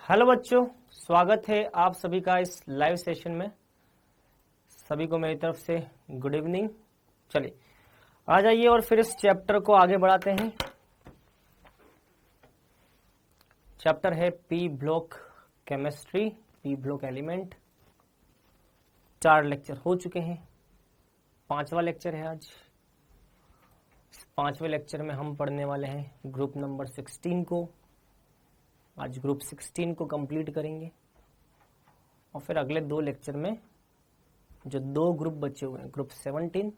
Hello बच्चों, स्वागत है आप सभी का इस लाइव सेशन में। सभी को मेरी तरफ से गुड इवनिंग। चलिए आ जाइए और फिर इस चैप्टर को आगे बढ़ाते हैं। चैप्टर है P block chemistry, P block element. 4 lecture हो चुके हैं, 5वां लेक्चर है आज। इस 5वें लेक्चर में हम पढ़ने वाले हैं ग्रुप नंबर 16 को। आज ग्रुप 16 को कंप्लीट करेंगे और फिर अगले 2 लेक्चर में जो 2 ग्रुप बचे हुए हैं, ग्रुप 17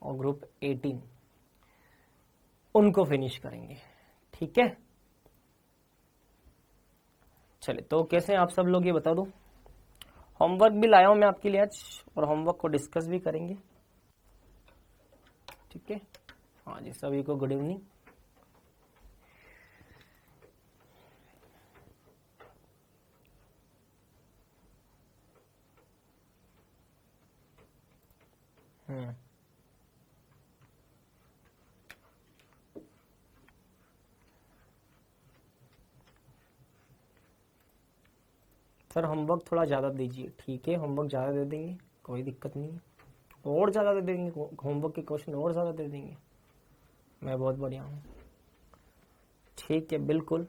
और ग्रुप 18, उनको फिनिश करेंगे। ठीक है, चलिए तो कैसे हैं आप सब लोग ये बता दो। होमवर्क भी लाया हूं मैं आपके लिए आज और होमवर्क को डिस्कस भी करेंगे। ठीक है, हाँ जी, सभी को गुड इवनिंग। सर होमवर्क थोड़ा ज़्यादा दीजिए। ठीक है, होमवर्क ज़्यादा दे देंगे, कोई दिक्कत नहीं है। और ज़्यादा दे देंगे, होमवर्क के क्वेश्चन और ज़्यादा दे देंगे। मैं बहुत बढ़िया हूँ। ठीक है, बिल्कुल।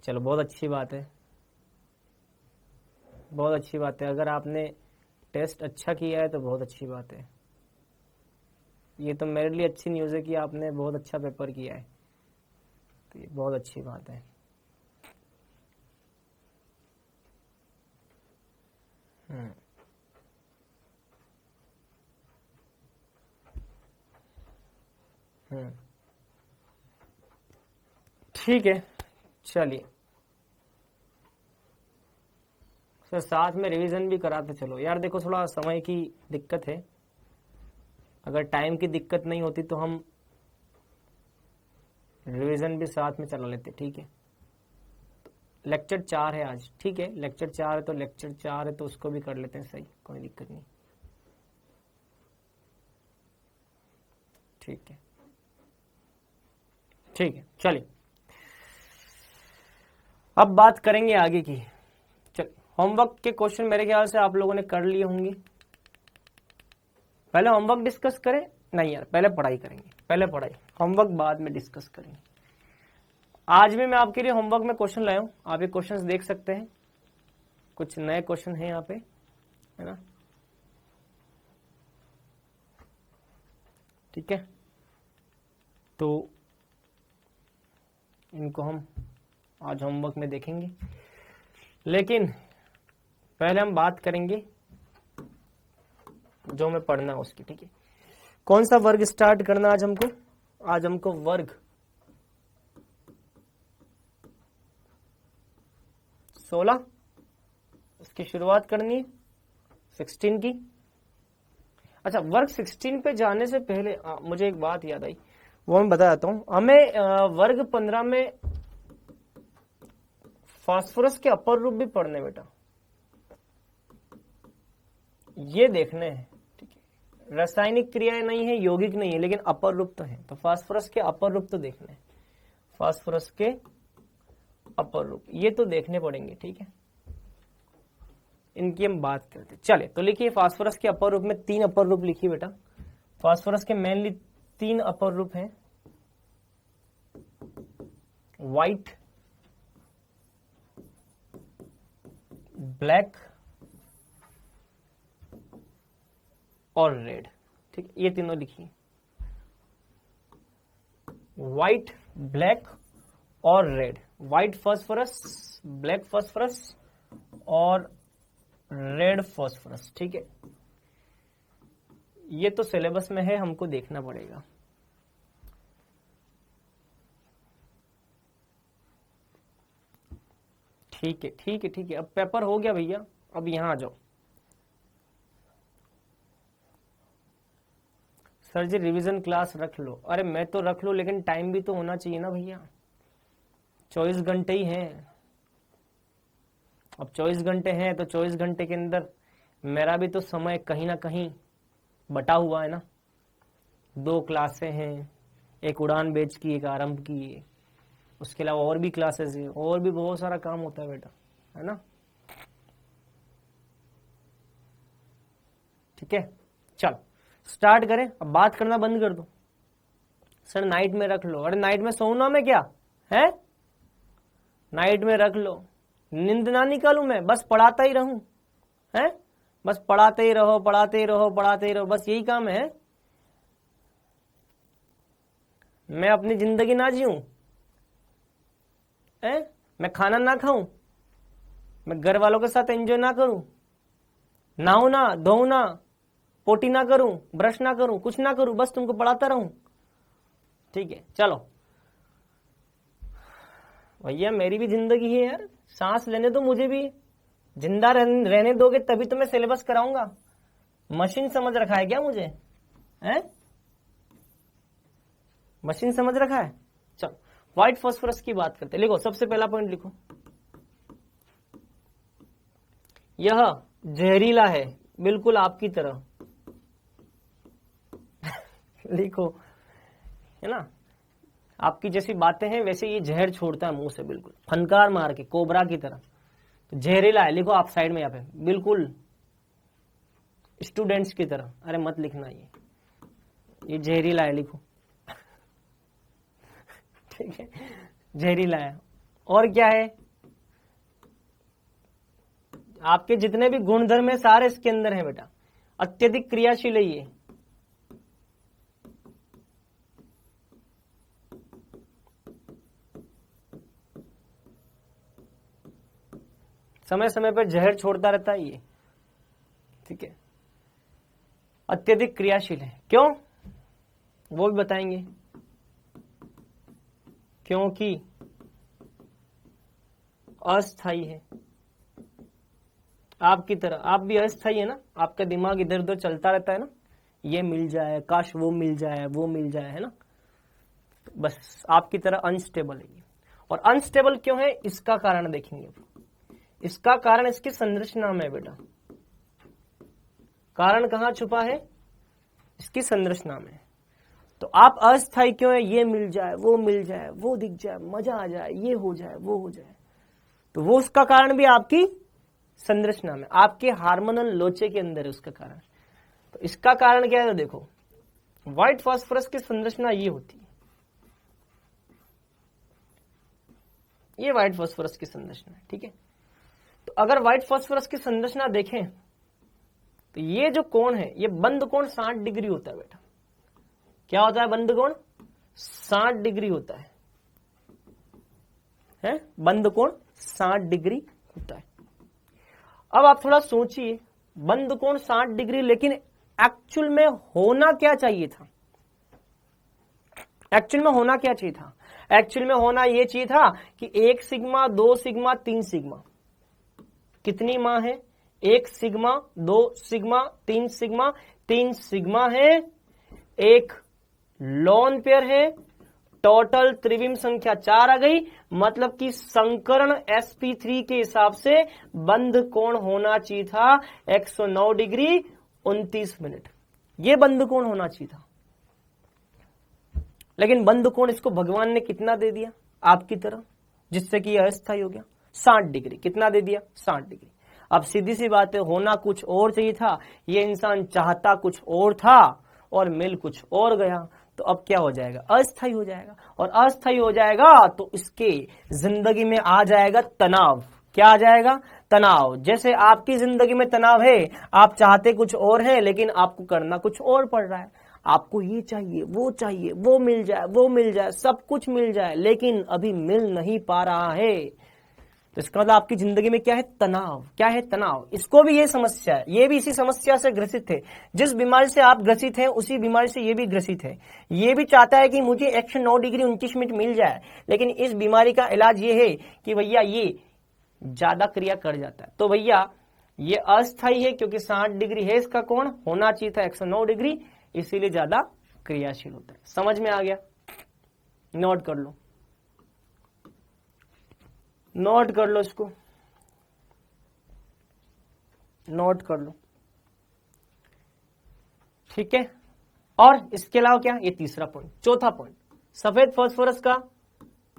चलो, बहुत अच्छी बात है, बहुत अच्छी बात है। अगर आपने टेस्ट अच्छा किया है तो बहुत अच्छी बात है। ये तो मेरे लिए अच्छी न्यूज़ है कि आपने बहुत अच्छा पेपर किया है, तो ये बहुत अच्छी बात है। ठीक है, चलिए सर साथ में रिवीजन भी कराते चलो। यार देखो, थोड़ा समय की दिक्कत है। अगर टाइम की दिक्कत नहीं होती तो हम रिवीजन भी साथ में चला लेते। ठीक है, लेक्चर 4 है आज। ठीक है, लेक्चर 4 है तो लेक्चर 4 है तो उसको भी कर लेते हैं। सही, कोई दिक्कत नहीं। ठीक है, ठीक है, चलिए अब बात करेंगे आगे की। चल, होमवर्क के क्वेश्चन मेरे ख्याल से आप लोगों ने कर लिए होंगे। पहले होमवर्क डिस्कस करें? नहीं यार, पहले पढ़ाई करेंगे। पहले पढ़ाई, होमवर्क बाद में डिस्कस करेंगे। आज भी मैं आपके लिए होमवर्क में क्वेश्चन लाया हूं, आप ये क्वेश्चंस देख सकते हैं। कुछ नए क्वेश्चन हैं यहाँ पे, है ना। ठीक है, तो इनको हम आज होमवर्क में देखेंगे, लेकिन पहले हम बात करेंगे जो हमें पढ़ना है उसकी। ठीक है, कौन सा वर्ग स्टार्ट करना आज हमको? आज हमको वर्ग 16 इसकी शुरुआत करनी है, 16 की। अच्छा, वर्ग 16 पे जाने से पहले मुझे एक बात याद आई, वो मैं बता देता हूं। हमें वर्ग 15 में फास्फोरस के अपर रूप भी पढ़ने बेटा, ये देखने हैं। ठीक है, रासायनिक क्रियाएं नहीं है, यौगिक नहीं है, लेकिन अपर रूप तो है। तो फास्फोरस के अपर रूप तो देखने हैं, फास्फोरस के अपर रूप ये तो देखने पड़ेंगे। ठीक है, इनकी हम बात करते हैं। चले तो लिखिए, फास्फोरस के अपर रूप में 3 अपर रूप लिखिए बेटा। फास्फोरस के मेनली 3 अपर रूप हैं, व्हाइट, ब्लैक और रेड। ठीक, ये तीनों लिखिए, व्हाइट, ब्लैक और red. White phosphorus, black phosphorus और रेड फास्फोरस। ठीक है, ये तो सिलेबस में है, हमको देखना पड़ेगा। ठीक है, ठीक है, ठीक है। अब पेपर हो गया भैया, अब यहां आ जाओ। सर जी रिवीजन क्लास रख लो। अरे मैं तो रख लूं, लेकिन टाइम भी तो होना चाहिए ना भैया। 24 घंटे ही हैं। अब 24 घंटे हैं तो 24 घंटे के अंदर मेरा भी तो समय कहीं ना कहीं बटा हुआ है ना। 2 क्लासें हैं, एक उड़ान बैच की, एक आरंभ की, उसके अलावा और भी क्लासेस है, और भी बहुत सारा काम होता है बेटा, है ना। ठीक है, चल स्टार्ट करें। अब बात करना बंद कर दो, सर नाइट में रख लो। अरे नाइट में सोऊं ना मैं, क्या है, नाइट में रख लो, नींद ना निकालूं मैं, बस पढ़ाता ही रहूं, है, बस पढ़ाते ही रहो, पढ़ाते ही रहो, पढ़ाते ही रहो, बस यही काम है। मैं अपनी जिंदगी ना जीऊं, है, मैं खाना ना खाऊं, मैं घर वालों के साथ एंजॉय ना करूं, नहाऊं ना, धोऊं ना, पोटी ना करूं, ब्रश ना करूं, कुछ ना करूं, बस तुमको पढ़ाता रहूं। ठीक है, चलो भैया मेरी भी जिंदगी है यार, सांस लेने दो मुझे भी, जिंदा रहने दोगे तभी तो मैं सिलेबस कराऊंगा। मशीन समझ रखा है क्या मुझे, है, मशीन समझ रखा है। चलो व्हाइट फास्फोरस की बात करते हैं। लिखो, सबसे पहला पॉइंट लिखो, यह जहरीला है, बिल्कुल आपकी तरह। लिखो, है ना, आपकी जैसी बातें हैं वैसे ये जहर छोड़ता है मुंह से, बिल्कुल फनकार मार के, कोबरा की तरह। तो जहरीला है, लिखो आप साइड में यहाँ पे, बिल्कुल स्टूडेंट्स की तरह। अरे मत लिखना ये जहरीला है, लिखो। ठीक है, जहरीला है। और क्या है, आपके जितने भी गुणधर्म है सारे इसके अंदर है बेटा। अत्यधिक क्रियाशील है ये, समय समय पर जहर छोड़ता रहता है ये। ठीक है, अत्यधिक क्रियाशील है, क्यों वो भी बताएंगे। क्योंकि अस्थायी है, आपकी तरह आप भी अस्थायी है ना, आपका दिमाग इधर उधर चलता रहता है ना, ये मिल जाए, काश वो मिल जाए, वो मिल जाए, है ना, बस आपकी तरह अनस्टेबल है ये। और अनस्टेबल क्यों है, इसका कारण देखेंगे। इसका कारण इसकी संरचना में है बेटा। कारण कहां छुपा है, इसकी संरचना में। तो आप अस्थायी क्यों है, ये मिल जाए, वो मिल जाए, वो दिख जाए, मजा आ जाए, ये हो जाए, वो हो जाए, तो वो उसका कारण भी आपकी संरचना में, आपके हार्मोनल लोचे के अंदर है उसका कारण। तो इसका कारण क्या है, तो देखो व्हाइट फास्फोरस की संरचना ये होती है, ये व्हाइट फास्फोरस की संरचना है। ठीक है, तो अगर व्हाइट फास्फोरस की संरचना देखें तो ये जो कोण है, ये बंद कोण 60 डिग्री होता है बेटा। क्या होता है, बंद कोण 60 डिग्री होता है, बंद कोण 60 डिग्री होता है। अब आप थोड़ा सोचिए, बंद कोण 60 डिग्री, लेकिन एक्चुअल में होना क्या चाहिए था, एक्चुअल में होना क्या चाहिए था, एक्चुअल में होना यह चाहिए था कि 1 सिग्मा, 2 सिग्मा, 3 सिग्मा। कितनी माँ है, 1 सिग्मा, 2 सिग्मा, 3 सिग्मा, 3 सिग्मा है, एक लोन पेयर है, टोटल त्रिविम संख्या 4 आ गई। मतलब कि संकरण sp3 के हिसाब से बंद कोण होना चाहिए था 109 डिग्री 29 मिनट, ये बंद कोण होना चाहिए था। लेकिन बंद कोण इसको भगवान ने कितना दे दिया, आपकी तरह, जिससे कि यह अस्थायी हो गया 60 डिग्री। कितना दे दिया, 60 डिग्री। अब सीधी सी बात है, होना कुछ और चाहिए था, ये इंसान चाहता कुछ और था और मिल कुछ और गया। तो अब क्या हो जाएगा, अस्थायी हो जाएगा। और अस्थायी हो जाएगा तो इसके जिंदगी में आ जाएगा तनाव। क्या आ जाएगा, तनाव। जैसे आपकी जिंदगी में तनाव है, आप चाहते कुछ और है लेकिन आपको करना कुछ और पड़ रहा है। आपको ये चाहिए, वो मिल जाए, वो मिल जाए, सब कुछ मिल जाए, लेकिन अभी मिल नहीं पा रहा है। तो इसका मतलब आपकी जिंदगी में क्या है, तनाव। क्या है, तनाव। इसको भी ये समस्या है, ये भी इसी समस्या से ग्रसित है। जिस बीमारी से आप ग्रसित हैं उसी बीमारी से ये भी ग्रसित है। ये भी चाहता है कि मुझे 109 डिग्री 29 मिनट मिल जाए, लेकिन इस बीमारी का इलाज ये है कि भैया ये ज्यादा क्रिया कर जाता है। तो भैया ये अस्थायी है क्योंकि 60 डिग्री है इसका कोण, होना चाहिए था 109 डिग्री, इसीलिए ज्यादा क्रियाशील होता है। समझ में आ गया, नोट कर लो, नोट कर लो, इसको नोट कर लो, ठीक है। और इसके अलावा क्या, ये तीसरा पॉइंट। चौथा पॉइंट, सफेद फास्फोरस का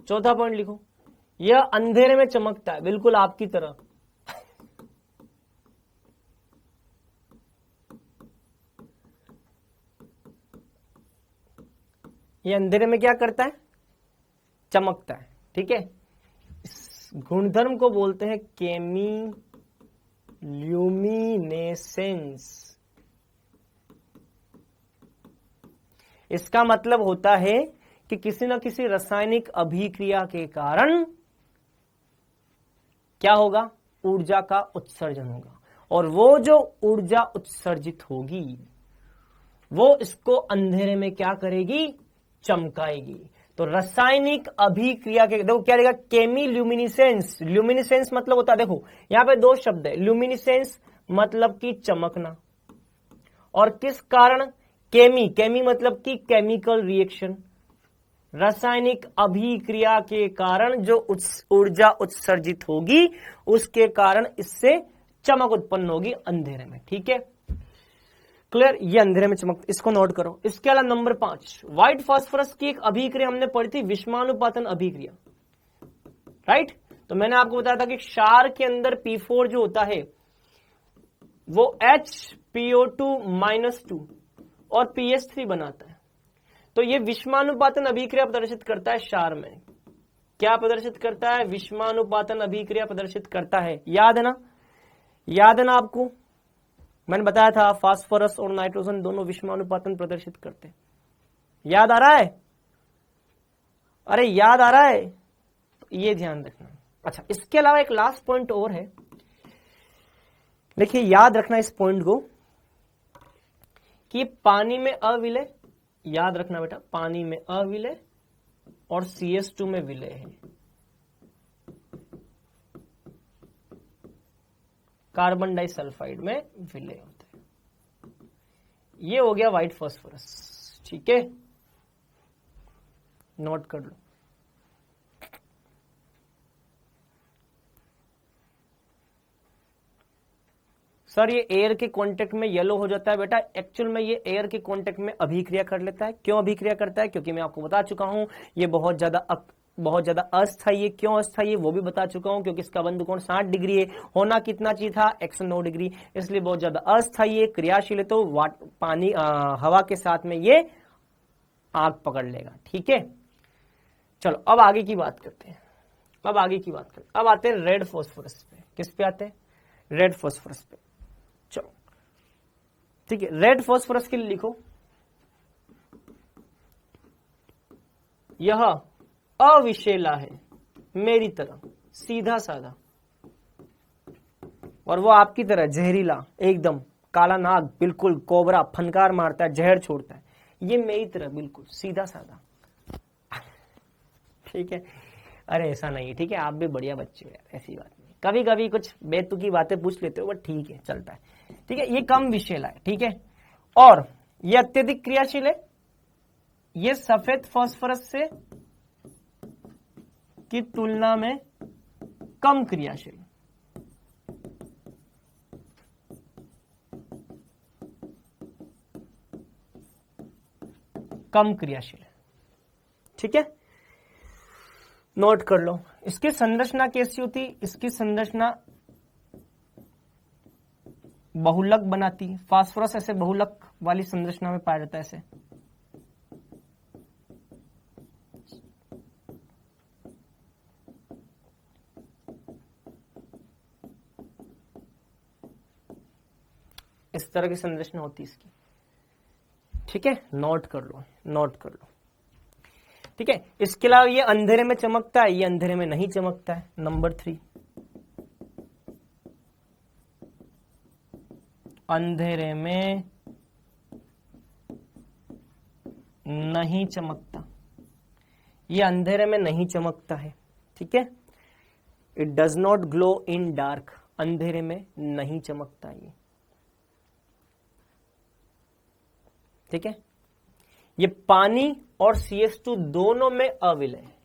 चौथा पॉइंट लिखो, यह अंधेरे में चमकता है, बिल्कुल आपकी तरह। यह अंधेरे में क्या करता है? चमकता है। ठीक है, इस गुणधर्म को बोलते हैं केमिल्यूमिनेसेंस। इसका मतलब होता है कि किसी न किसी रासायनिक अभिक्रिया के कारण क्या होगा? ऊर्जा का उत्सर्जन होगा, और वो जो ऊर्जा उत्सर्जित होगी वो इसको अंधेरे में क्या करेगी? चमकाएगी। तो रासायनिक अभिक्रिया के, देखो क्या देगा? केमिल्यूमिनेसेंस। ल्यूमिनेसेंस मतलब होता है, देखो यहां पे दो शब्द है, ल्यूमिनेसेंस मतलब कि चमकना, और किस कारण? केमी मतलब कि केमिकल रिएक्शन, रासायनिक अभिक्रिया के कारण जो ऊर्जा उत्सर्जित होगी उसके कारण इससे चमक उत्पन्न होगी अंधेरे में। ठीक है, क्लियर? ये अंधेरे में चमक, इसको नोट करो। इसके अलावा नंबर 5, व्हाइट फास्फोरस की एक अभिक्रिया हमने पढ़ी थी, विषमानुपातन अभिक्रिया। राइट, तो मैंने आपको बताया था कि क्षार के अंदर P4 जो होता है वो HPO2- और PH3 बनाता है। तो ये विषमानुपातन अभिक्रिया प्रदर्शित करता है क्षार में। क्या प्रदर्शित करता है? विषमानुपातन अभिक्रिया प्रदर्शित करता है। याद है ना? याद है ना आपको? मैंने बताया था फास्फोरस और नाइट्रोजन दोनों विषमानुपातन प्रदर्शित करते हैं। याद आ रहा है? अरे याद आ रहा है? तो ये ध्यान रखना। अच्छा, इसके अलावा एक लास्ट पॉइंट और है, देखिए याद रखना इस पॉइंट को कि पानी में अविलय, याद रखना बेटा, पानी में अविलय और CH2 में विलय है। कार्बन डाइसल्फाइड में विलय होता है। ये हो गया व्हाइट फास्फोरस। ठीक है, नोट कर लो। सर ये एयर के कांटेक्ट में येलो हो जाता है बेटा, एक्चुअल में ये एयर के कांटेक्ट में अभिक्रिया कर लेता है। क्यों अभिक्रिया करता है? क्योंकि मैं आपको बता चुका हूं ये बहुत ज्यादा अस्थायी है। क्यों अस्थायी है वो भी बता चुका हूं, क्योंकि इसका बंधुकोण 60 डिग्री है, होना कितना चाहिए था? 109 डिग्री, इसलिए बहुत ज्यादा अस्थायी है, क्रियाशील है, तो पानी हवा के साथ में ये आग पकड़ लेगा। ठीक है, चलो अब आगे की बात करते हैं। अब आते हैं रेड फास्फोरस पे। किस पे आते हैं? रेड फास्फोरस पे। चलो ठीक है, रेड फास्फोरस के लिए लिखो, यह अविषैला है, मेरी तरह सीधा साधा, और वो आपकी तरह जहरीला, एकदम काला नाग, बिल्कुल कोबरा, फनकार मारता है, जहर छोड़ता है। ये मेरी तरह बिल्कुल सीधा साधा। ठीक है, अरे ऐसा नहीं है। ठीक है, आप भी बढ़िया बच्चे हो यार, ऐसी बात नहीं। कभी कभी कुछ बेतुकी बातें पूछ लेते हो, बट ठीक है, चलता है। ठीक है, ये कम विषैला है। ठीक है, और ये अत्यधिक क्रियाशील है। ये सफेद फास्फोरस से की तुलना में कम क्रियाशील, कम क्रियाशील है। ठीक है, नोट कर लो। इसकी संरचना कैसी होती? इसकी संरचना बहुलक बनाती है। फास्फोरस ऐसे बहुलक वाली संरचना में पाया जाता है। ऐसे इस तरह की संरचना होती है इसकी। ठीक है, नोट कर लो, नोट कर लो। ठीक है, इसके अलावा ये अंधेरे में चमकता है, ये अंधेरे में नहीं चमकता है। नंबर 3, अंधेरे में नहीं चमकता, ये अंधेरे में नहीं चमकता है। ठीक है, it does not glow in dark, अंधेरे में नहीं चमकता ये। ठीक है, ये पानी और CH2 दोनों में अविलय है।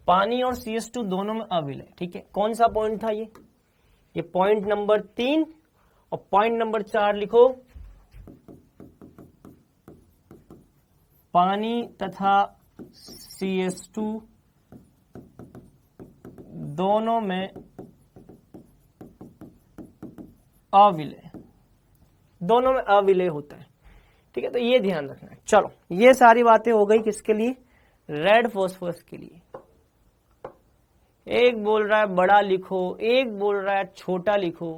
पानी और CH2 दोनों में अविलय। ठीक है, कौन सा पॉइंट था ये पॉइंट नंबर 3, और पॉइंट नंबर 4 लिखो, पानी तथा CH2 दोनों में अविलय, दोनों में अविलय होता है। ठीक है, तो ये ध्यान रखना है। चलो, ये सारी बातें हो गई किसके लिए? रेड फास्फोरस के लिए। एक बोल रहा है बड़ा लिखो, एक बोल रहा है छोटा लिखो,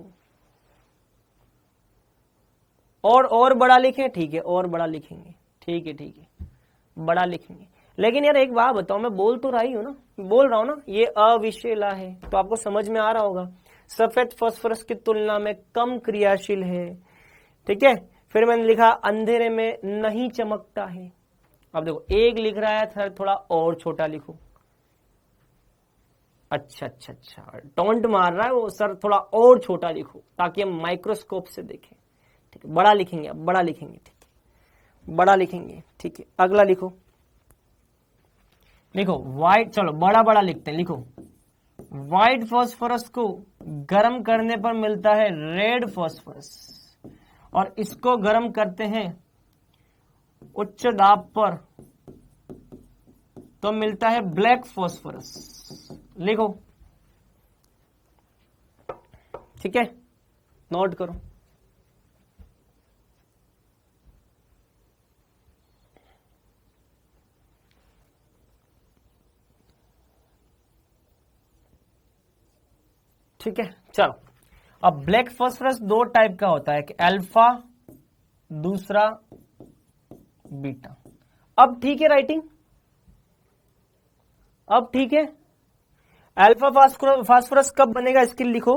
और बड़ा लिखें, ठीक है, और बड़ा लिखेंगे, ठीक है, ठीक है, बड़ा लिखेंगे। लेकिन यार एक बात बताओ, मैं बोल तो रही हूं ना, बोल रहा हूं ना, ये अविषैला है, तो आपको समझ में आ रहा होगा। सफेद फास्फोरस की तुलना में कम क्रियाशील है। ठीक है, फिर मैंने लिखा अंधेरे में नहीं चमकता है। अब देखो, एक लिख रहा है सर थोड़ा और छोटा लिखो। अच्छा अच्छा अच्छा, टोंट मार रहा है वो, सर थोड़ा और छोटा लिखो ताकि हम माइक्रोस्कोप से देखें। ठीक है, बड़ा लिखेंगे, अब बड़ा लिखेंगे, ठीक है, बड़ा लिखेंगे, ठीक है। अगला लिखो, लिखो व्हाइट, चलो बड़ा बड़ा लिखते हैं, लिखो व्हाइट फास्फोरस को गर्म करने पर मिलता है रेड फास्फोरस, और इसको गर्म करते हैं उच्च दाब पर तो मिलता है ब्लैक फास्फोरस। लिखो, ठीक है, नोट करो। ठीक है, चलो। अब ब्लैक फास्फोरस दो टाइप का होता है, एक अल्फा, दूसरा बीटा। अब ठीक है राइटिंग, अब ठीक है। अल्फा फास्फोरस कब बनेगा, इसके लिए लिखो,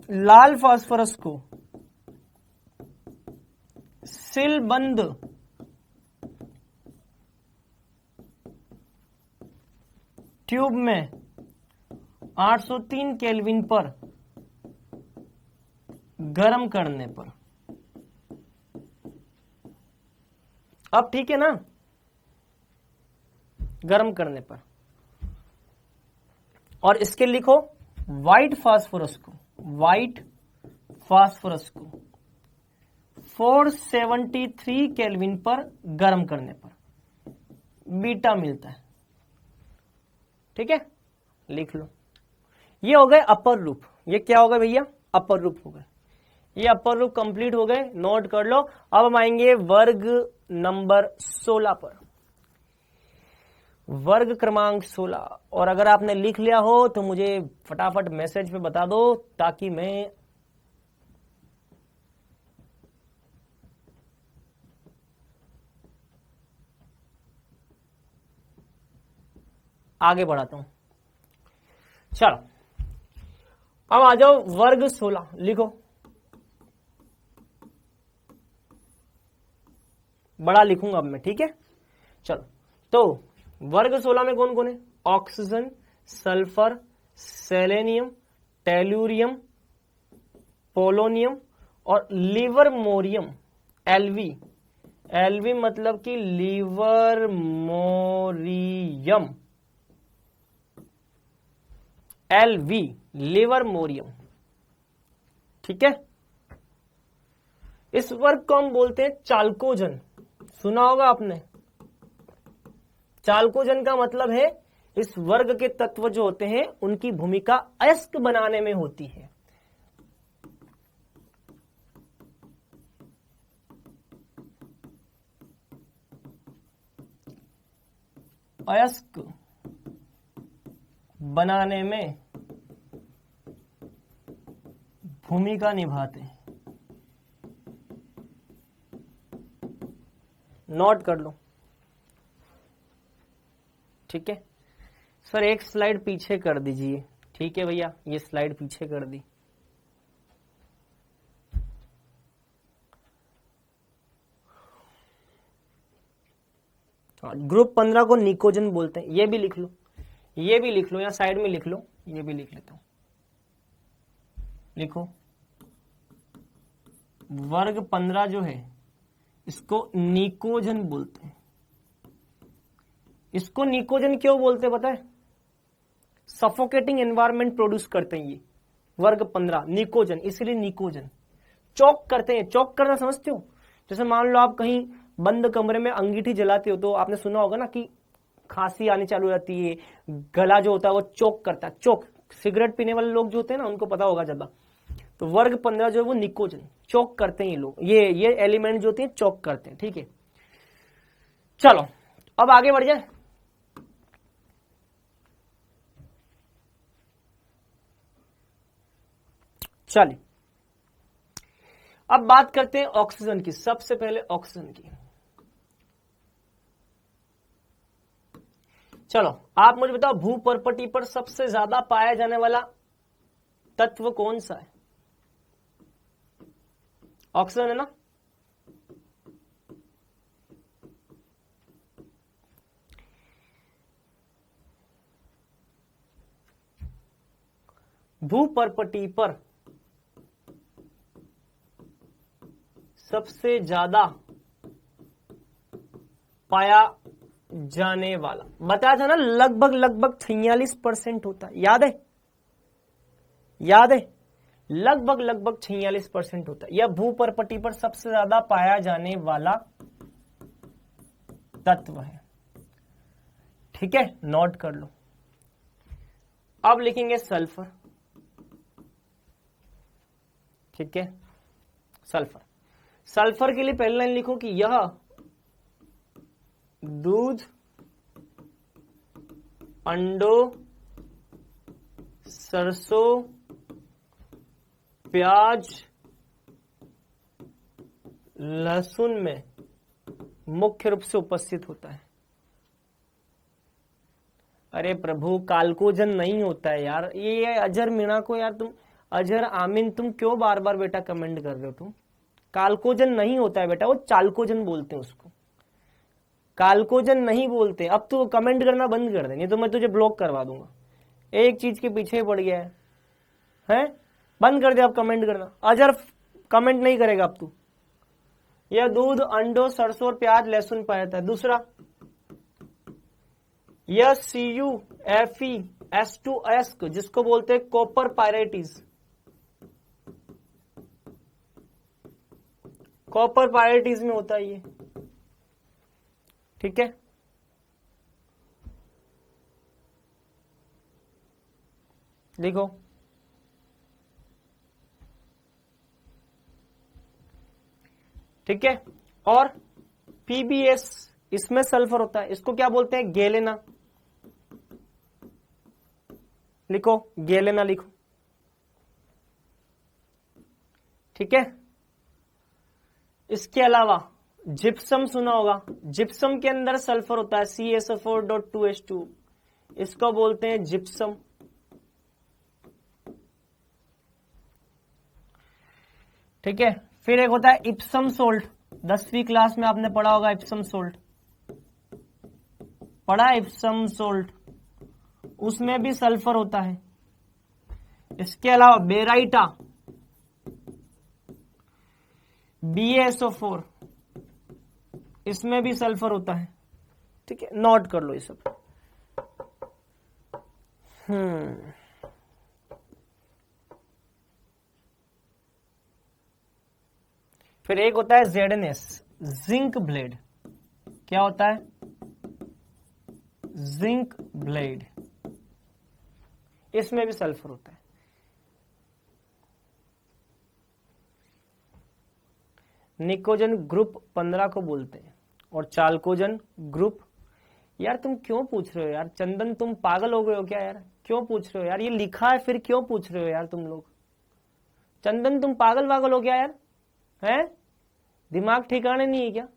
लाल फास्फोरस को सीलबंद ट्यूब में 803 केल्विन पर गर्म करने पर। अब ठीक है ना, गर्म करने पर। और इसके लिखो व्हाइट फास्फोरस को, व्हाइट फास्फोरस को 473 केल्विन पर गर्म करने पर बीटा मिलता है। ठीक है, लिख लो। ये हो गए अपर रूप। ये क्या हो गए भैया, अपर रूप हो गए। ये अपर रूप कंप्लीट हो गए, नोट कर लो। अब हम आएंगे वर्ग नंबर 16 पर, वर्ग क्रमांक 16। और अगर आपने लिख लिया हो तो मुझे फटाफट मैसेज पे बता दो, ताकि मैं आगे बढ़ाता हूं। चलो, अब आ जाओ वर्ग 16, लिखो। बड़ा लिखूंगा अब मैं, ठीक है। चलो, तो वर्ग 16 में कौन कौन है? Oxygen, sulphur, selenium, tellurium, polonium और लिवरमोरियम। एलवी, एलवी मतलब कि लिवरमोरियम, एलवी लिवरमोरियम। ठीक है, इस वर्ग को हम बोलते हैं चाल्कोजन। सुना होगा आपने, चाल्कोजन का मतलब है इस वर्ग के तत्व जो होते हैं उनकी भूमिका अयस्क बनाने में होती है। अयस्क बनाने में भूमिका निभाते हैं। नोट कर लो, ठीक है। सर एक स्लाइड पीछे कर दीजिए। ठीक है भैया, ये स्लाइड पीछे कर दी। ग्रुप 15 को निकोजन बोलते हैं। ये भी लिख लो, ये भी लिख लो, या साइड में लिख लो, ये भी लिख लेता हूं। लिखो, वर्ग 15 जो है इसको निकोजन बोलते हैं। इसको निकोजन क्यों बोलते हैं पता है? सफोकेटिंग एनवायरनमेंट प्रोड्यूस करते हैं ये वर्ग 15 निकोजन, इसलिए निकोजन। चौक करते हैं, चौक करना समझते हो? जैसे मान लो आप कहीं बंद कमरे में अंगीठी जलाते हो तो आपने सुना होगा ना कि खांसी आनी चालू हो जाती है, गला जो होता है वो चोक करता है। चोक, सिगरेट पीने वाले लोग जो होते हैं ना उनको पता होगा ज्यादा। तो वर्ग 15 जो है वो निकोजन, चोक करते हैं ये लोग, ये एलिमेंट जो होते हैं चोक करते हैं। ठीक है, चलो अब आगे बढ़ जाए। चलिए अब बात करते हैं ऑक्सीजन की। सबसे पहले ऑक्सीजन की, चलो आप मुझे बताओ भूपर्पटी पर सबसे ज्यादा पाया जाने वाला तत्व कौन सा है? ऑक्सीजन है ना। भूपर्पटी पर सबसे ज्यादा पाया जाने वाला, बताया था ना, लगभग 46% होता है। याद है, याद है, लगभग 46% होता है। यह भूपर्पटी पर सबसे ज्यादा पाया जाने वाला तत्व है। ठीक है, नोट कर लो। अब लिखेंगे सल्फर। ठीक है, सल्फर। सल्फर के लिए पहली लाइन लिखो कि यह दूध, अंडों, सरसों, प्याज, लहसुन में मुख्य रूप से उपस्थित होता है। अरे प्रभु, कालकोजन नहीं होता है यार। ये अजहर मीणा को यार, तुम अजहर आमीन तुम क्यों बार बार बेटा कमेंट कर रहे हो? तुम कालकोजन नहीं होता है बेटा, वो चालकोजन बोलते हैं उसको, कालकोजन नहीं बोलते। अब तू कमेंट करना बंद कर दे, नहीं तो मैं तुझे ब्लॉक करवा दूंगा। एक चीज के पीछे पड़ गया है? बंद कर दे अब कमेंट करना। अजहर कमेंट नहीं करेगा अब तू। यह दूध, अंडों, सरसों और प्याज, लहसुन पाया जाता है। दूसरा, यह CuFeS2S जिसको बोलते हैं कॉपर पायरेटिस, कॉपर पायरेटिस में होता है ये। ठीक है, देखो ठीक है। और PbS, इसमें सल्फर होता है, इसको क्या बोलते हैं? गैलेना। लिखो, गैलेना लिखो। ठीक है, इसके अलावा जिप्सम सुना होगा, जिप्सम के अंदर सल्फर होता है, CaSO4.2H2, इसको बोलते हैं जिप्सम। ठीक है, फिर एक होता है इप्सम सोल्ट, 10वीं क्लास में आपने पढ़ा होगा इप्सम सोल्ट, पढ़ा है इप्सम सोल्ट, उसमें भी सल्फर होता है। इसके अलावा बेराइटा, BaSO4, इसमें भी सल्फर होता है। ठीक है, नोट कर लो ये सब। फिर एक होता है ZnS, जिंक ब्लेड। क्या होता है? जिंक ब्लेड, इसमें भी सल्फर होता है। निकोजन ग्रुप 15 को बोलते हैं, और चालकोजन ग्रुप। यार तुम क्यों पूछ रहे हो यार? चंदन तुम पागल हो गए हो क्या यार? क्यों पूछ रहे हो यार? ये लिखा है फिर क्यों पूछ रहे हो यार तुम लोग? चंदन तुम पागल हो क्या यार? हैं? दिमाग ठिकाने नहीं है क्या?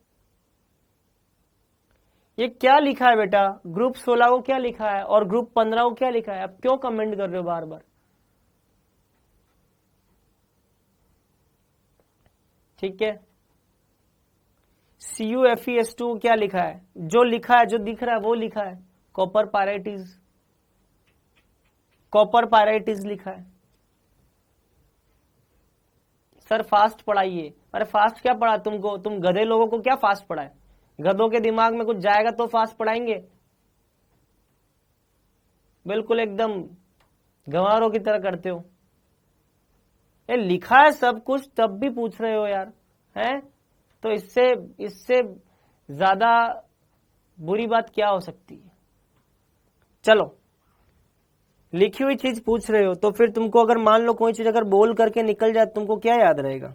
ये क्या लिखा है बेटा? ग्रुप 16 को क्या लिखा है और ग्रुप 15 को क्या लिखा है? अब क्यों कमेंट कर रहे हो बार बार? ठीक है, CuFeS2 क्या लिखा है? जो लिखा है, जो दिख रहा है वो लिखा है, कॉपर पायरेटिस, कॉपर पायरेटिस लिखा है। सर फास्ट पढ़ाइए। अरे फास्ट क्या पढ़ा तुमको? तुम गधे लोगों को क्या फास्ट पढ़ाए? गधों के दिमाग में कुछ जाएगा तो फास्ट पढ़ाएंगे? बिल्कुल एकदम गंवारों की तरह करते हो। ये लिखा है सब कुछ तब भी पूछ रहे हो यार, हैं? तो इससे ज्यादा बुरी बात क्या हो सकती है? चलो, लिखी हुई चीज पूछ रहे हो तो फिर तुमको अगर मान लो कोई चीज अगर बोल करके निकल जाए तुमको क्या याद रहेगा?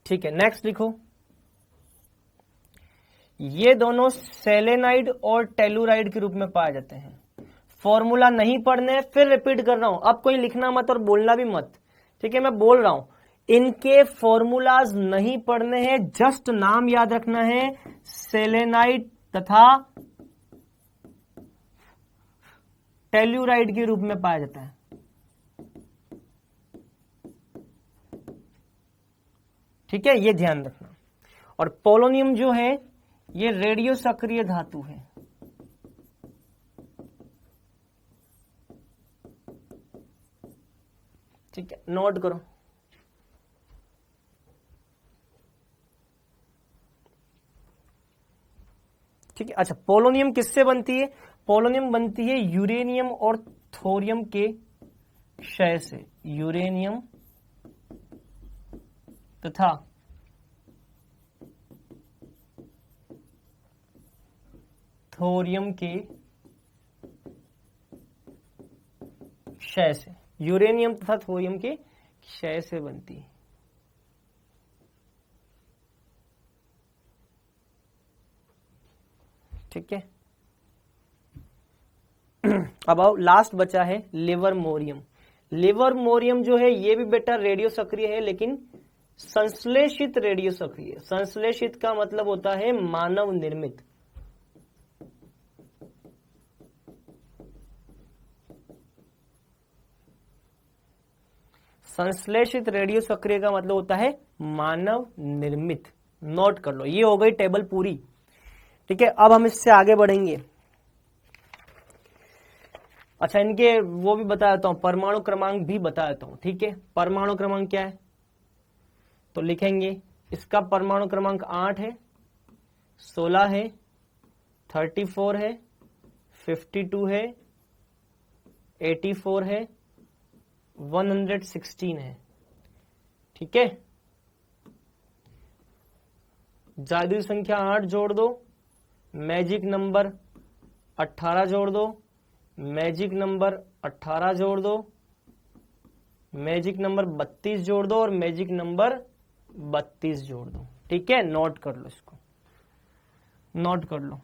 ठीक है, नेक्स्ट लिखो। ये दोनों सेलेनाइड और टेलुराइड के रूप में पाए जाते हैं। फॉर्मूला नहीं पढ़ने, फिर रिपीट कर रहा हूं, अब कोई लिखना मत और बोलना भी मत, ठीक है? मैं बोल रहा हूं, इनके फॉर्मूलाज नहीं पढ़ने हैं, जस्ट नाम याद रखना है, सेलेनाइड तथा टेलुराइड के रूप में पाया जाता है। ठीक है, ये ध्यान रखना। और पोलोनियम जो है ये रेडियो सक्रिय धातु है। ठीक है, नोट करो। ठीक है, अच्छा, पोलोनियम किससे बनती है? पोलोनियम बनती है यूरेनियम और थोरियम के क्षय से। यूरेनियम तथा थोरियम के क्षय से। यूरेनियम तथा थोरियम के क्षय से बनती है। ठीक है, अब आओ, लास्ट बचा है लिवरमोरियम। लिवरमोरियम जो है ये भी बेटा रेडियो सक्रिय है, लेकिन संश्लेषित रेडियो सक्रिय। संश्लेषित का मतलब होता है मानव निर्मित। संश्लेषित रेडियो सक्रिय का मतलब होता है मानव निर्मित। नोट कर लो, ये हो गई टेबल पूरी। ठीक है, अब हम इससे आगे बढ़ेंगे। अच्छा, इनके वो भी बता देता हूं, परमाणु क्रमांक भी बता देता हूं। ठीक है, परमाणु क्रमांक क्या है तो लिखेंगे, इसका परमाणु क्रमांक 8 है, 16 है, 34 है, 52 है, 84 है, 116 है। ठीक है, जादुई संख्या 8 जोड़ दो, मैजिक नंबर 18 जोड़ दो, मैजिक नंबर 18 जोड़ दो, मैजिक नंबर 32 जोड़ दो और मैजिक नंबर 32 जोड़ दो। ठीक है, नोट कर लो, इसको नोट कर लो।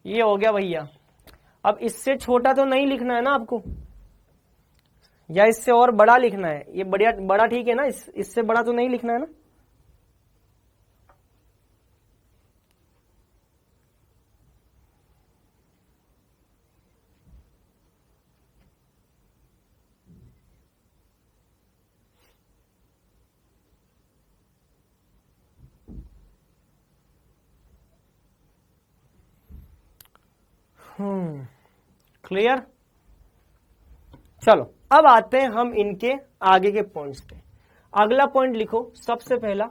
ये हो गया भैया। अब इससे छोटा तो नहीं लिखना है ना आपको, या इससे और बड़ा लिखना है? ये बढ़िया बड़ा ठीक है ना, इससे बड़ा तो नहीं लिखना है ना? क्लियर? चलो, अब आते हैं हम इनके आगे के पॉइंट्स पे। अगला पॉइंट लिखो, सबसे पहला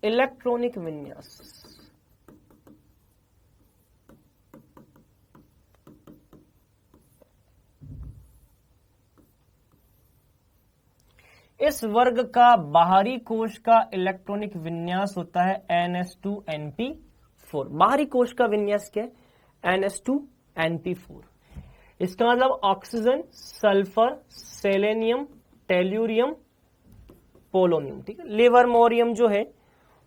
इलेक्ट्रॉनिक विन्यास। इस वर्ग का बाहरी कोश का इलेक्ट्रॉनिक विन्यास होता है NS2NP4। बाहरी कोश का विन्यास क्या है? NS2NP4। इसका मतलब oxygen, sulphur, selenium, tellurium, polonium. ठीक है, लिवरमोरियम जो है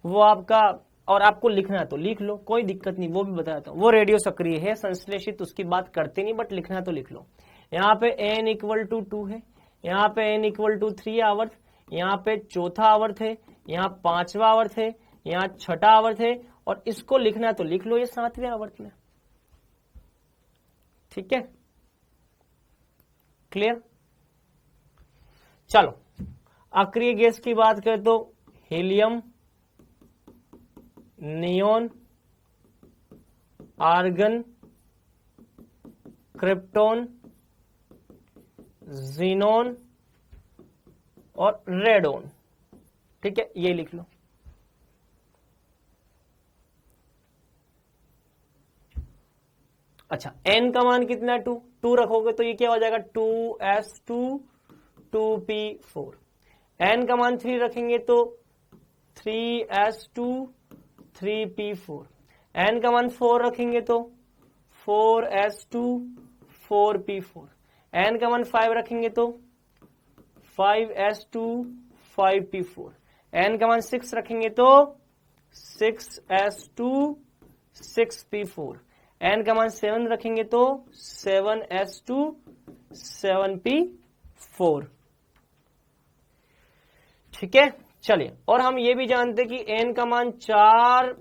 वो आपका, और आपको लिखना है तो लिख लो, कोई दिक्कत नहीं, वो भी बताता हूं। वो रेडियो सक्रिय है, संश्लेषित उसकी बात करते नहीं, बट लिखना है तो लिख लो। यहाँ पे N=2 है, यहाँ पे N=3 आवर्त, यहाँ पे चौथा आवर्त है, यहाँ पांचवा आवर्त है, यहाँ छठा आवर्त है, और इसको लिखना है तो लिख लो ये 7वें आवर्त में। ठीक है, क्लियर? चलो, अक्रिय गैस की बात करें तो helium, neon, argon, krypton, xenon और रेडोन। ठीक है, ये लिख लो। अच्छा, n का मान कितना है? 2। 2 रखोगे तो ये क्या हो जाएगा 2s2 2p4। n का मान 3 रखेंगे तो 3s2 3p4। n का मान 4 रखेंगे तो 4s2 4p4। n का मान 5 रखेंगे तो 5s2 5p4। n का मान 6 रखेंगे तो 6s2 6p4। n का मान 7 रखेंगे तो 7s2 7p4। ठीक है, चलिए। और हम ये भी जानते हैं कि n का मान 4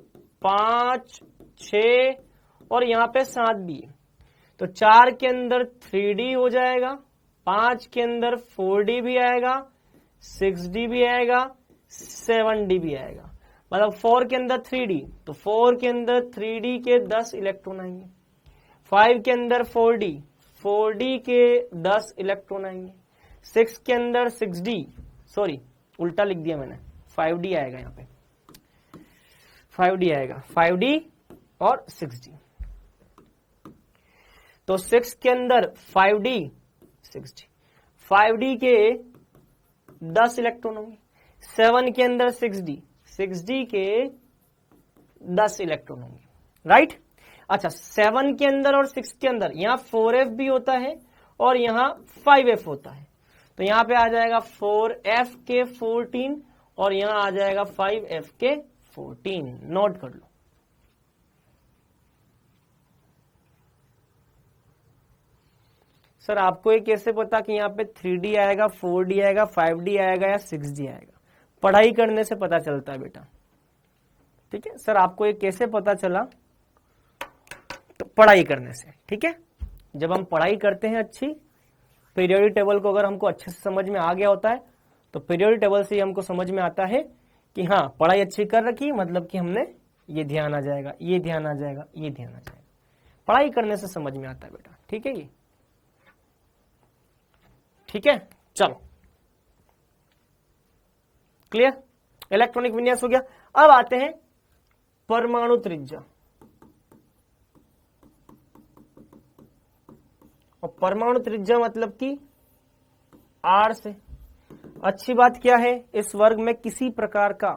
5 6 और यहां पे 7 भी है, तो 4 के अंदर 3D हो जाएगा, 5 के अंदर 4D भी आएगा, 6D भी आएगा, 7D भी आएगा। मतलब 4 के अंदर 3D, तो 4 के अंदर 3D के 10 इलेक्ट्रॉन आएंगे। 5 के अंदर 4D, 4D के 10 इलेक्ट्रॉन आएंगे। 6 के अंदर 6D, सॉरी उल्टा लिख दिया मैंने, 5D आएगा यहाँ पे, 5D आएगा, 5D और 6D। तो 6 के अंदर 5D 6D, 5D के 10 इलेक्ट्रॉन होंगे। 7 के अंदर 6D, 6D के 10 इलेक्ट्रॉन होंगे, राइट। अच्छा, 7 के अंदर और 6 के अंदर यहाँ 4f भी होता है और यहाँ 5f होता है, तो यहाँ पे आ जाएगा 4f के 14 और यहाँ आ जाएगा 5f के 14। नोट कर लो। सर आपको ये कैसे पता कि यहाँ पे 3D आएगा, 4D आएगा, 5D आएगा या 6D आएगा? पढ़ाई करने से पता चलता है बेटा, ठीक है। सर आपको ये कैसे पता चला? तो पढ़ाई करने से, ठीक है। जब हम पढ़ाई करते हैं अच्छी, पीरियोडिक टेबल को अगर हमको अच्छे से समझ में आ गया होता है तो पीरियोडिक टेबल से ही हमको समझ में आता है कि हाँ पढ़ाई अच्छी कर रखी, मतलब कि हमने ये ध्यान आ जाएगा, ये ध्यान आ जाएगा, ये ध्यान आ जाएगा। पढ़ाई करने से समझ में आता है बेटा, ठीक है। ये ठीक है, चलो क्लियर। इलेक्ट्रॉनिक विन्यास हो गया। अब आते हैं परमाणु त्रिज्या। और परमाणु त्रिज्या मतलब कि R से। अच्छी बात क्या है, इस वर्ग में किसी प्रकार का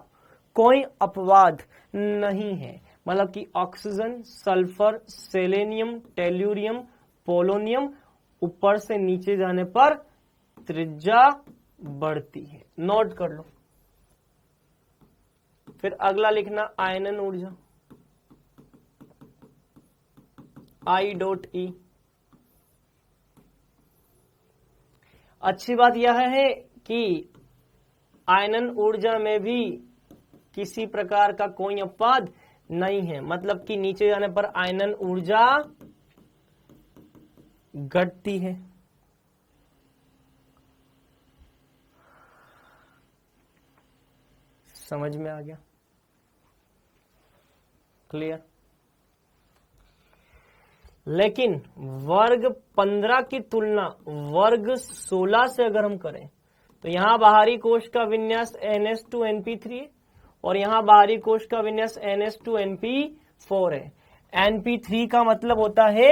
कोई अपवाद नहीं है, मतलब कि oxygen, sulphur, selenium, tellurium, polonium ऊपर से नीचे जाने पर त्रिज्या बढ़ती है। नोट कर लो। फिर अगला लिखना आयनन ऊर्जा, I.E। अच्छी बात यह है कि आयनन ऊर्जा में भी किसी प्रकार का कोई अपवाद नहीं है, मतलब कि नीचे जाने पर आयनन ऊर्जा घटती है। समझ में आ गया? क्लियर। लेकिन वर्ग 15 की तुलना वर्ग 16 से अगर हम करें तो यहां बाहरी कोश का विन्यास NH2NP3 है और यहां बाहरी कोश का विन्यास NH2NP4 है। NP3 का मतलब होता है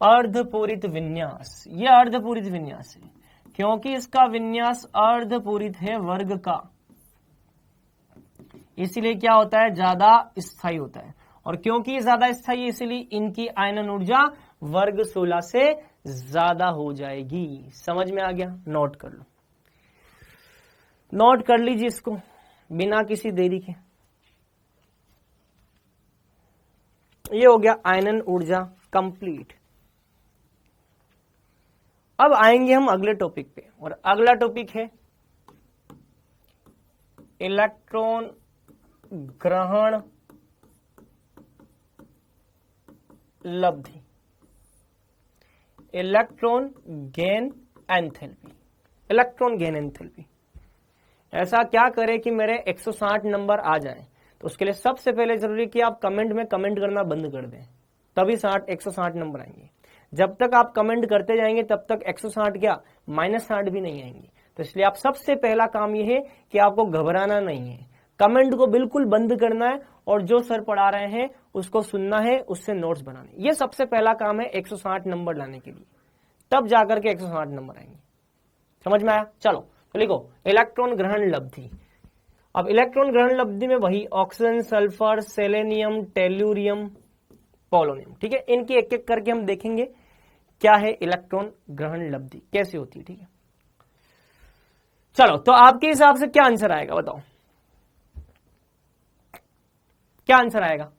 अर्धपूरित विन्यास। यह अर्धपूरित विन्यास है क्योंकि इसका विन्यास अर्धपूरित है वर्ग का, इसीलिए क्या होता है, ज्यादा स्थायी होता है। और क्योंकि ये ज्यादा स्थायी है इसीलिए इनकी आयनन ऊर्जा वर्ग 16 से ज्यादा हो जाएगी। समझ में आ गया? नोट कर लो, नोट कर लीजिए इसको बिना किसी देरी के। ये हो गया आयनन ऊर्जा कंप्लीट। अब आएंगे हम अगले टॉपिक पे, और अगला टॉपिक है इलेक्ट्रॉन ग्रहण लब्धि, electron gain enthalpy. Electron gain enthalpy ऐसा क्या करे कि मेरे 160 नंबर आ जाए, तो उसके लिए सबसे पहले जरूरी कि आप कमेंट में कमेंट करना बंद कर दें, तभी 160 नंबर आएंगे। जब तक आप कमेंट करते जाएंगे तब तक 160 क्या -60 भी नहीं आएंगे। तो इसलिए आप सबसे पहला काम यह है कि आपको घबराना नहीं है, कमेंट को बिल्कुल बंद करना है और जो सर पढ़ा रहे हैं उसको सुनना है, उससे नोट्स बनाने। ये सबसे पहला काम है 160 नंबर लाने के लिए, तब जाकर के 160 नंबर आएंगे। समझ में आया? चलो तो लिखो इलेक्ट्रॉन ग्रहण लब्धि। अब इलेक्ट्रॉन ग्रहण लब्धि में वही oxygen, sulphur, selenium, tellurium, polonium, ठीक है। इनकी एक एक करके हम देखेंगे क्या है इलेक्ट्रॉन ग्रहण लब्धि, कैसे होती है, ठीक है। चलो तो आपके हिसाब से क्या आंसर आएगा, बताओ क्या आंसर आएगा?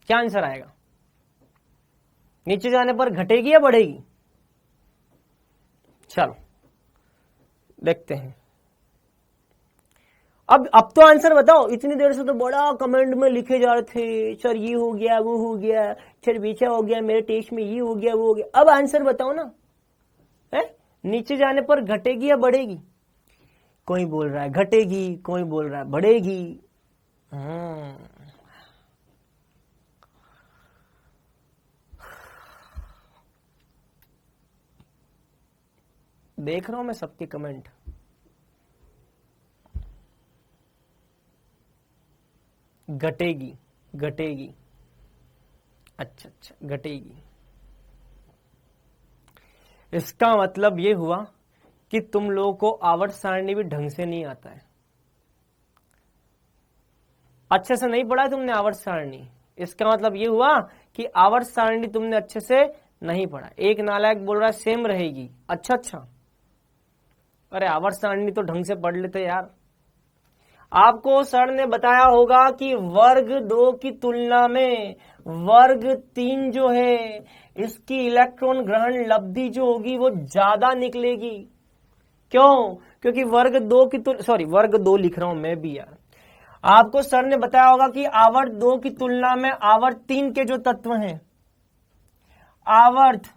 क्या आंसर आएगा? नीचे जाने पर घटेगी या बढ़ेगी? चलो देखते हैं। अब तो आंसर बताओ। इतनी देर से तो बड़ा कमेंट में लिखे जा रहे थे, सर ये हो गया, वो हो गया, सर बीचा हो गया, मेरे टेस्ट में ये हो गया, वो हो गया। अब आंसर बताओ ना, है? नीचे जाने पर घटेगी या बढ़ेगी? कोई बोल रहा है घटेगी, कोई बोल रहा है बढ़ेगी। देख रहा हूं मैं सबके कमेंट। घटेगी, घटेगी, अच्छा अच्छा घटेगी। इसका मतलब ये हुआ कि तुम लोगों को आवर्त सारणी भी ढंग से नहीं आता है, अच्छे से नहीं पढ़ा तुमने आवर्त सारणी। इसका मतलब ये हुआ कि आवर्त सारणी तुमने अच्छे से नहीं पढ़ा। एक नालायक बोल रहा है सेम रहेगी। अच्छा अच्छा, अरे आवर्त सारणी तो ढंग से पढ़ लेते यार। आपको सर ने बताया होगा कि वर्ग 2 की तुलना में वर्ग 3 जो है इसकी इलेक्ट्रॉन ग्रहण लब्धि जो होगी वो ज्यादा निकलेगी। क्यों? क्योंकि वर्ग 2 की वर्ग 2 लिख रहा हूं मैं भी यार। आपको सर ने बताया होगा कि आवर्त 2 की तुलना में आवर्त 3 के जो तत्व हैं, आवर्त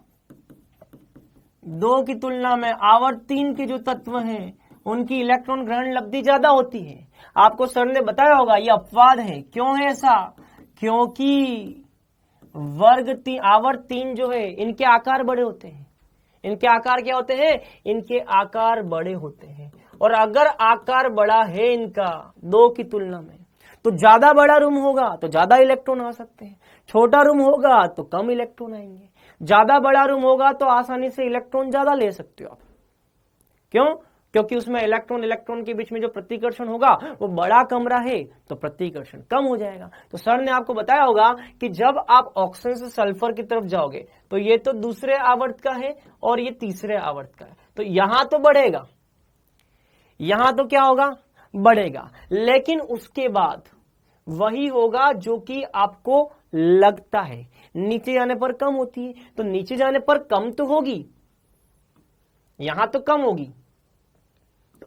2 की तुलना में आवर्त 3 के जो तत्व हैं उनकी इलेक्ट्रॉन ग्रहण लब्धि ज्यादा होती है। आपको सर ने बताया होगा ये अपवाद है। क्यों है ऐसा? क्योंकि आवर्त 3 जो है इनके आकार बड़े होते हैं। इनके आकार क्या होते हैं? इनके आकार बड़े होते हैं। और अगर आकार बड़ा है इनका 2 की तुलना में, तो ज्यादा बड़ा रूम होगा तो ज्यादा इलेक्ट्रॉन आ सकते हैं, छोटा रूम होगा तो कम इलेक्ट्रॉन आएंगे। ज्यादा बड़ा रूम होगा तो आसानी से इलेक्ट्रॉन ज्यादा ले सकते हो आप। क्यों? क्योंकि उसमें इलेक्ट्रॉन के बीच में जो प्रतिकर्षण होगा वो बड़ा कमरा है तो प्रतिकर्षण कम हो जाएगा। तो सर ने आपको बताया होगा कि जब आप ऑक्सीजन से सल्फर की तरफ जाओगे तो ये तो दूसरे आवर्त का है और ये तीसरे आवर्त का है, तो यहां तो बढ़ेगा, यहां तो क्या होगा? बढ़ेगा। लेकिन उसके बाद वही होगा जो कि आपको लगता है। नीचे जाने पर कम होती है, तो नीचे जाने पर कम तो होगी, यहां तो कम होगी।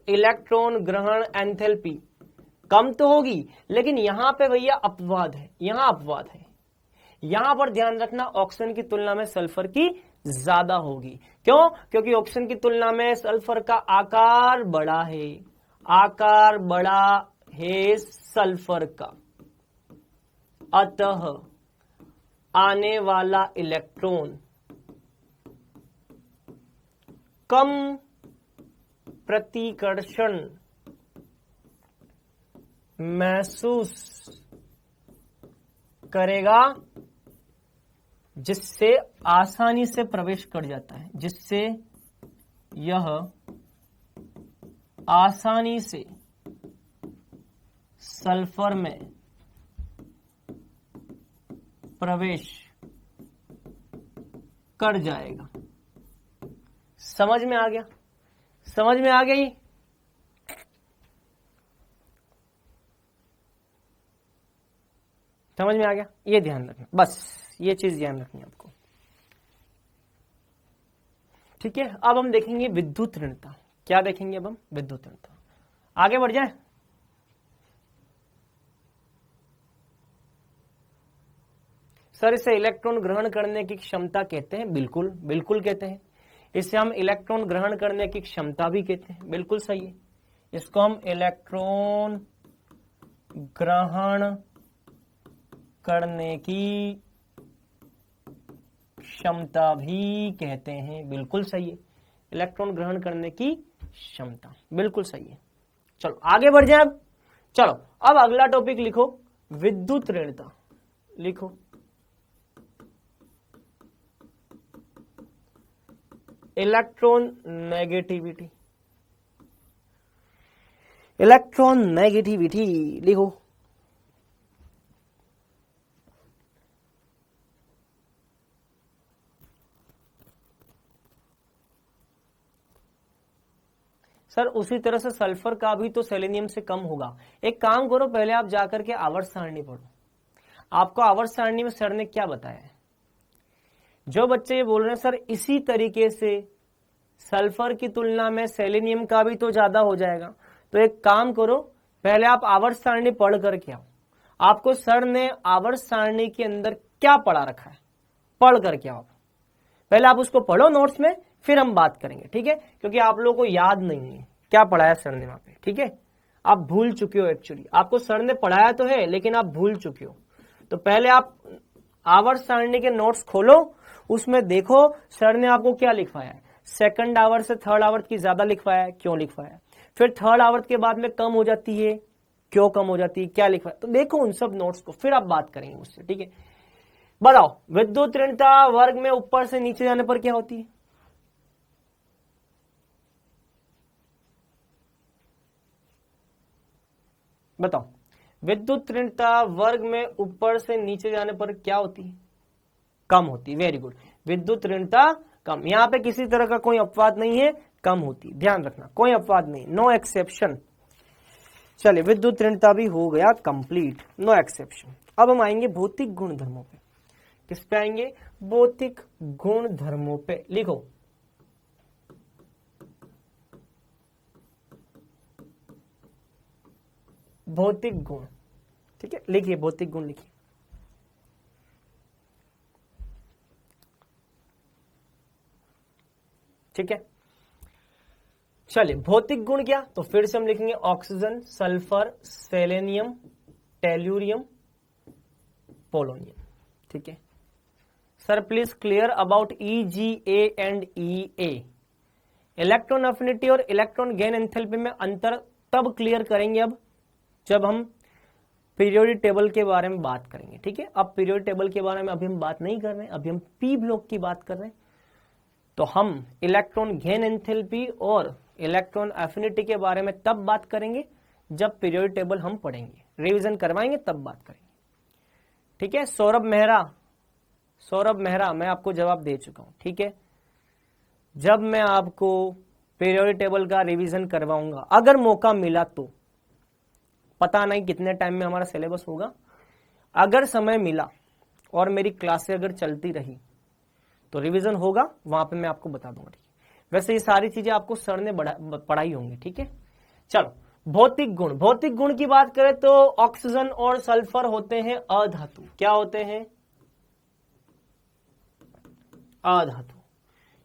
इलेक्ट्रॉन ग्रहण एंथैल्पी कम तो होगी, लेकिन यहां पे भैया अपवाद है, यहां अपवाद है। यहां पर ध्यान रखना ऑक्सीजन की तुलना में सल्फर की ज्यादा होगी। क्यों? क्योंकि ऑक्सीजन की तुलना में सल्फर का आकार बड़ा है, आकार बड़ा है सल्फर का, अतः आने वाला इलेक्ट्रॉन कम प्रतिकर्षण महसूस करेगा, जिससे आसानी से प्रवेश कर जाता है, जिससे यह आसानी से सल्फर में प्रवेश कर जाएगा। समझ में आ गया? समझ में आ गई? समझ में आ गया? ये ध्यान रखना, बस ये चीज ध्यान रखनी है आपको, ठीक है। अब हम देखेंगे विद्युत ऋणता। क्या देखेंगे अब हम? विद्युत ऋणता। आगे बढ़ जाए। सर इसे इलेक्ट्रॉन ग्रहण करने की क्षमता कहते हैं। बिल्कुल बिल्कुल कहते हैं। इसे हम इलेक्ट्रॉन ग्रहण करने की क्षमता भी कहते हैं। बिल्कुल सही है। इसको हम इलेक्ट्रॉन ग्रहण करने की क्षमता भी कहते हैं। बिल्कुल सही है, इलेक्ट्रॉन ग्रहण करने की क्षमता, बिल्कुल सही है। चलो आगे बढ़ जाए अब। चलो अब अगला टॉपिक लिखो, विद्युत ऋणता। लिखो इलेक्ट्रॉन नेगेटिविटी, इलेक्ट्रॉन नेगेटिविटी लिखो। सर उसी तरह से सल्फर का भी तो सेलेनियम से कम होगा। एक काम करो, पहले आप जाकर के आवर्त सारणी पढ़ो। आपको आवर्त सारणी में सर ने क्या बताया है? जो बच्चे ये बोल रहे हैं सर इसी तरीके से सल्फर की तुलना में सेलेनियम का भी तो ज्यादा हो जाएगा, तो एक काम करो, पहले आप आवर्त सारणी पढ़ करके आओ। आपको सर ने आवर्त सारणी के अंदर क्या पढ़ा रखा है पढ़ करके आओ। पहले आप उसको पढ़ो नोट्स में, फिर हम बात करेंगे, ठीक है? क्योंकि आप लोगों को याद नहीं है क्या पढ़ाया सर ने वहां पे, ठीक है? आप भूल चुके हो, एक्चुअली आपको सर ने पढ़ाया तो है लेकिन आप भूल चुके हो। तो पहले आप आवर्त सारणी के नोट्स खोलो, उसमें देखो सर ने आपको क्या लिखवाया है। सेकंड आवर्त से थर्ड आवर्त की ज्यादा लिखवाया है, क्यों लिखवाया है? फिर थर्ड आवर्त के बाद में कम हो जाती है, क्यों कम हो जाती है, क्या लिखवाया? तो देखो उन सब नोट्स को, फिर आप बात करेंगे मुझसे, ठीक है? बताओ विद्युत ऋणता वर्ग में ऊपर से नीचे जाने पर क्या होती है? बताओ विद्युत ऋणता वर्ग में ऊपर से नीचे जाने पर क्या होती है? कम होती है। वेरी गुड, विद्युत ऋणता कम। यहां पे किसी तरह का कोई अपवाद नहीं है, कम होती, ध्यान रखना, कोई अपवाद नहीं, नो एक्सेप्शन। चलिए विद्युत ऋणता भी हो गया कंप्लीट, नो एक्सेप्शन। अब हम आएंगे भौतिक गुण धर्मों पे। किस पे आएंगे? भौतिक गुण धर्मों पे। लिखो भौतिक गुण, ठीक है? लिखिए भौतिक गुण लिखिए। ठीक है, चलिए भौतिक गुण क्या? तो फिर से हम लिखेंगे oxygen, sulphur, selenium, tellurium, polonium. ठीक है sir, please clear about EGA and EA। Electron affinity और इलेक्ट्रॉन गेन एंथैल्पी में अंतर तब क्लियर करेंगे अब जब हम पीरियोडिक टेबल के बारे में बात करेंगे, ठीक है? अब पीरियोडिक टेबल के बारे में अभी हम बात नहीं कर रहे हैं, अभी हम पी ब्लॉक की बात कर रहे हैं। तो हम इलेक्ट्रॉन गेन एंथैल्पी और इलेक्ट्रॉन एफिनिटी के बारे में तब बात करेंगे जब पीरियोडिक टेबल हम पढ़ेंगे, रिवीजन करवाएंगे तब बात करेंगे, ठीक है? सौरभ मेहरा, मैं आपको जवाब दे चुका हूं, ठीक है? जब मैं आपको पीरियोडिक टेबल का रिवीजन करवाऊंगा, अगर मौका मिला तो, पता नहीं कितने टाइम में हमारा सिलेबस होगा, अगर समय मिला और मेरी क्लासें अगर चलती रही तो रिवीजन होगा, वहां पे मैं आपको बता दूंगा, ठीक है? वैसे ये सारी चीजें आपको सर ने पढ़ाई होंगी, ठीक है? चलो भौतिक गुण, भौतिक गुण की बात करें तो ऑक्सीजन और सल्फर होते हैं अधातु। क्या होते हैं? अधातु,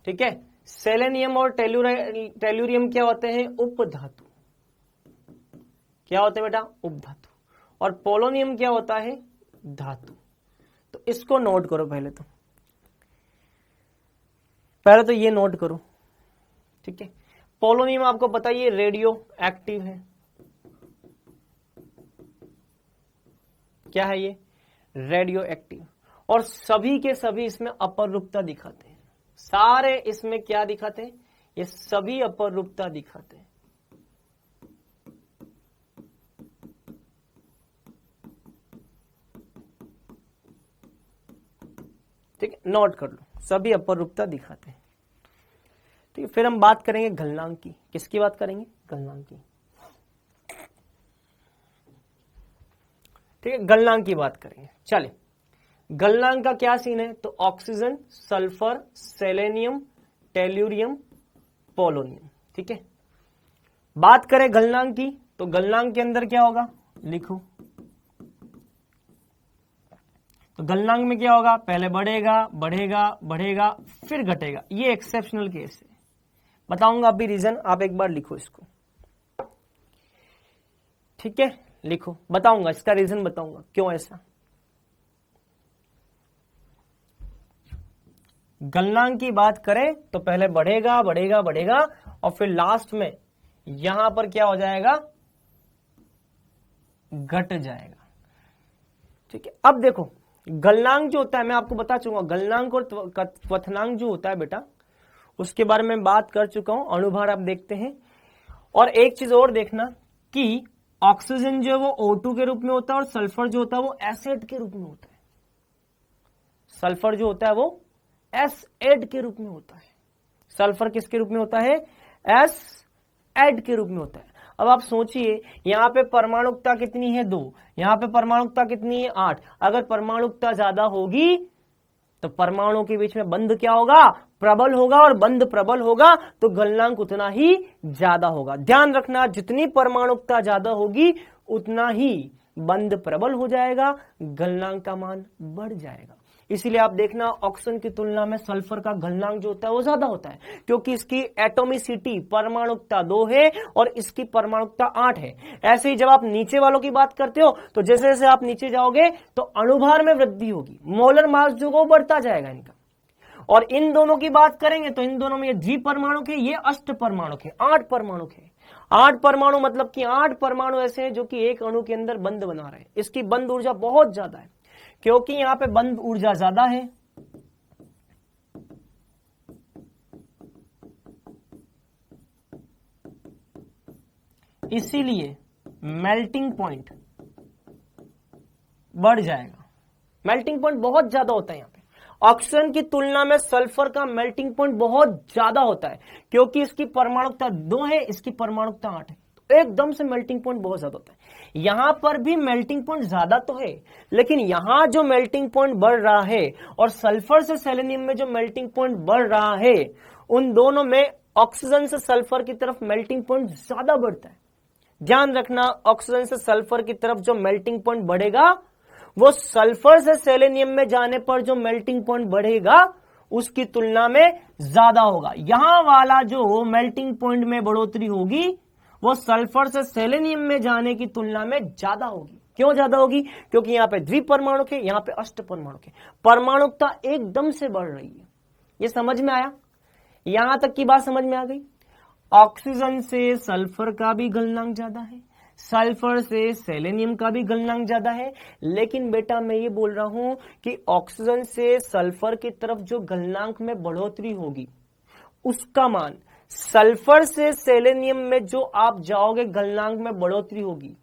ठीक है? सेलेनियम और टेल्यूरियम क्या होते हैं? उपधातु। क्या होते हैं बेटा? उपधातु। और पोलोनियम क्या होता है? धातु। तो इसको नोट करो, पहले तो ये नोट करो, ठीक है? पोलोनियम आपको पता है ये रेडियो एक्टिव है। क्या है ये? Radio active. और सभी के सभी इसमें अपरूपता दिखाते हैं, सारे इसमें क्या दिखाते हैं? ये सभी अपरूपता दिखाते हैं, ठीक है? नोट कर लो, सभी अपरूपता दिखाते हैं, ठीक है? फिर हम बात करेंगे गलनांक की। किसकी बात करेंगे? गलनांक की, ठीक है? गलनांक की बात करेंगे। चले, गलनांक का क्या सीन है? तो oxygen, sulphur, selenium, tellurium, polonium, ठीक है? बात करें गलनांक की तो गलनांक के अंदर क्या होगा? लिखो, तो गलनांक में क्या होगा? पहले बढ़ेगा बढ़ेगा बढ़ेगा फिर घटेगा। ये एक्सेप्शनल केस है, बताऊंगा अभी रीजन, आप एक बार लिखो इसको, ठीक है? लिखो, बताऊंगा इसका रीजन, बताऊंगा क्यों ऐसा। गलनांक की बात करें तो पहले बढ़ेगा बढ़ेगा बढ़ेगा और फिर लास्ट में यहां पर क्या हो जाएगा, घट जाएगा। ठीक है, अब देखो गलनांक जो होता है, मैं आपको बता चुका, गलनांक और क्वथनांक जो होता है बेटा, उसके बारे में बात कर चुका हूं। अणुभार आप देखते हैं। और एक चीज और देखना कि ऑक्सीजन जो है वो O2 के रूप में होता है और सल्फर जो होता है वो एसिड के रूप में होता है। सल्फर जो होता है वो एसिड के रूप में होता है। सल्फर किसके रूप में होता है, एसिड के रूप में होता है। अब आप सोचिए, यहां पे परमाणुकता कितनी है, 2, यहां पे परमाणुकता कितनी है, 8। अगर परमाणुकता ज्यादा होगी तो परमाणु के बीच में बंध क्या होगा, प्रबल होगा, और बंध प्रबल होगा तो गलनांक उतना ही ज्यादा होगा। ध्यान रखना, जितनी परमाणुकता ज्यादा होगी उतना ही बंध प्रबल हो जाएगा, गलनांक का मान बढ़ जाएगा। इसीलिए आप देखना ऑक्सीजन की तुलना में सल्फर का गलनांक जो होता है वो ज्यादा होता है, क्योंकि इसकी एटोमिसिटी परमाणुकता 2 है और इसकी परमाणुकता 8 है। ऐसे ही जब आप नीचे वालों की बात करते हो तो जैसे जैसे आप नीचे जाओगे तो अणुभार में वृद्धि होगी, मोलर मास जो वो बढ़ता जाएगा इनका। और इन दोनों की बात करेंगे तो इन दोनों में ये द्विपरमाणुक है, ये अष्टपरमाणुक है, 8 परमाणुक है। 8 परमाणु मतलब कि 8 परमाणु ऐसे हैं जो कि एक अणु के अंदर बंध बना रहे हैं। इसकी बंध ऊर्जा बहुत ज्यादा है, क्योंकि यहां पे बंध ऊर्जा ज्यादा है, इसीलिए मेल्टिंग पॉइंट बढ़ जाएगा। मेल्टिंग पॉइंट बहुत ज्यादा होता है यहां पे। ऑक्सीजन की तुलना में सल्फर का मेल्टिंग पॉइंट बहुत ज्यादा होता है, क्योंकि इसकी परमाणुकता 2 है, इसकी परमाणुकता 8 है, तो एकदम से मेल्टिंग पॉइंट बहुत ज्यादा होता है। यहां पर भी मेल्टिंग पॉइंट ज्यादा तो है, लेकिन यहां जो मेल्टिंग पॉइंट बढ़ रहा है और सल्फर से सेलेनियम में जो मेल्टिंग पॉइंट बढ़ रहा है, उन दोनों में ऑक्सीजन से सल्फर की तरफ मेल्टिंग पॉइंट ज्यादा बढ़ता है। ध्यान रखना, ऑक्सीजन से सल्फर की तरफ जो मेल्टिंग पॉइंट बढ़ेगा वो सल्फर से सेलेनियम में जाने पर जो मेल्टिंग पॉइंट बढ़ेगा उसकी तुलना में ज्यादा होगा। यहां वाला जो मेल्टिंग पॉइंट में बढ़ोतरी होगी वो सल्फर से सेलेनियम में जाने की तुलना में ज्यादा होगी। क्यों ज्यादा होगी, क्योंकि यहां पे द्विपरमाणुक है, यहां पे अष्टपरमाणुक है, परमाणुकता एकदम से बढ़ रही है। ये समझ में आया, यहां तक की बात समझ में आ गई। ऑक्सीजन से सल्फर का भी गलनांक ज्यादा है, सल्फर से सेलेनियम का भी गलनांक ज्यादा है, लेकिन बेटा मैं ये बोल रहा हूं कि ऑक्सीजन से सल्फर की तरफ जो गलनांक में बढ़ोतरी होगी उसका मान सल्फर से सेलेनियम में जो आप जाओगे गलनांक में बढ़ोतरी होगी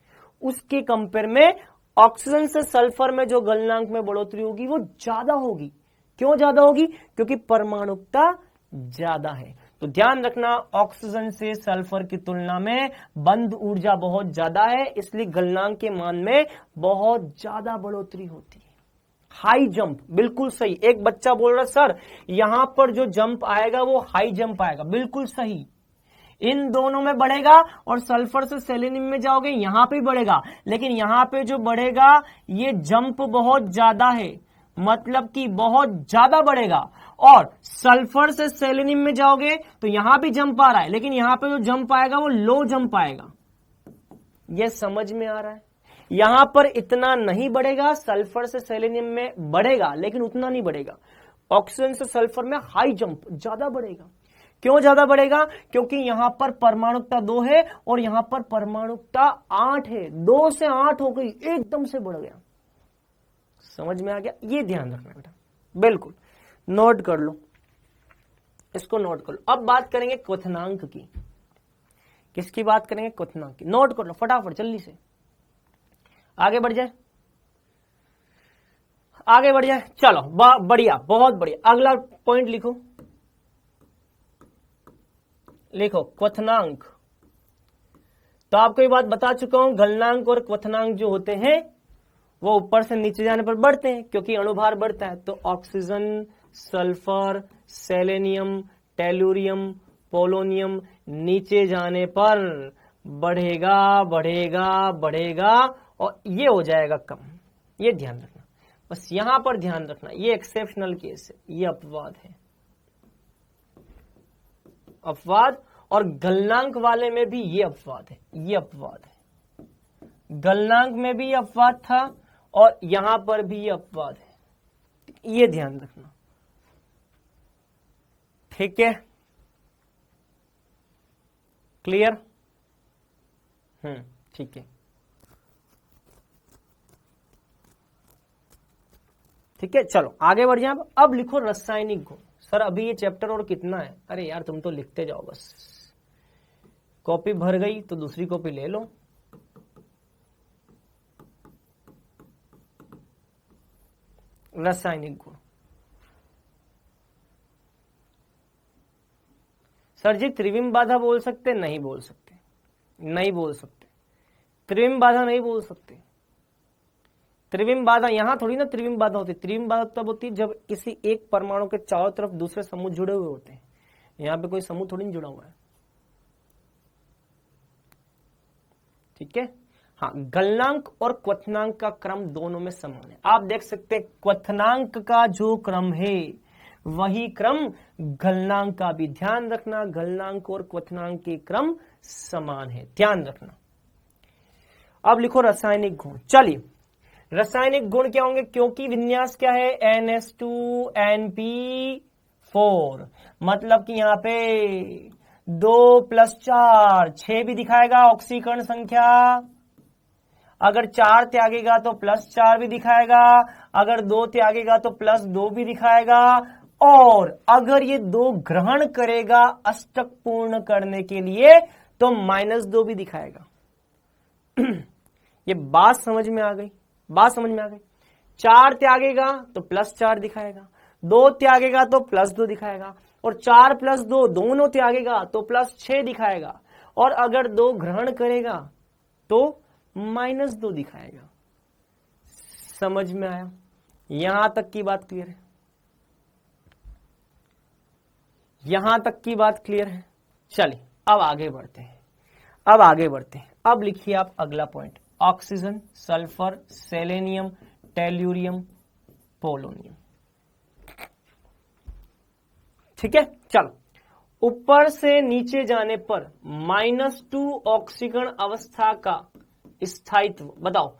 उसके कंपेयर में ऑक्सीजन से सल्फर में जो गलनांक में बढ़ोतरी होगी वो ज्यादा होगी। क्यों ज्यादा होगी, क्योंकि परमाणुकता ज्यादा है। तो ध्यान रखना, ऑक्सीजन से सल्फर की तुलना में बंध ऊर्जा बहुत ज्यादा है, इसलिए गलनांक के मान में बहुत ज्यादा बढ़ोतरी होती है। हाई जंप, बिल्कुल सही। एक बच्चा बोल रहा सर यहां पर जो जंप आएगा वो हाई जंप आएगा, बिल्कुल सही। इन दोनों में बढ़ेगा और सल्फर से सेलेनियम में जाओगे यहां पे बढ़ेगा, लेकिन यहां पे जो बढ़ेगा ये जंप बहुत ज्यादा है, मतलब कि बहुत ज्यादा बढ़ेगा। और सल्फर से सेलेनियम में जाओगे तो यहां भी जंप आ रहा है, लेकिन यहां पे जो जंप आएगा वो लो जंप आएगा। ये समझ में आ रहा है, यहां पर इतना नहीं बढ़ेगा, सल्फर से सेलेनियम में बढ़ेगा लेकिन उतना नहीं बढ़ेगा। ऑक्सीजन से सल्फर में हाई जंप ज्यादा बढ़ेगा। क्यों ज्यादा बढ़ेगा, क्योंकि यहां पर परमाणुकता 2 है और यहां पर परमाणुकता 8 है। 2 से 8 हो गई, एकदम से बढ़ गया। समझ में आ गया, ये ध्यान रखना बेटा, बिल्कुल नोट कर लो, इसको नोट कर लो। अब बात करेंगे क्वथनांक की। किसकी बात करेंगे, क्वथनांक की। नोट कर लो फटाफट, जल्दी से आगे बढ़ जाए, आगे बढ़ जाए। चलो बढ़िया, बहुत बढ़िया। अगला पॉइंट लिखो, लिखो क्वथनांक। तो आपको ये बात बता चुका हूं, गलनांक और क्वथनांक जो होते हैं वो ऊपर से नीचे जाने पर बढ़ते हैं, क्योंकि अणुभार बढ़ता है। तो oxygen, sulphur, selenium, tellurium, polonium नीचे जाने पर बढ़ेगा बढ़ेगा बढ़ेगा और ये हो जाएगा कम। ये ध्यान रखना, बस यहां पर ध्यान रखना, ये एक्सेप्शनल केस है, ये अपवाद है, अपवाद। और गलनांक वाले में भी ये अपवाद है, ये अपवाद है। गलनांक में भी अपवाद था और यहां पर भी ये अपवाद है, ये ध्यान रखना, ठीक है। क्लियर? ठीक है, ठीक है, चलो आगे बढ़ जाए। अब लिखो रासायनिक गुण। सर अभी ये चैप्टर और कितना है? अरे यार तुम तो लिखते जाओ बस, कॉपी भर गई तो दूसरी कॉपी ले लो। रासायनिक गुण। सर जी त्रिविम बाधा बोल सकते? नहीं बोल सकते, नहीं बोल सकते, त्रिविम बाधा नहीं बोल सकते। त्रिविम बाधा यहां थोड़ी ना त्रिविम बाधा होती। त्रिविम बाधा तब होती है जब किसी एक परमाणु के चारों तरफ दूसरे समूह जुड़े हुए होते हैं। यहां पे कोई समूह थोड़ी नहीं जुड़ा हुआ है, ठीक है। हाँ, गलनांक और क्वथनांक का क्रम दोनों में समान है। आप देख सकते हैं क्वथनांक का जो क्रम है वही क्रम गलनांक का भी। ध्यान रखना, गलनांक और क्वथनांक के क्रम समान है, ध्यान रखना। अब लिखो रासायनिक गुण। चलिए रासायनिक गुण क्या होंगे? क्योंकि विन्यास क्या है? NH2NP4, मतलब कि यहां पे 2 + 4 6 भी दिखाएगा ऑक्सीकरण संख्या। अगर 4 त्यागेगा तो +4 भी दिखाएगा, अगर 2 त्यागेगा तो +2 भी दिखाएगा, और अगर ये 2 ग्रहण करेगा अष्टक पूर्ण करने के लिए तो -2 भी दिखाएगा। ये बात समझ में आ गई? बात समझ में आ गई? 4 त्यागेगा तो +4 दिखाएगा, 2 त्यागेगा तो +2 दिखाएगा, और 4 + 2 दोनों त्यागेगा तो +6 दिखाएगा, और अगर 2 ग्रहण करेगा तो -2 दिखाएगा। समझ में आया? यहां तक की बात क्लियर है? यहां तक की बात क्लियर है? चलिए अब आगे बढ़ते हैं, अब आगे बढ़ते हैं। अब लिखिए आप अगला point, oxygen, sulphur, selenium, tellurium, polonium. ठीक है, चलो ऊपर से नीचे जाने पर -2 ऑक्सीकरण अवस्था का स्थायित्व बताओ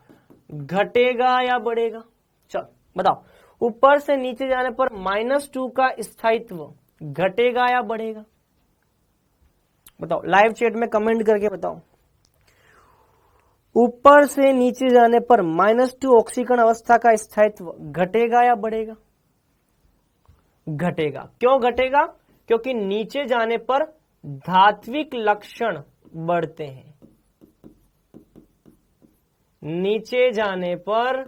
घटेगा या बढ़ेगा? चलो बताओ, ऊपर से नीचे जाने पर -2 का स्थायित्व घटेगा या बढ़ेगा? बताओ, लाइव चैट में कमेंट करके बताओ। ऊपर से नीचे जाने पर -2 ऑक्सीकरण अवस्था का स्थायित्व घटेगा या बढ़ेगा? घटेगा। क्यों घटेगा? क्योंकि नीचे जाने पर धात्विक लक्षण बढ़ते हैं। नीचे जाने पर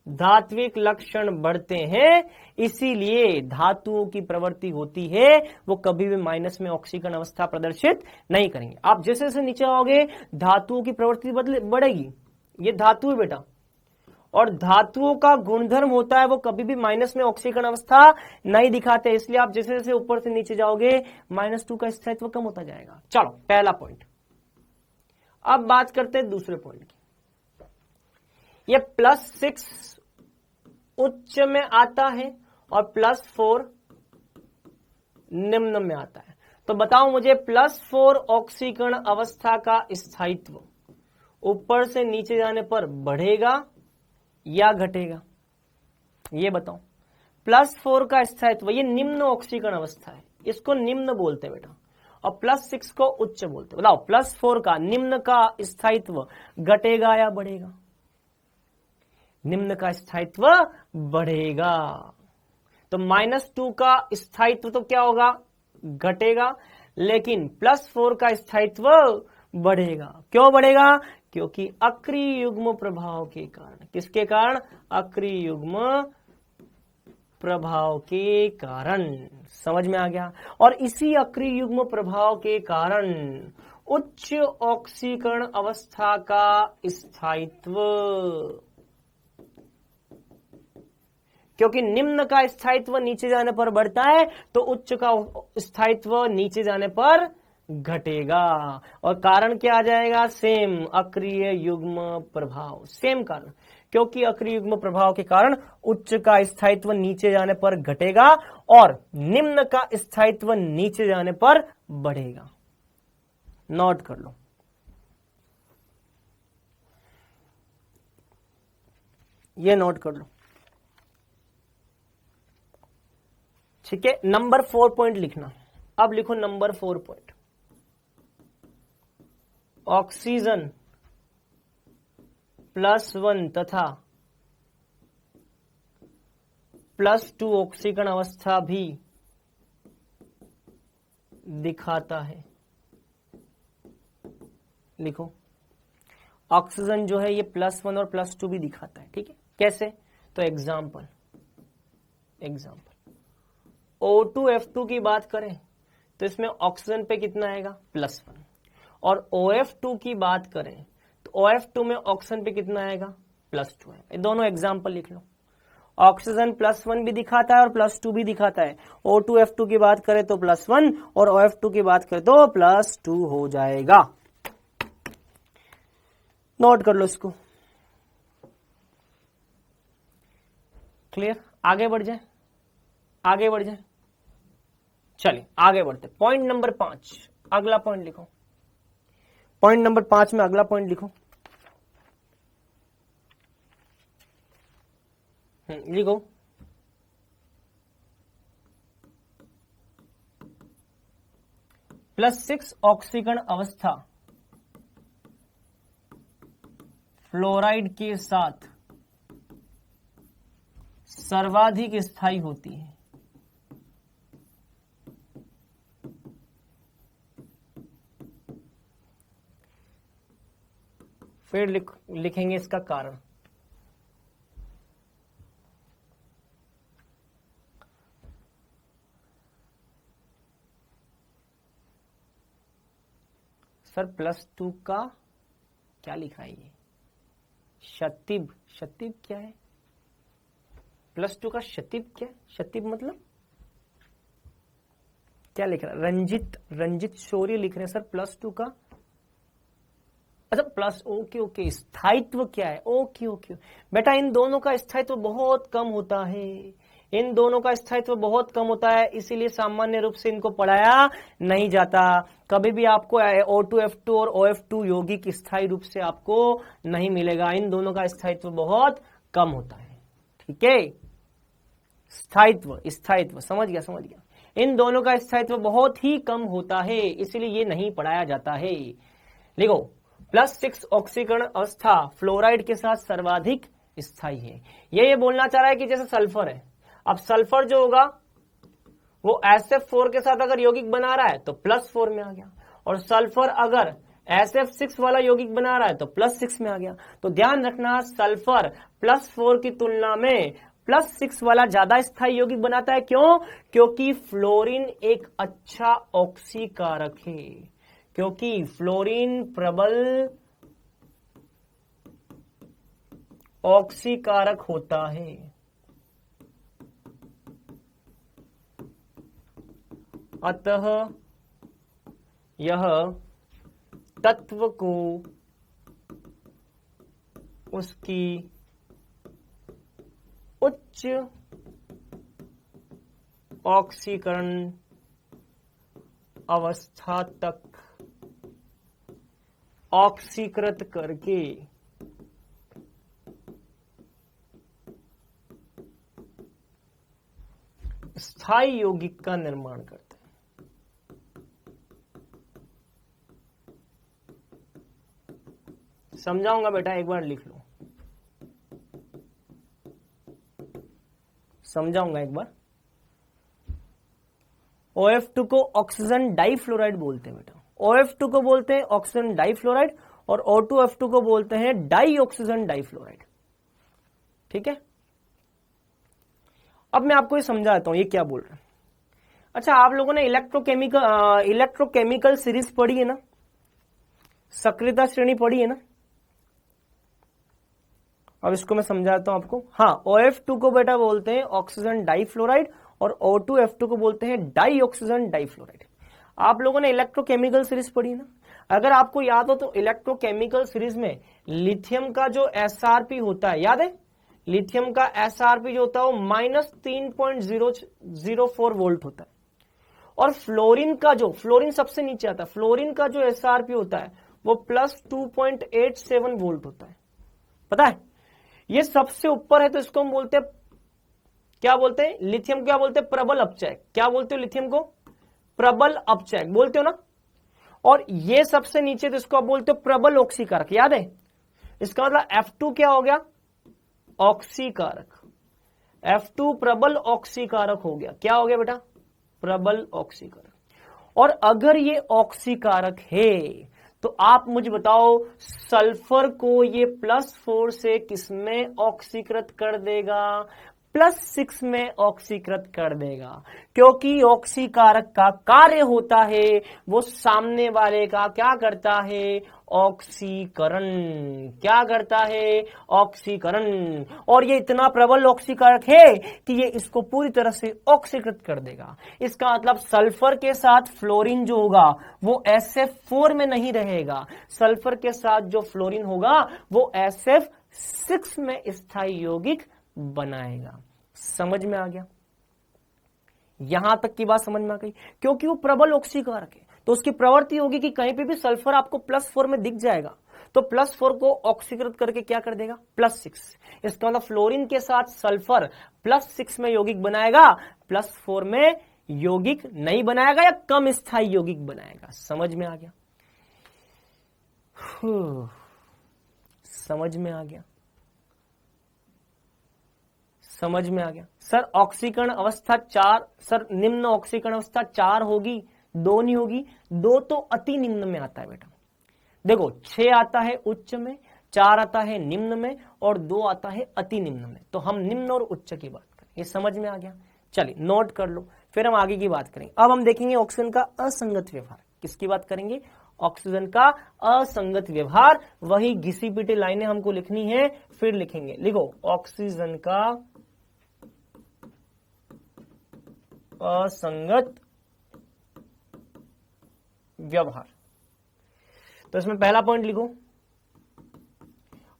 धात्विक लक्षण बढ़ते हैं, इसीलिए धातुओं की प्रवृत्ति होती है वो कभी भी माइनस में ऑक्सीकरण अवस्था प्रदर्शित नहीं करेंगे। आप जैसे जैसे नीचे आओगे धातुओं की प्रवृत्ति बढ़ेगी। ये धातु है बेटा, और धातुओं का गुणधर्म होता है वो कभी भी माइनस में ऑक्सीकरण अवस्था नहीं दिखाते, इसलिए आप जैसे जैसे ऊपर से नीचे जाओगे -2 का स्थायित्व कम होता जाएगा। चलो पहला पॉइंट। अब बात करते हैं दूसरे पॉइंट की। ये +6 उच्च में आता है और +4 निम्न में आता है। तो बताओ मुझे, +4 ऑक्सीकरण अवस्था का स्थायित्व ऊपर से नीचे जाने पर बढ़ेगा या घटेगा? ये बताओ। +4 का स्थायित्व, ये निम्न ऑक्सीकरण अवस्था है, इसको निम्न बोलते हैं बेटा, और +6 को उच्च बोलते हैं। बताओ +4 का निम्न का स्थायित्व घटेगा या बढ़ेगा? निम्न का स्थायित्व बढ़ेगा। तो -2 का स्थायित्व तो क्या होगा? घटेगा, लेकिन +4 का स्थायित्व बढ़ेगा। क्यों बढ़ेगा? क्योंकि अक्रिय युग्म प्रभाव के कारण। किसके कारण? अक्रिय युग्म प्रभाव के कारण। समझ में आ गया? और इसी अक्रिय युग्म प्रभाव के कारण उच्च ऑक्सीकरण अवस्था का स्थायित्व, क्योंकि निम्न का स्थायित्व नीचे जाने पर बढ़ता है तो उच्च का स्थायित्व नीचे जाने पर घटेगा, और कारण क्या आ जाएगा? सेम, अक्रिय युग्म प्रभाव। सेम कारण, क्योंकि अक्रिय युग्म प्रभाव के कारण उच्च का स्थायित्व नीचे जाने पर घटेगा और निम्न का स्थायित्व नीचे जाने पर बढ़ेगा। नोट कर लो। ये नोट कर लो। ठीक है, नंबर 4 पॉइंट लिखना। अब लिखो नंबर 4 पॉइंट, ऑक्सीजन +1 तथा +2 ऑक्सीकरण अवस्था भी दिखाता है। लिखो, ऑक्सीजन जो है ये +1 और +2 भी दिखाता है। ठीक है, कैसे? तो एग्जाम्पल O2F2 की बात करें तो इसमें ऑक्सीजन पे कितना आएगा? +1, और OF2 की बात करें तो OF2 में ऑक्सीजन पे कितना आएगा? +2 है। ये दोनों एग्जाम्पल लिख लो। ऑक्सीजन +1 भी दिखाता है और +2 भी दिखाता है। O2F2 की बात करें तो +1 और OF2 की बात करें तो +2 हो जाएगा। नोट कर लो इसको। क्लियर? आगे बढ़ जाए, आगे बढ़ जाए। चलिए आगे बढ़ते। पॉइंट नंबर 5, अगला पॉइंट लिखो। पॉइंट नंबर 5 में अगला पॉइंट लिखो। लिखो, +6 ऑक्सीकरण अवस्था फ्लोराइड के साथ सर्वाधिक स्थायी होती है। फिर लिखेंगे इसका कारण। सर +2 का क्या लिखा है ये? शतिब, शतिब क्या है? +2 का शतिब क्या है? शतिब मतलब क्या लिख रहा है? रंजित शौर्य लिख रहे हैं सर +2 का। अच्छा प्लस, ओके ओके। स्थायित्व क्या है? ओके बेटा, इन दोनों का स्थायित्व बहुत कम होता है। इन दोनों का स्थायित्व बहुत कम होता है, इसीलिए सामान्य रूप से इनको पढ़ाया नहीं जाता। कभी भी आपको O2F2 और OF2 यौगिक स्थायी रूप से आपको नहीं मिलेगा। इन दोनों का स्थायित्व बहुत कम होता है। ठीक है, स्थायित्व समझ गया। इन दोनों का स्थायित्व बहुत ही कम होता है, इसीलिए ये नहीं पढ़ाया जाता है। लिखो, +6 ऑक्सीकरण अवस्था फ्लोराइड के साथ सर्वाधिक स्थायी है। ये बोलना चाह रहा है कि जैसे सल्फर है, अब सल्फर जो होगा वो SF4 के साथ अगर यौगिक बना रहा है तो +4 में आ गया, और सल्फर अगर SF6 वाला यौगिक बना रहा है तो +6 में आ गया। तो ध्यान रखना, सल्फर +4 की तुलना में +6 वाला ज्यादा स्थायी यौगिक बनाता है। क्यों? क्योंकि फ्लोरीन एक अच्छा ऑक्सीकारक है, क्योंकि फ्लोरीन प्रबल ऑक्सीकारक होता है। अतः यह तत्व को उसकी उच्च ऑक्सीकरण अवस्था तक ऑक्सीकृत करके स्थायी यौगिक का निर्माण करते हैं। समझाऊंगा बेटा, एक बार लिख लो, समझाऊंगा एक बार। OF2 को ऑक्सीजन डाइफ्लोराइड बोलते हैं बेटा। OF2 को बोलते हैं ऑक्सीजन डाइफ्लोराइड, और O2F2 को बोलते हैं डाई ऑक्सीजन डाइफ्लोराइड। ठीक है, अब मैं आपको ये समझाता हूं ये क्या बोल रहे हैं। अच्छा, आप लोगों ने इलेक्ट्रोकेमिकल सीरीज पढ़ी है ना, सक्रियता श्रेणी पढ़ी है ना। अब इसको मैं समझाता हूं आपको। हाँ, OF2 को बेटा बोलते हैं ऑक्सीजन डाइफ्लोराइड, और O2F2 को बोलते हैं डाई ऑक्सीजन डाइफ्लोराइड। आप लोगों ने इलेक्ट्रोकेमिकल सीरीज पढ़ी ना। अगर आपको याद हो तो इलेक्ट्रोकेमिकल सीरीज में लिथियम का जो SRP होता है, याद है? लिथियम का SRP जो होता है वो -3.004 वोल्ट होता है, और फ्लोरीन का जो, फ्लोरीन सबसे नीचे आता है, फ्लोरीन का जो SRP होता है वो +2.87 वोल्ट होता है। पता है, ये सबसे ऊपर है तो इसको हम बोलते हैं क्या बोलते हैं लिथियम, क्या बोलते हैं प्रबल अपचयक, क्या बोलते हो लिथियम को प्रबल अपचयक बोलते हो ना। और ये सबसे नीचे तो इसको आप बोलते हो प्रबल ऑक्सीकारक, याद है। इसका मतलब F2 क्या हो गया ऑक्सीकारक, F2 प्रबल ऑक्सीकारक हो गया। क्या हो गया बेटा प्रबल ऑक्सीकारक। और अगर ये ऑक्सीकारक है तो आप मुझे बताओ सल्फर को ये +4 से किसमें ऑक्सीकृत कर देगा, +6 में ऑक्सीकृत कर देगा। क्योंकि ऑक्सीकारक का कार्य होता है वो सामने वाले का क्या करता है ऑक्सीकरण, क्या करता है ऑक्सीकरण। और ये इतना प्रबल ऑक्सीकारक है कि ये इसको पूरी तरह से ऑक्सीकृत कर देगा। इसका मतलब सल्फर के साथ फ्लोरीन जो होगा वो SF4 में नहीं रहेगा, सल्फर के साथ जो फ्लोरीन होगा वो SF6 में स्थायी यौगिक बनाएगा। समझ में आ गया, यहां तक की बात समझ में आ गई। क्योंकि वो प्रबल ऑक्सीकारक है तो उसकी प्रवृत्ति होगी कि कहीं पे भी सल्फर आपको +4 में दिख जाएगा तो +4 को ऑक्सीकृत करके क्या कर देगा +6। इसका मतलब फ्लोरीन के साथ सल्फर +6 में यौगिक बनाएगा, +4 में यौगिक नहीं बनाएगा या कम स्थायी यौगिक बनाएगा। समझ में आ गया, समझ में आ गया, समझ में आ गया। सर ऑक्सीकरण अवस्था 4, सर निम्न ऑक्सीकरण अवस्था 4 होगी, 2 नहीं होगी। 2 तो अति निम्न में आता है बेटा। देखो 6 आता है उच्च में, 4 आता है निम्न में और 2 आता है अति निम्न में। तो हम निम्न और उच्च की बात करें, ये समझ में आ गया। चलिए नोट कर लो, फिर हम आगे की बात करेंगे। अब हम देखेंगे ऑक्सीजन का असंगत व्यवहार। किसकी बात करेंगे ऑक्सीजन का असंगत व्यवहार। वही घिसी पिटी लाइनें हमको लिखनी है, फिर लिखेंगे। लिखो ऑक्सीजन का असंगत व्यवहार। तो इसमें पहला पॉइंट लिखो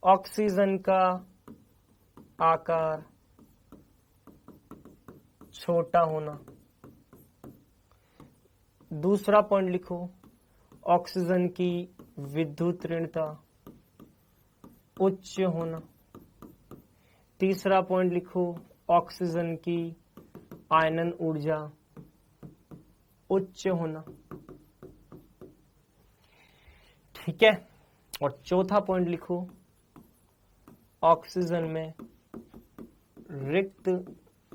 ऑक्सीजन का आकार छोटा होना। दूसरा पॉइंट लिखो ऑक्सीजन की विद्युत ऋणता उच्च होना। तीसरा पॉइंट लिखो ऑक्सीजन की आयनन ऊर्जा उच्च होना। ठीक है, और चौथा पॉइंट लिखो ऑक्सीजन में रिक्त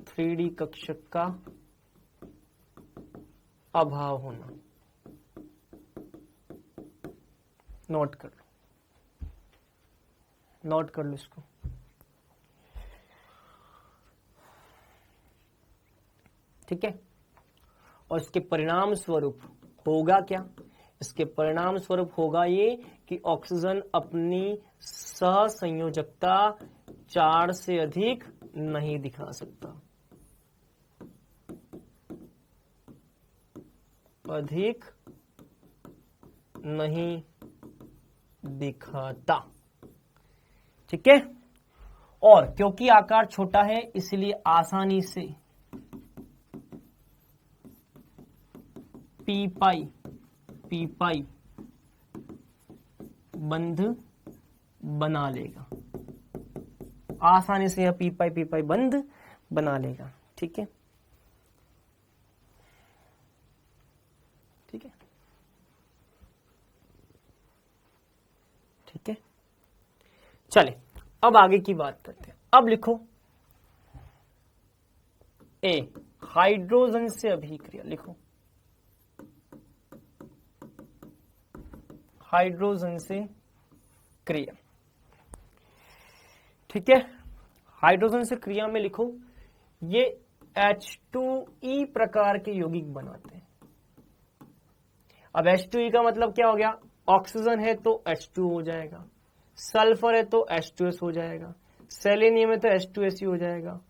3D कक्षक का अभाव होना। नोट कर लो, नोट कर लो इसको। ठीक है, और इसके परिणाम स्वरूप होगा क्या, इसके परिणाम स्वरूप होगा ये कि ऑक्सीजन अपनी सहसंयोजकता 4 से अधिक नहीं दिखा सकता, अधिक नहीं दिखाता। ठीक है, और क्योंकि आकार छोटा है इसलिए आसानी से पी पाई बंध बना लेगा, आसानी से यह पी पाई बंध बना लेगा। ठीक है, ठीक है, ठीक है। चले अब आगे की बात करते हैं। अब लिखो ए हाइड्रोजन से अभिक्रिया। लिखो हाइड्रोजन से क्रिया। ठीक है, हाइड्रोजन से क्रिया में लिखो ये H2E प्रकार के यौगिक बनाते हैं। अब H2E का मतलब क्या हो गया, ऑक्सीजन है तो H2 हो जाएगा, सल्फर है तो H2S हो जाएगा, सेलेनियम है तो H2Se हो जाएगा,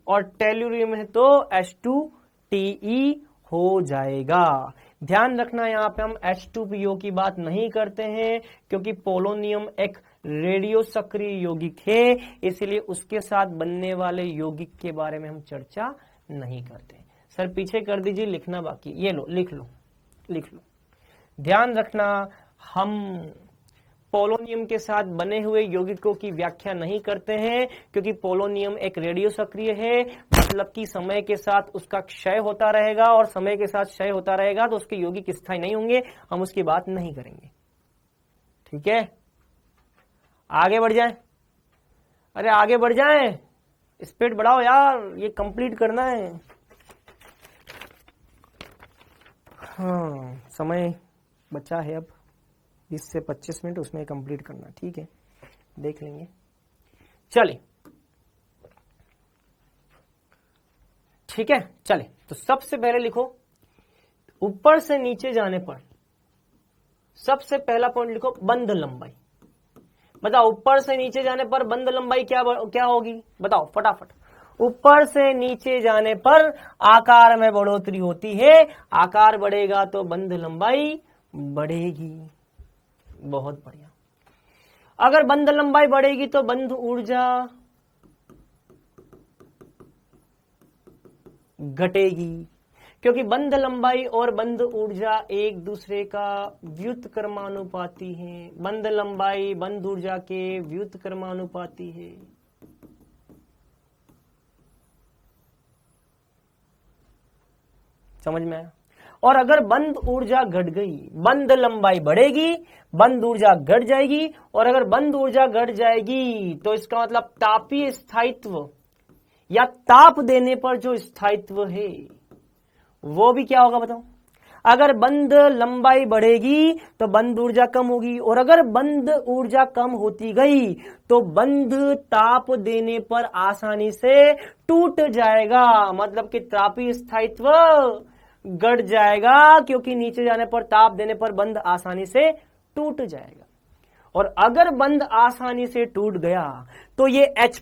और टेल्यूरियम है तो H2Te हो जाएगा। ध्यान रखना यहाँ पे हम H2PO की बात नहीं करते हैं क्योंकि पोलोनियम एक रेडियो सक्रिय यौगिक है, इसलिए उसके साथ बनने वाले यौगिक के बारे में हम चर्चा नहीं करते। सर पीछे कर दीजिए, लिखना बाकी, ये लो लिख लो, लिख लो। ध्यान रखना हम पोलोनियम के साथ बने हुए यौगिकों की व्याख्या नहीं करते हैं, क्योंकि पोलोनियम एक रेडियो सक्रिय है, मतलब कि समय के साथ उसका क्षय होता रहेगा, और समय के साथ क्षय होता रहेगा तो उसके यौगिक स्थायी नहीं होंगे, हम उसकी बात नहीं करेंगे। ठीक है, आगे बढ़ जाए। अरे आगे बढ़ जाए, स्पीड बढ़ाओ यार, ये कंप्लीट करना है। हाँ, समय बचा है अब 20 से 25 मिनट, उसमें कंप्लीट करना। ठीक है, देख लेंगे। चलिए, ठीक है, चलिए तो सबसे पहले लिखो, ऊपर से नीचे जाने पर सबसे पहला पॉइंट लिखो बंध लंबाई। बताओ ऊपर से नीचे जाने पर बंध लंबाई क्या होगी, बताओ फटाफट। ऊपर से नीचे जाने पर आकार में बढ़ोतरी होती है, आकार बढ़ेगा तो बंध लंबाई बढ़ेगी। बहुत बढ़िया। अगर बंध लंबाई बढ़ेगी तो बंध ऊर्जा घटेगी, क्योंकि बंध लंबाई और बंध ऊर्जा एक दूसरे का व्युत्क्रमानुपाती है। बंध लंबाई बंध ऊर्जा के व्युत्क्रमानुपाती है। समझ में आया? और अगर बंध ऊर्जा घट गई, बंध लंबाई बढ़ेगी, बंध ऊर्जा घट जाएगी, और अगर बंध ऊर्जा घट जाएगी तो इसका मतलब तापीय स्थायित्व या ताप देने पर जो स्थायित्व है वो भी क्या होगा, बताओ। अगर बंध लंबाई बढ़ेगी तो बंध ऊर्जा कम होगी, और अगर बंध ऊर्जा कम होती गई तो बंध ताप देने पर आसानी से टूट जाएगा, मतलब कि तापीय स्थायित्व घट जाएगा, क्योंकि नीचे जाने पर ताप देने पर बंध आसानी से टूट जाएगा। और अगर बंध आसानी से टूट गया तो ये H+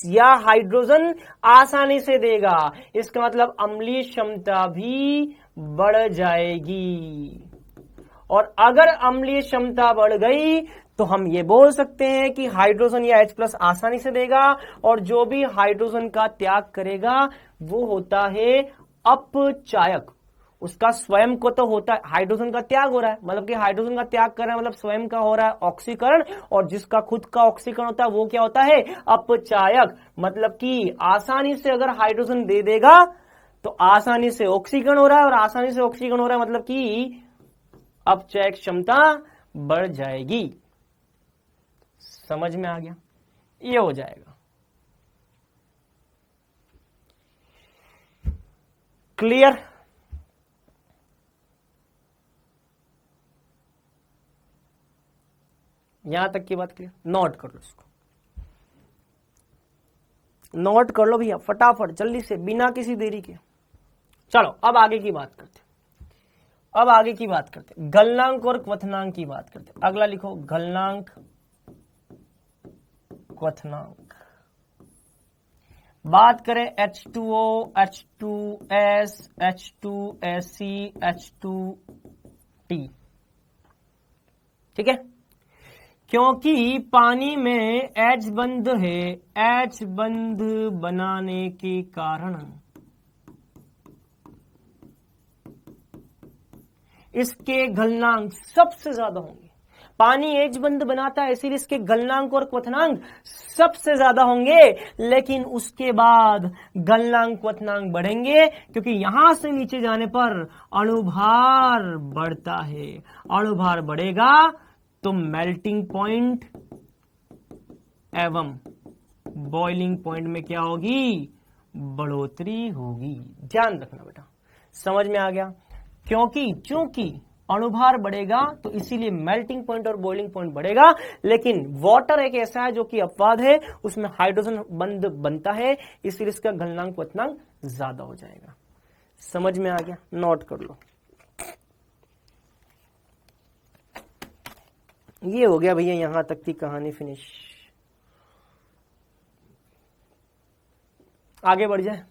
या हाइड्रोजन आसानी से देगा, इसका मतलब अम्लीय क्षमता भी बढ़ जाएगी। और अगर अम्लीय क्षमता बढ़ गई तो हम ये बोल सकते हैं कि हाइड्रोजन या H+ आसानी से देगा, और जो भी हाइड्रोजन का त्याग करेगा वो होता है अपचायक। उसका स्वयं को तो होता है, हाइड्रोजन का त्याग हो रहा है, मतलब कि हाइड्रोजन का त्याग कर रहा है, मतलब स्वयं का हो रहा है ऑक्सीकरण, और जिसका खुद का ऑक्सीकरण होता है वो क्या होता है, अपचायक। मतलब कि आसानी से अगर हाइड्रोजन दे देगा तो आसानी से ऑक्सीकरण हो रहा है, और आसानी से ऑक्सीकरण हो रहा है मतलब कि अपचायक क्षमता बढ़ जाएगी। समझ में आ गया? ये हो जाएगा। क्लियर? यहां तक की बात क्लियर? नोट कर लो इसको, नोट कर लो भैया फटाफट जल्दी से, बिना किसी देरी के। चलो अब आगे की बात करते, अब आगे की बात करते, गलनांक और क्वथनांक की बात करते। अगला लिखो गलनांक क्वथनांक। बात करें H2O, H2S, H2SC, H2T। ठीक है, क्योंकि पानी में H बंध है, H बंध बनाने के कारण इसके गलनांक सबसे ज्यादा होंगे। पानी H बंध बनाता है इसीलिए इसके गलनांक और क्वथनांक सबसे ज्यादा होंगे, लेकिन उसके बाद गलनांक क्वथनांक बढ़ेंगे, क्योंकि यहां से नीचे जाने पर अणुभार बढ़ता है। अणुभार बढ़ेगा तो मेल्टिंग पॉइंट एवं बॉइलिंग पॉइंट में क्या होगी, बढ़ोतरी होगी। ध्यान रखना बेटा, समझ में आ गया? क्योंकि चूंकि अणुभार बढ़ेगा तो इसीलिए मेल्टिंग पॉइंट और बॉइलिंग पॉइंट बढ़ेगा, लेकिन वाटर एक ऐसा है जो कि अपवाद है, उसमें हाइड्रोजन बंध बनता है, इसीलिए इसका गलनांक क्वथनांक ज्यादा हो जाएगा। समझ में आ गया? नोट कर लो। ये हो गया भैया यहां तक की कहानी फिनिश। आगे बढ़ जाए।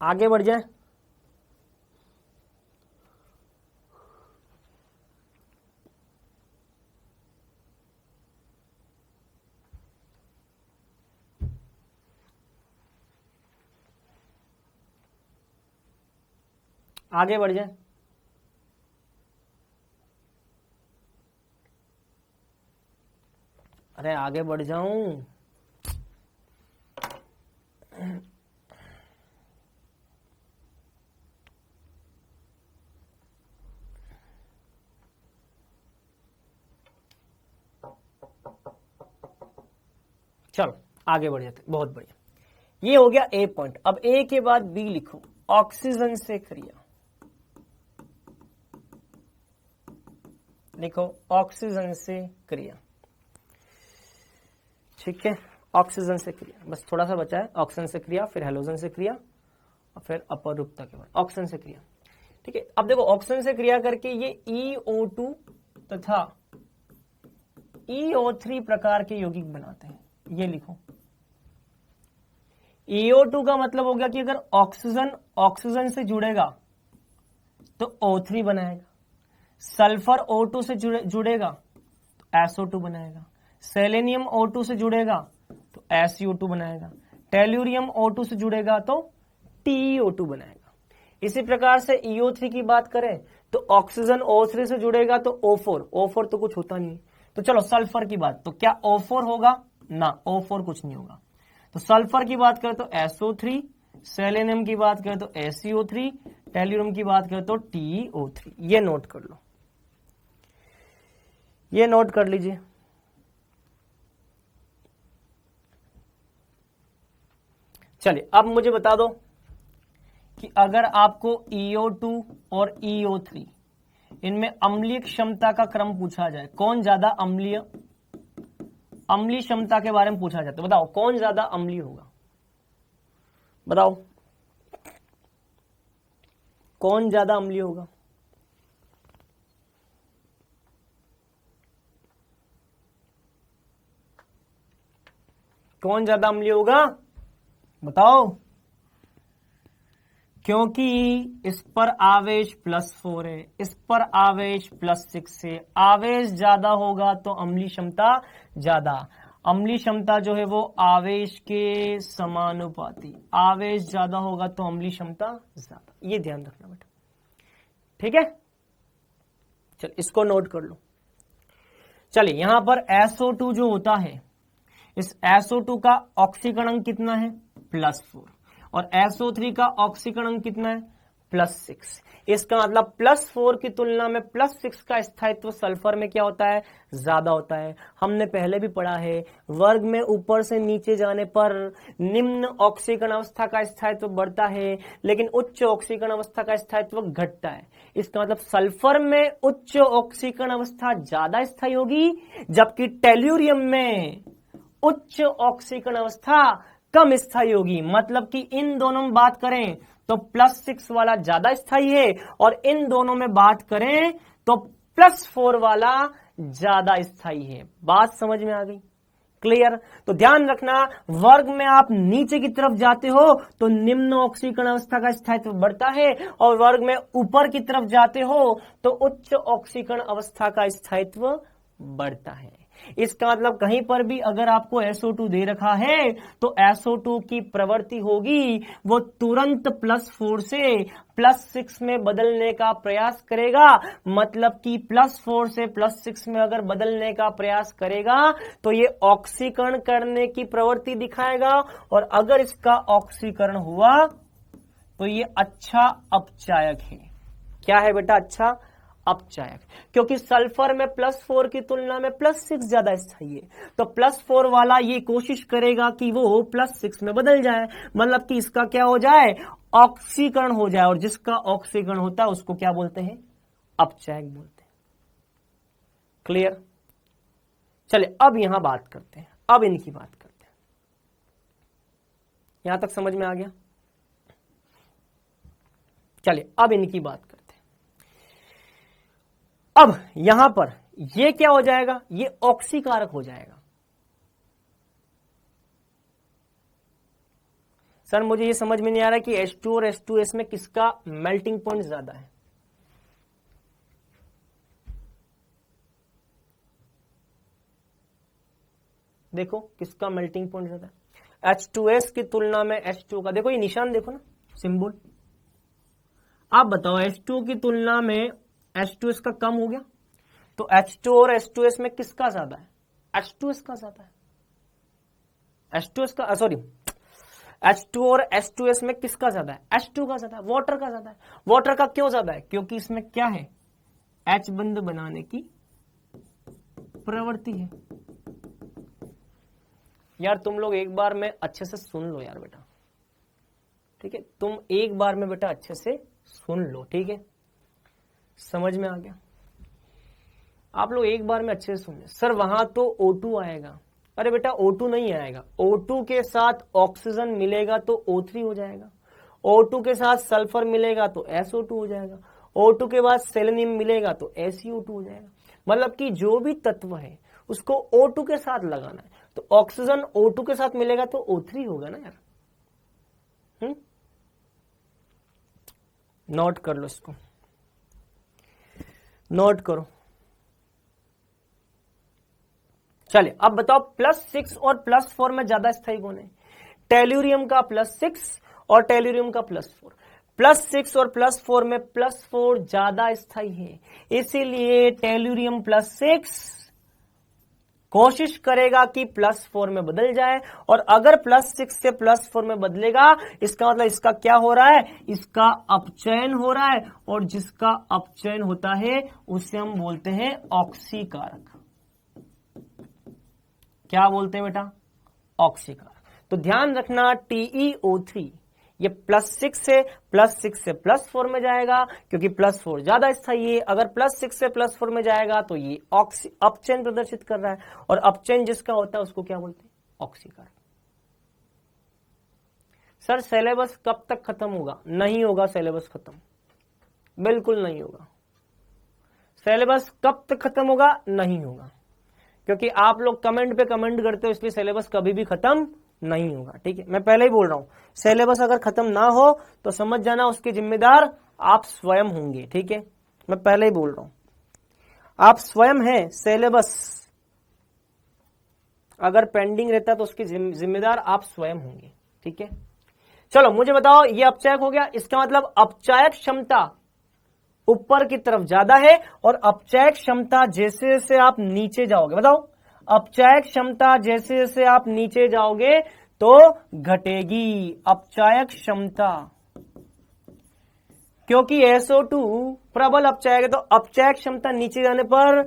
आगे बढ़ जाए। आगे बढ़ जाए। अरे आगे बढ़ जाऊं। चलो आगे बढ़ जाते, बहुत बढ़िया। ये हो गया ए पॉइंट। अब ए के बाद बी लिखो, ऑक्सीजन से क्रिया। लिखो ऑक्सीजन से क्रिया, ठीक है। ऑक्सीजन से क्रिया, बस थोड़ा सा बचा है। ऑक्सीजन से क्रिया, फिर हेलोजन से क्रिया, और फिर अपरूपता के बाद ऑक्सीजन से क्रिया, ठीक है। अब देखो ऑक्सीजन से क्रिया करके ये EO2 तथा EO3 प्रकार के यौगिक बनाते हैं। ये लिखो, EO2 का मतलब हो गया कि अगर ऑक्सीजन ऑक्सीजन से जुड़ेगा तो O3 बनाएगा, सल्फर O2 से जुड़ेगा तो SO2 बनाएगा, सेलेनियम O2 से जुड़ेगा तो SU2 बनाएगा, टेल्यूरियम O2 से जुड़ेगा तो TeO2 बनाएगा। इसी प्रकार से EO3 की बात करें तो ऑक्सीजन O3 से जुड़ेगा तो O4 तो कुछ होता नहीं। तो चलो सल्फर की बात, तो क्या O4 होगा? ना, O4 कुछ नहीं होगा। तो सल्फर की बात करें तो SO3, सेलेनियम की बात करें तो SeO3, टेल्यूरियम की बात करें तो TeO3। ये नोट कर लो, ये नोट कर लीजिए। चलिए अब मुझे बता दो कि अगर आपको EO2 और EO3 इनमें अम्लीय क्षमता का क्रम पूछा जाए, कौन ज्यादा अम्लीय क्षमता के बारे में पूछा जाता है, बताओ कौन ज्यादा अम्लीय होगा? बताओ कौन ज्यादा अम्लीय होगा? कौन ज्यादा अम्लीय होगा बताओ? क्योंकि इस पर आवेश +4 है, इस पर आवेश +6 है। आवेश ज्यादा होगा तो अम्लीय क्षमता ज्यादा। अम्लीय क्षमता जो है वो आवेश के समानुपाती, आवेश ज्यादा होगा तो अम्लीय क्षमता ज्यादा। ये ध्यान रखना बेटा, ठीक है। चल इसको नोट कर लो। चलिए यहां पर SO2 जो होता है, इस SO2 का ऑक्सीकरण कितना है? +4, और SO3 का ऑक्सीकरण कितना है? +6। इसका मतलब +4 की तुलना में +6 का स्थायित्व सल्फर में क्या होता है? ज्यादा होता है। हमने पहले भी पढ़ा है, वर्ग में ऊपर से नीचे जाने पर निम्न ऑक्सीकरण अवस्था का स्थायित्व बढ़ता है, लेकिन उच्च ऑक्सीकरण अवस्था का स्थायित्व घटता है। इसका मतलब सल्फर में उच्च ऑक्सीकरण अवस्था ज्यादा स्थायी होगी, जबकि टेल्यूरियम में उच्च ऑक्सीकरण अवस्था कम स्थायी होगी। मतलब कि इन दोनों में बात करें तो +6 वाला ज्यादा स्थायी है, और इन दोनों में बात करें तो +4 वाला ज्यादा स्थायी है। बात समझ में आ गई? क्लियर? तो ध्यान रखना, वर्ग में आप नीचे की तरफ जाते हो तो निम्न ऑक्सीकरण अवस्था का स्थायित्व बढ़ता है, और वर्ग में ऊपर की तरफ जाते हो तो उच्च ऑक्सीकरण अवस्था का स्थायित्व बढ़ता है। इसका मतलब कहीं पर भी अगर आपको SO2 दे रखा है तो SO2 की प्रवृत्ति होगी, वो तुरंत +4 से +6 में बदलने का प्रयास करेगा। मतलब कि +4 से +6 में अगर बदलने का प्रयास करेगा तो ये ऑक्सीकरण करने की प्रवृत्ति दिखाएगा, और अगर इसका ऑक्सीकरण हुआ तो ये अच्छा अपचायक है। क्या है बेटा? अच्छा अपचायक। क्योंकि सल्फर में +4 की तुलना में +6 ज्यादा स्थायी है, तो +4 वाला ये कोशिश करेगा कि वो +6 में बदल जाए। मतलब कि इसका क्या हो जाए? ऑक्सीकरण हो जाए, और जिसका ऑक्सीकरण होता है उसको क्या बोलते हैं? अपचायक बोलते हैं। क्लियर? चलिए अब यहां बात करते हैं, अब इनकी बात करते हैं। यहां तक समझ में आ गया? चलिए अब इनकी बात करते हैं। अब यहां पर ये क्या हो जाएगा? ये ऑक्सीकारक हो जाएगा। सर मुझे ये समझ में नहीं आ रहा कि H2 और H2S में किसका मेल्टिंग पॉइंट ज्यादा है? देखो किसका मेल्टिंग पॉइंट ज्यादा है। H2S की तुलना में H2 का, देखो ये निशान देखो ना, सिंबल। आप बताओ H2 की तुलना में H2S का कम हो गया, तो H2 और H2S में किसका ज्यादा है? H2S का ज्यादा है, H2S का सॉरी H2 और H2S में किसका ज्यादा है? H2 का ज्यादा है, वाटर का ज्यादा है। वाटर का क्यों ज्यादा है? क्योंकि इसमें क्या है, H बंध बनाने की प्रवृत्ति है। यार तुम लोग एक बार में अच्छे से सुन लो यार बेटा, ठीक है, तुम एक बार में बेटा अच्छे से सुन लो, ठीक है, समझ में आ गया? आप लोग एक बार में अच्छे से सुन ले। सर वहां तो O2 आएगा, अरे बेटा O2 नहीं आएगा, O2 के साथ ऑक्सीजन मिलेगा तो O3 हो जाएगा, O2 के साथ सल्फर मिलेगा तो SO2 हो जाएगा, O2 के बाद सेलेनियम मिलेगा तो SiO2 हो जाएगा। मतलब कि जो भी तत्व है उसको O2 के साथ लगाना है, तो ऑक्सीजन O2 के साथ मिलेगा तो O3 होगा ना यार। नोट कर लो, इसको नोट करो। चलिए अब बताओ +6 और +4 में ज्यादा स्थायी कौन है? टेल्यूरियम का +6 और टेल्यूरियम का +4। +6 और +4 में +4 ज्यादा स्थायी है, इसीलिए टेल्यूरियम +6 कोशिश करेगा कि +4 में बदल जाए, और अगर +6 से +4 में बदलेगा इसका मतलब इसका क्या हो रहा है, इसका अपचयन हो रहा है, और जिसका अपचयन होता है उसे हम बोलते हैं ऑक्सीकारक। क्या बोलते हैं बेटा? ऑक्सीकारक। तो ध्यान रखना TeO3 ये +6 से +4 में जाएगा, क्योंकि +4 ज्यादा स्थायी है। अगर +6 से +4 में जाएगा तो ये अपचयन प्रदर्शित कर रहा है, और अपचयन जिसका होता है उसको क्या बोलते हैं? ऑक्सीकारक। सर सिलेबस कब तक खत्म होगा? नहीं होगा सिलेबस खत्म, बिल्कुल नहीं होगा। सिलेबस कब तक खत्म होगा? नहीं होगा, क्योंकि आप लोग कमेंट पे कमेंट करते हो, इसलिए सिलेबस कभी भी खत्म नहीं होगा, ठीक है। मैं पहले ही बोल रहा हूं, सिलेबस अगर खत्म ना हो तो समझ जाना उसके जिम्मेदार आप स्वयं होंगे, ठीक है। मैं पहले ही बोल रहा हूं, आप स्वयं हैं। सिलेबस अगर पेंडिंग रहता तो उसके जिम्मेदार आप स्वयं होंगे, ठीक है। चलो मुझे बताओ, ये अपचायक हो गया, इसका मतलब अपचायक क्षमता ऊपर की तरफ ज्यादा है, और अपचायक क्षमता जैसे जैसे आप नीचे जाओगे, बताओ अपचायक क्षमता जैसे जैसे आप नीचे जाओगे तो घटेगी अपचायक क्षमता, क्योंकि SO2 प्रबल अपचायक है, तो अपचायक क्षमता नीचे जाने पर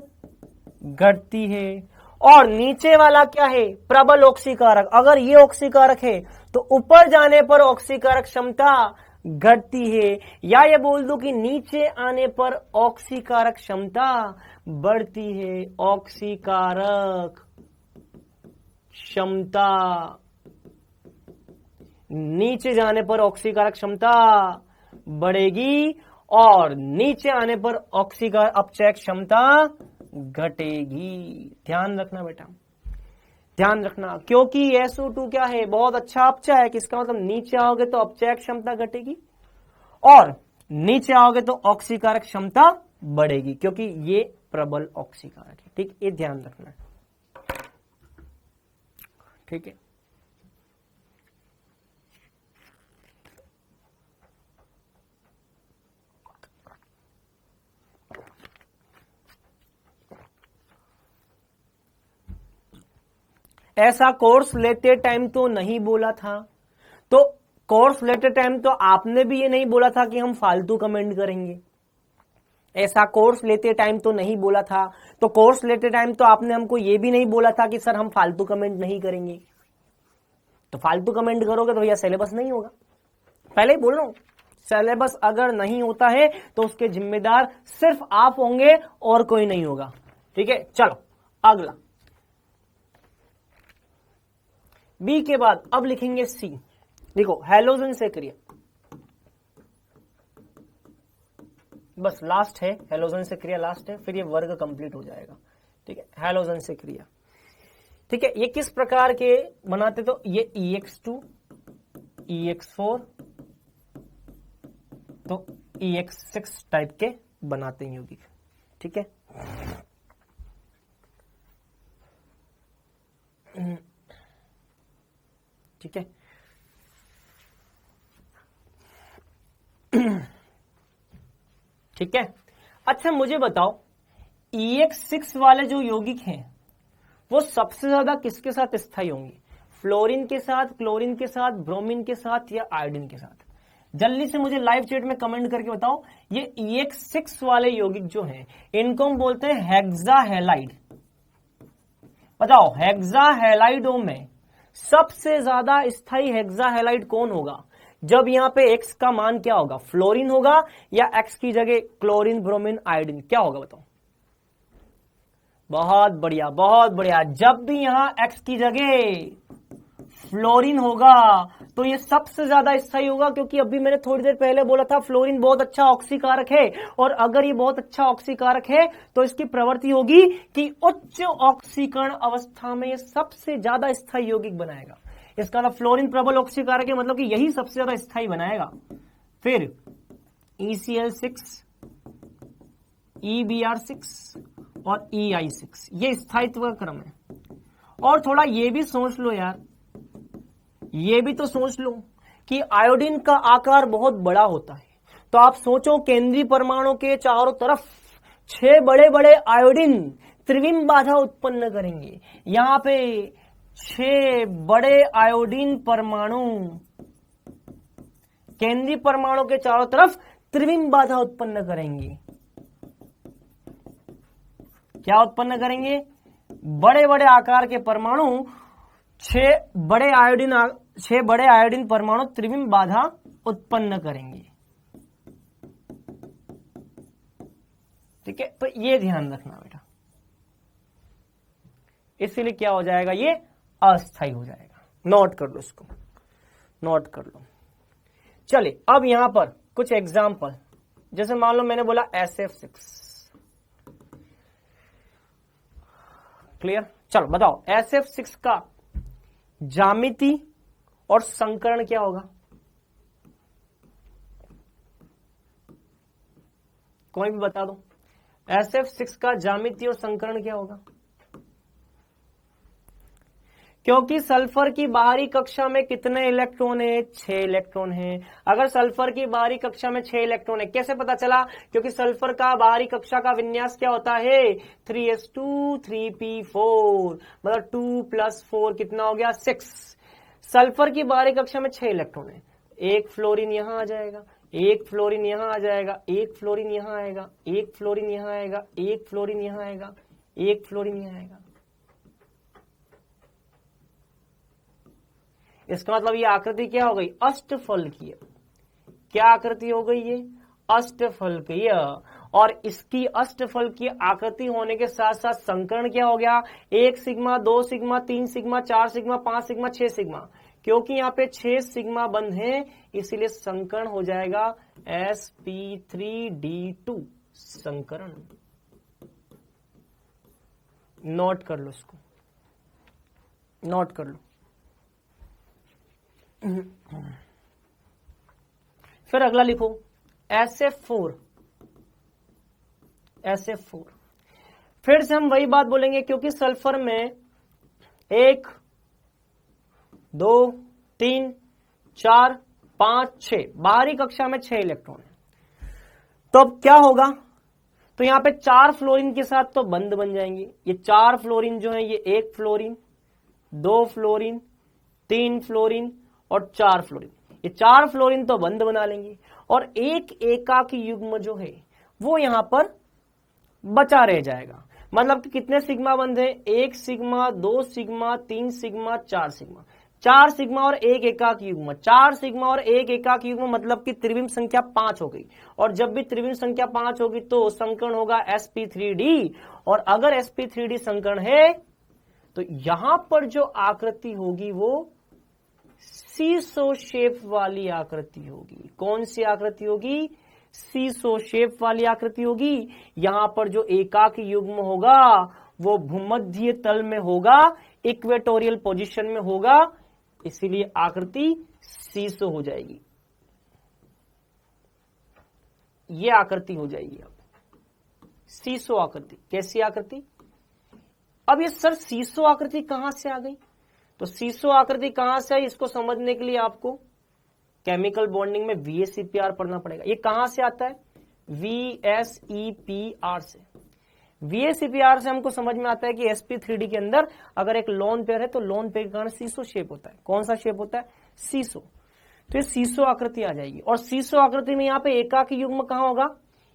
घटती है। और नीचे वाला क्या है? प्रबल ऑक्सीकारक। अगर ये ऑक्सीकारक है तो ऊपर जाने पर ऑक्सीकारक क्षमता घटती है, या ये बोल दो कि नीचे आने पर ऑक्सीकारक क्षमता बढ़ती है। ऑक्सीकारक क्षमता नीचे जाने पर ऑक्सीकारक क्षमता बढ़ेगी, और नीचे आने पर ऑक्सीकारक अपचायक क्षमता घटेगी। ध्यान रखना बेटा, ध्यान रखना, क्योंकि SO2 क्या है? बहुत अच्छा अपचायक। इसका मतलब नीचे आओगे तो अपचायक क्षमता घटेगी, और नीचे आओगे तो ऑक्सीकारक क्षमता बढ़ेगी, क्योंकि ये प्रबल ऑक्सीकारक है, ठीक। ये ध्यान रखना, ठीक है। ऐसा कोर्स लेते टाइम तो नहीं बोला था, तो कोर्स लेते टाइम तो आपने भी ये नहीं बोला था कि हम फालतू कमेंट करेंगे। ऐसा कोर्स लेते टाइम तो नहीं बोला था, तो कोर्स लेते टाइम तो आपने हमको ये भी नहीं बोला था कि सर हम फालतू कमेंट नहीं करेंगे। तो फालतू कमेंट करोगे तो भैया सिलेबस नहीं होगा। पहले ही बोल रहा हूं, सिलेबस अगर नहीं होता है तो उसके जिम्मेदार सिर्फ आप होंगे और कोई नहीं होगा, ठीक है। चलो अगला, बी के बाद अब लिखेंगे सी। देखो हैलोजन से क्रिया, बस लास्ट है, हैलोजन से क्रिया लास्ट है, फिर ये वर्ग कंप्लीट हो जाएगा, ठीक है। हैलोजन से क्रिया, ठीक है। ये किस प्रकार के बनाते? तो ये EX2 EX4 तो EX6 टाइप के बनाते हैं यौगिक, ठीक है। ठीक है, ठीक है। अच्छा मुझे बताओ, EX6 वाले जो यौगिक हैं वो सबसे ज्यादा किसके साथ स्थायी होंगी? फ्लोरीन के साथ, क्लोरीन के साथ, ब्रोमीन के साथ या आयोडीन के साथ? जल्दी से मुझे लाइव चैट में कमेंट करके बताओ। ये EX6 वाले यौगिक जो हैं इनको हम बोलते हैं हेक्साहेलाइड। बताओ हेक्साहेलाइडों में सबसे ज्यादा स्थायी हेक्साहेलाइड कौन होगा? जब यहां पे X का मान क्या होगा? फ्लोरीन होगा या X की जगह क्लोरीन, ब्रोमीन, आयोडीन, क्या होगा बताओ? बहुत बढ़िया, बहुत बढ़िया। जब भी यहां X की जगह फ्लोरीन होगा तो ये सबसे ज्यादा स्थायी होगा, क्योंकि अभी मैंने थोड़ी देर पहले बोला था फ्लोरीन बहुत अच्छा ऑक्सीकारक है, और अगर ये बहुत अच्छा ऑक्सीकारक है तो इसकी प्रवृत्ति होगी कि उच्च ऑक्सीकरण अवस्था में ये सबसे ज्यादा स्थायी यौगिक बनाएगा। इसका मतलब फ्लोरीन प्रबल ऑक्सीकारक है, मतलब कि यही सबसे ज्यादा स्थायी बनाएगा। फिर ECl6, EBr6 और EI6, ये स्थायित्व का क्रम है। और थोड़ा ये भी सोच लो यार, ये भी तो सोच लो कि आयोडीन का आकार बहुत बड़ा होता है, तो आप सोचो केंद्रीय परमाणु के चारों तरफ 6 बड़े बड़े आयोडीन त्रिविम बाधा उत्पन्न करेंगे। यहां पे 6 बड़े आयोडीन परमाणु केंद्रीय परमाणु के चारों तरफ त्रिविम बाधा उत्पन्न करेंगे। क्या उत्पन्न करेंगे? बड़े बड़े आकार के परमाणु 6 बड़े आयोडीन परमाणु त्रिविम बाधा उत्पन्न करेंगे। ठीक है, तो ये ध्यान रखना बेटा। इसीलिए क्या हो जाएगा? ये अस्थायी हो जाएगा। नोट कर लो इसको, नोट कर लो। चलिए अब यहां पर कुछ एग्जाम्पल, जैसे मान लो मैंने बोला SF6, क्लियर? चलो बताओ SF6 का ज्यामिति और संकरण क्या होगा? कोई भी बता दो। SF6 का ज्यामिति और संकरण क्या होगा? क्योंकि सल्फर की बाहरी कक्षा में कितने इलेक्ट्रॉन है? 6 इलेक्ट्रॉन हैं। अगर सल्फर की बाहरी कक्षा में 6 इलेक्ट्रॉन है, कैसे पता चला? क्योंकि सल्फर का बाहरी कक्षा का विन्यास क्या होता है? 3s2 3p4, मतलब 2 + 4 कितना हो गया? 6। सल्फर की बाहरी कक्षा में 6 इलेक्ट्रॉन है। एक फ्लोरीन यहां आ जाएगा, एक फ्लोरीन यहां आ जाएगा, एक फ्लोरीन यहां आएगा, एक फ्लोरीन यहां आएगा, एक फ्लोरीन यहां आएगा, एक फ्लोरीन यहां आएगा। इसका मतलब ये आकृति क्या हो गई? अष्टफलकीय। क्या आकृति हो गई? ये अष्टफलकीय। और इसकी अष्टफलकीय आकृति होने के साथ साथ संकरण क्या हो गया? 1 sigma, 2 sigma, 3 sigma, 4 sigma, 5 sigma, 6 sigma. क्योंकि यहाँ पे 6 सिग्मा बंध है, इसीलिए संकरण हो जाएगा sp3d2 संकरण। नोट कर लो इसको, नोट कर लो। फिर अगला लिखो SF4। SF4 फिर से हम वही बात बोलेंगे, क्योंकि सल्फर में 1 2 3 4 5 6 बाहरी कक्षा में 6 इलेक्ट्रॉन है। तो अब क्या होगा? तो यहां पे 4 फ्लोरीन के साथ तो बंध बन जाएंगे। ये 4 फ्लोरीन जो है, ये 1 फ्लोरीन, 2 फ्लोरीन, 3 फ्लोरीन और 4 फ्लोरीन। ये 4 फ्लोरीन तो बंध बना लेंगे, और एक एकाकी युग्म जो है वो यहां पर बचा रह जाएगा। मतलब कि कितने सिग्मा बंध है? 1 sigma, 2 sigma, 3 sigma, 4 sigma. 4 sigma और एक एकाक युग्म, 4 सिग्मा और एक एकाक युग्म, मतलब कि त्रिविम संख्या 5 हो गई। और जब भी त्रिविम संख्या 5 होगी तो संकरण होगा sp3d। और अगर sp3d संकरण है तो यहां पर जो आकृति होगी वो सीसो शेप वाली आकृति होगी। कौन सी आकृति होगी? सीसो शेप वाली आकृति होगी। यहां पर जो एकाकी युग्म होगा वो भूमध्य तल में होगा, इक्वेटोरियल पोजीशन में होगा, इसीलिए आकृति सीसो हो जाएगी। ये आकृति हो जाएगी अब सीसो आकृति। कैसी आकृति? अब ये सर सीसो आकृति कहां से आ गई? तो सीसो आकृति कहां से आई, इसको समझने के लिए आपको केमिकल बॉन्डिंग में VSEPR पढ़ना पड़ेगा। ये कहां से आता है? VSEPR से। VACPR से हमको समझ में आता है कि sp3d के अंदर अगर एक लोन पेयर है तो लोन पेयर के कारण सीसो शेप होता है। कौन सा शेप होता है? सीसो। तो ये सीसो आकृति आ जाएगी, और सीसो आकृति में यहाँ पे एकाकी युग्म कहां होगा?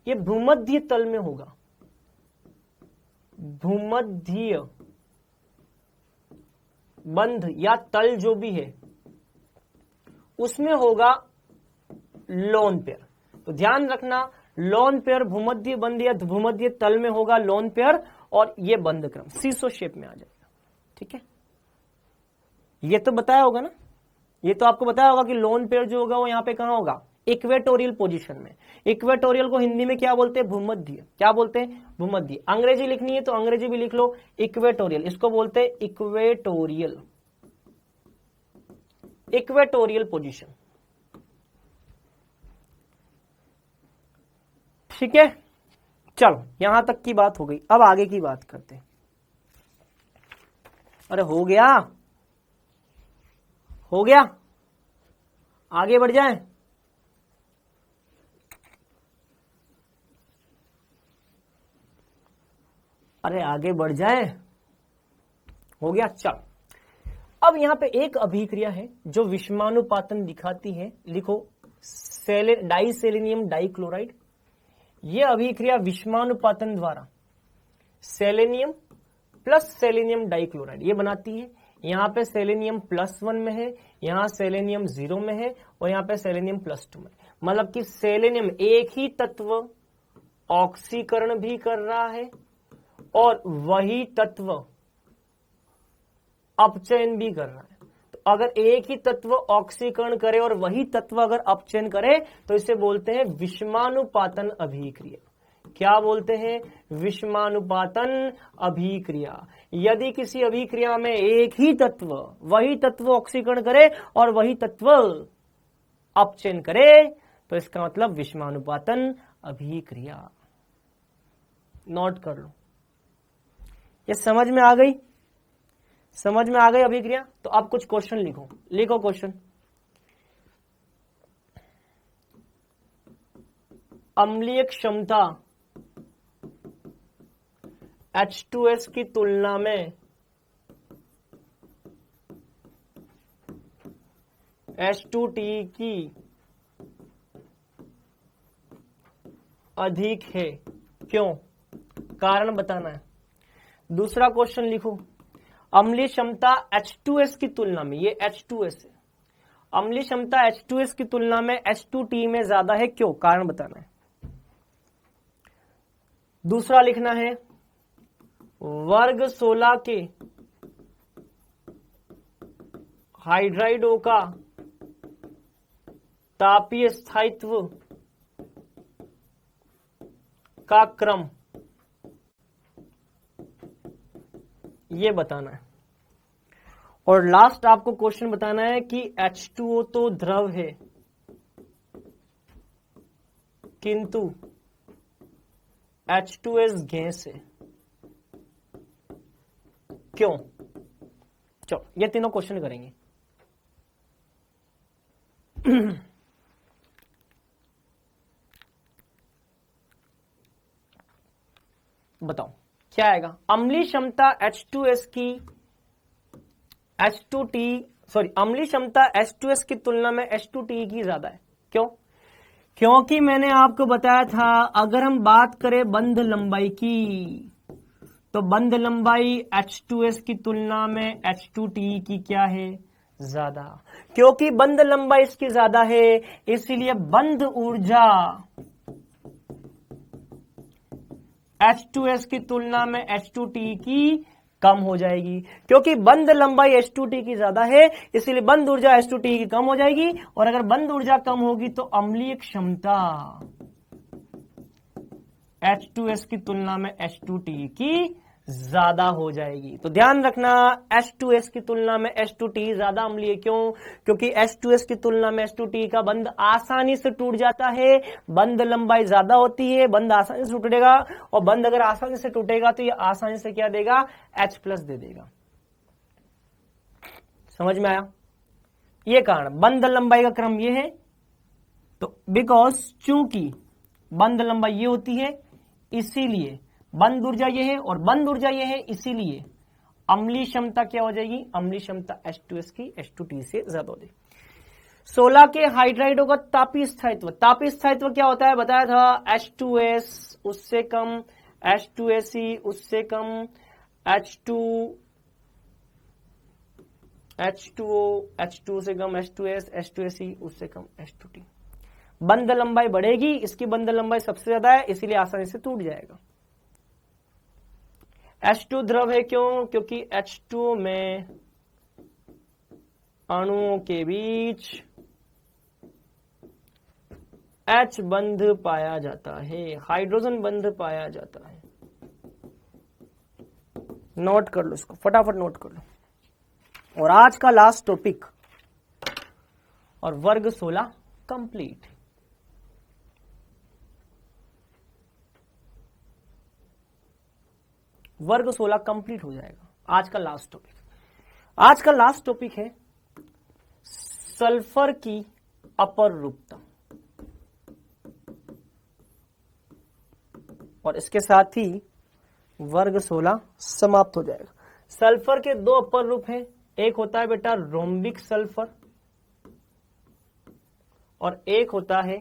ये भूमध्य तल में होगा। भूमध्य बंध या तल जो भी है उसमें होगा लोन पेयर। तो ध्यान रखना, लोन पेयर भूमध्य बंध या भूमध्य तल में होगा लोन पेयर, और ये बंध क्रम सीसो शेप में आ जाएगा। ठीक है, ये तो बताया होगा ना, ये तो आपको बताया होगा कि लोन पेयर जो होगा वो यहां पे कहां होगा? इक्वेटोरियल पोजीशन में। इक्वेटोरियल को हिंदी में क्या बोलते हैं? भूमध्य। क्या बोलते हैं? भूमध्य। अंग्रेजी लिखनी है तो अंग्रेजी भी लिख लो, इक्वेटोरियल। इसको बोलते हैं इक्वेटोरियल, इक्वेटोरियल पोजीशन। ठीक है, चलो यहां तक की बात हो गई। अब आगे की बात करते हैं। अरे हो गया, हो गया, आगे बढ़ जाएं। अरे आगे बढ़ जाए, हो गया। चल, अब यहां पे एक अभिक्रिया है जो विषमानुपातन दिखाती है। लिखो, डाइसेलेनियम डाइक्लोराइड। ये अभिक्रिया विषमानुपातन द्वारा सेलेनियम प्लस सेलेनियम डाइक्लोराइड ये बनाती है। यहां पे सेलेनियम +1 में है, यहां सेलेनियम 0 में है, और यहां पे सेलेनियम +2 में। मतलब कि सेलेनियम एक ही तत्व ऑक्सीकरण भी कर रहा है और वही तत्व अपचयन भी कर रहा है। तो अगर एक ही तत्व ऑक्सीकरण करे और वही तत्व अगर अपचयन करे तो इसे बोलते हैं विषमानुपातन अभिक्रिया। क्या बोलते हैं? विषमानुपातन अभिक्रिया। यदि किसी अभिक्रिया में एक ही तत्व, वही तत्व ऑक्सीकरण करे और वही तत्व अपचयन करे तो इसका मतलब विषमानुपातन अभिक्रिया। नोट कर लो, ये समझ में आ गई? समझ में आ गई अभिक्रिया? तो अब कुछ क्वेश्चन लिखो। लिखो क्वेश्चन। अम्लीय क्षमता H2S की तुलना में H2T की अधिक है, क्यों? कारण बताना है। दूसरा क्वेश्चन लिखो, अम्लीय क्षमता H2S की तुलना में, ये H2S है, अम्लीय क्षमता H2S की तुलना में H2T में ज्यादा है, क्यों? कारण बताना है। दूसरा लिखना है, वर्ग 16 के हाइड्राइडों का तापीय स्थायित्व का क्रम ये बताना है। और लास्ट आपको क्वेश्चन बताना है कि H2O तो द्रव है किंतु H2S गैस है, क्यों? चलो ये तीनों क्वेश्चन करेंगे। बताओ क्या आएगा? अम्लीय क्षमता H2S की अम्लीय क्षमता H2S की तुलना में H2T की ज्यादा है, क्यों? क्योंकि मैंने आपको बताया था अगर हम बात करें बंध लंबाई की तो बंध लंबाई H2S की तुलना में H2T की क्या है? ज्यादा। क्योंकि बंध लंबाई इसकी ज्यादा है इसीलिए बंध ऊर्जा H2S की तुलना में H2T की कम हो जाएगी। क्योंकि बंध लंबाई H2T की ज्यादा है इसलिए बंध ऊर्जा H2T की कम हो जाएगी, और अगर बंध ऊर्जा कम होगी तो अम्लीय क्षमता H2S की तुलना में H2T की ज्यादा हो जाएगी। तो ध्यान रखना, H2S की तुलना में H2T ज्यादा अम्लीय। क्यों? क्योंकि H2S की तुलना में H2T का बंध आसानी से टूट जाता है, बंध लंबाई ज्यादा होती है, बंध आसानी से टूटेगा, और बंध अगर आसानी से टूटेगा तो ये आसानी से क्या देगा? H+ दे देगा। समझ में आया? ये कारण बंध लंबाई का क्रम ये है। तो बिकॉज चूंकि बंध लंबाई ये होती है इसीलिए बंद ऊर्जा ये है और बंद ऊर्जा ये है, इसीलिए अम्लीय क्षमता क्या हो जाएगी, अम्लीय क्षमता H2S की H2T से ज्यादा हो जाएगी। 16 के हाइड्राइड होगा तापीय स्थायित्व। तापीय स्थायित्व क्या होता है बताया था, H2S उससे कम, H2SE उससे कम, H2O से कम, H2S H2SE उससे कम, H2T। बंध लंबाई बढ़ेगी, इसकी बंध लंबाई सबसे ज्यादा है, इसीलिए आसानी से टूट जाएगा। H2 द्रव है, क्यों, क्योंकि H2O में अणुओं के बीच H बंध पाया जाता है, हाइड्रोजन बंध पाया जाता है। नोट कर लो इसको, फटाफट नोट कर लो। और आज का लास्ट टॉपिक और वर्ग 16 कंप्लीट। वर्ग 16 कंप्लीट हो जाएगा। आज का लास्ट टॉपिक, आज का लास्ट टॉपिक है सल्फर की अपर रूपता, और इसके साथ ही वर्ग 16 समाप्त हो जाएगा। सल्फर के दो अपर रूप हैं, एक होता है बेटा रोम्बिक सल्फर और एक होता है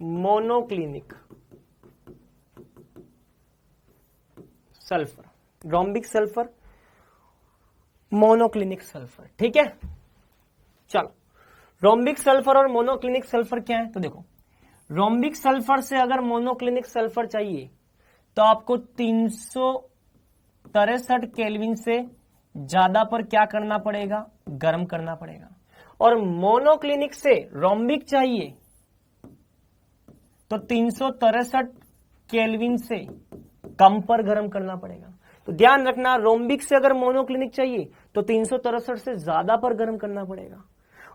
monoclinic sulphur. Rhombic sulphur, monoclinic sulphur, ठीक है। चलो, रोम्बिक सल्फर और मोनोक्लिनिक सल्फर क्या है, तो देखो, रोम्बिक सल्फर से अगर मोनोक्लिनिक सल्फर चाहिए तो आपको 363 केल्विन से ज्यादा पर क्या करना पड़ेगा, गर्म करना पड़ेगा। और मोनोक्लिनिक से रोम्बिक चाहिए तो 363 केल्विन से कम पर गर्म करना पड़ेगा। तो ध्यान रखना, रोम्बिक से अगर मोनोक्लिनिक चाहिए तो 363 से ज्यादा पर गर्म करना पड़ेगा,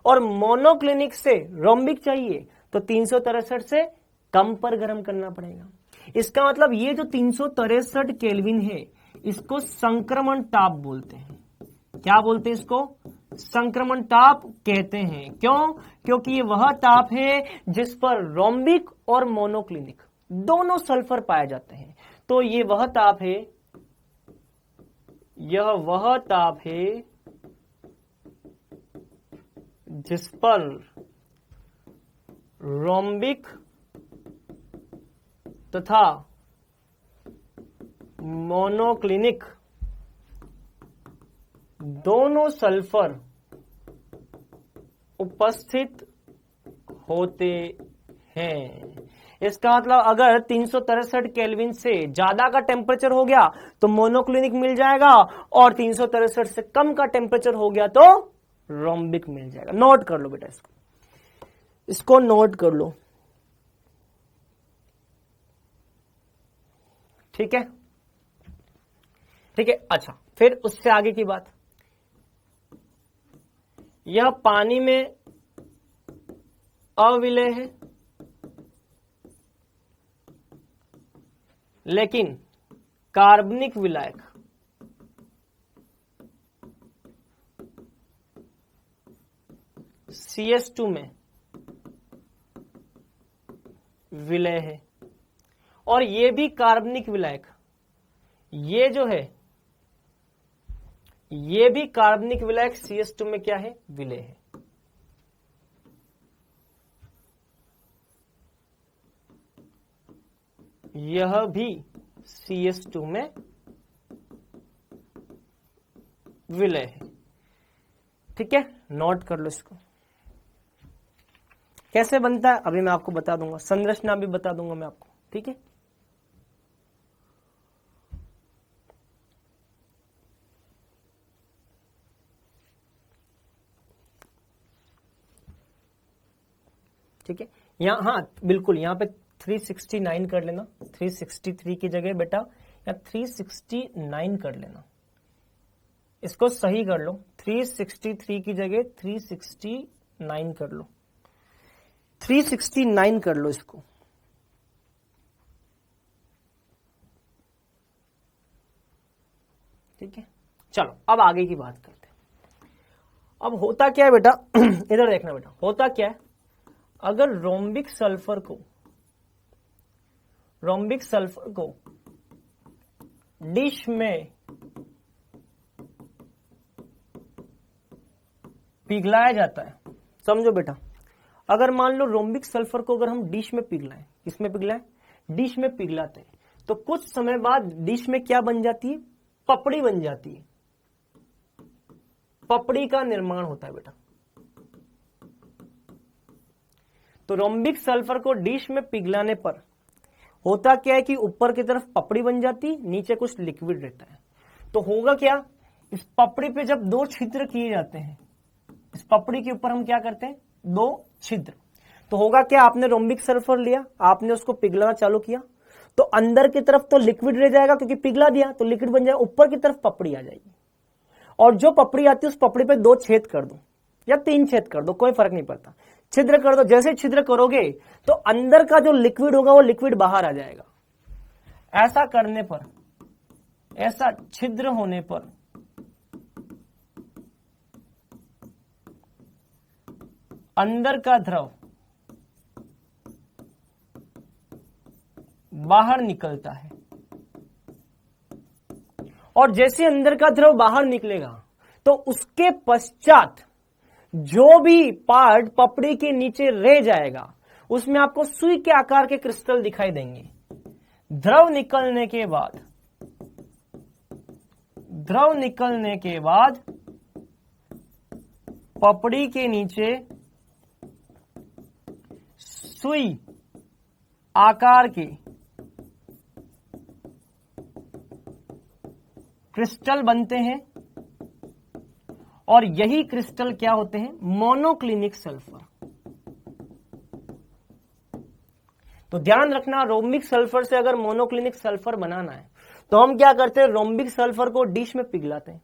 और मोनोक्लिनिक से रोम्बिक चाहिए तो 363 से कम पर गर्म करना पड़ेगा। इसका मतलब ये जो 363 केल्विन है, इसको संक्रमण ताप बोलते हैं। क्या बोलते हैं इसको, संक्रमण ताप कहते हैं। क्यों, क्योंकि ये वह ताप है जिस पर रोम्बिक और मोनोक्लिनिक दोनों सल्फर पाए जाते हैं। तो ये वह ताप है, यह वह ताप है जिस पर रोम्बिक तथा मोनोक्लिनिक दोनों सल्फर उपस्थित होते हैं। इसका मतलब अगर 363 केल्विन से ज्यादा का टेम्परेचर हो गया तो मोनोक्लिनिक मिल जाएगा, और 363 से कम का टेम्परेचर हो गया तो रोम्बिक मिल जाएगा। नोट कर लो बेटा, इसको नोट कर लो, ठीक है, ठीक है। अच्छा, फिर उससे आगे की बात, यह पानी में अविलेय है, लेकिन कार्बनिक विलायक CH2 में विलय है, और ये भी कार्बनिक विलायक, ये जो है ये भी कार्बनिक विलायक CH2 में क्या है, विलय है। यह भी CH2 में विलय है, ठीक है। नोट कर लो इसको। कैसे बनता है अभी मैं आपको बता दूंगा, संरचना भी बता दूंगा मैं आपको, ठीक है। ठीक है, यहाँ, हाँ बिल्कुल, यहाँ पे 369 कर लेना, 363 की जगह बेटा या 369 कर लेना, इसको सही कर लो। 363 की जगह 369 कर लो, 369 कर लो इसको, ठीक है। चलो अब आगे की बात करते हैं। अब होता क्या है बेटा, इधर देखना बेटा, होता क्या है, अगर रोम्बिक सल्फर को रोम्बिक सल्फर को डिश में पिघलाया जाता है, समझो बेटा, अगर मान लो रोम्बिक सल्फर को अगर हम डिश में पिघलाएं, किसमें पिघलाएं, डिश में पिघलाते हैं, तो कुछ समय बाद डिश में क्या बन जाती है, पपड़ी बन जाती है, पपड़ी का निर्माण होता है बेटा। तो रोम्बिक सल्फर को डिश में पिघलाने पर होता क्या है कि ऊपर की तरफ पपड़ी बन जाती, नीचे कुछ लिक्विड रहता है। तो होगा क्या, इस पपड़ी पे जब दो छिद्र किए जाते हैं, इस पपड़ी के ऊपर हम क्या करते हैं, दो छिद्र, तो होगा क्या, आपने रोम्बिक सल्फर लिया, आपने उसको पिघलाना चालू किया, तो अंदर की तरफ तो लिक्विड रह जाएगा क्योंकि पिघला दिया तो लिक्विड बन जाएगा, ऊपर की तरफ पपड़ी आ जाएगी, और जो पपड़ी आती है उस पपड़ी पे दो छेद कर दो या तीन छेद कर दो, कोई फर्क नहीं पड़ता, छिद्र कर दो। जैसे छिद्र करोगे तो अंदर का जो लिक्विड होगा वो लिक्विड बाहर आ जाएगा। ऐसा करने पर, ऐसा छिद्र होने पर अंदर का द्रव बाहर निकलता है, और जैसे अंदर का द्रव बाहर निकलेगा तो उसके पश्चात जो भी पार्ट पपड़ी के नीचे रह जाएगा उसमें आपको सुई के आकार के क्रिस्टल दिखाई देंगे। द्रव निकलने के बाद पपड़ी के नीचे सुई आकार के क्रिस्टल बनते हैं, और यही क्रिस्टल क्या होते हैं, मोनोक्लिनिक सल्फर। तो ध्यान रखना, रोम्बिक सल्फर से अगर मोनोक्लिनिक सल्फर बनाना है तो हम क्या करते हैं, रोम्बिक सल्फर को डिश में पिघलाते हैं,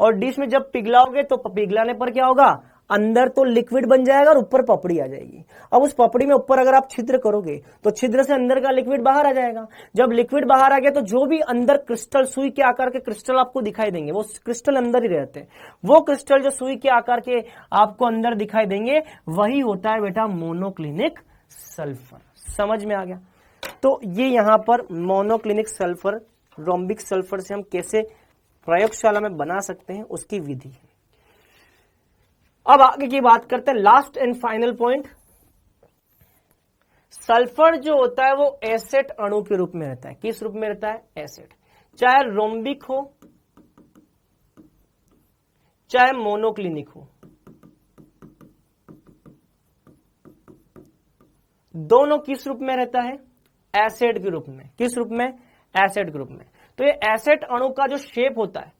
और डिश में जब पिघलाओगे तो पिघलाने पर क्या होगा, अंदर तो लिक्विड बन जाएगा और ऊपर पपड़ी आ जाएगी। अब उस पपड़ी में ऊपर अगर आप छिद्र करोगे तो छिद्र से अंदर का लिक्विड बाहर आ जाएगा। जब लिक्विड बाहर आ गया तो जो भी अंदर क्रिस्टल, सुई के आकार के क्रिस्टल आपको दिखाई देंगे, वो क्रिस्टल अंदर ही रहते हैं। वो क्रिस्टल जो सुई के आकार के आपको अंदर दिखाई देंगे वही होता है बेटा मोनोक्लिनिक सल्फर। समझ में आ गया? तो ये यहां पर मोनोक्लिनिक सल्फर, रोम्बिक सल्फर से हम कैसे प्रयोगशाला में बना सकते हैं उसकी विधि है। अब आगे की बात करते हैं, last and final point. Sulphur जो होता है वो एसिड अणु के रूप में रहता है। किस रूप में रहता है? एसिड। चाहे रोम्बिक हो चाहे मोनोक्लिनिक हो, दोनों किस रूप में रहता है? एसिड के रूप में। किस रूप में? एसिड के रूप में। तो ये एसिड अणु का जो शेप होता है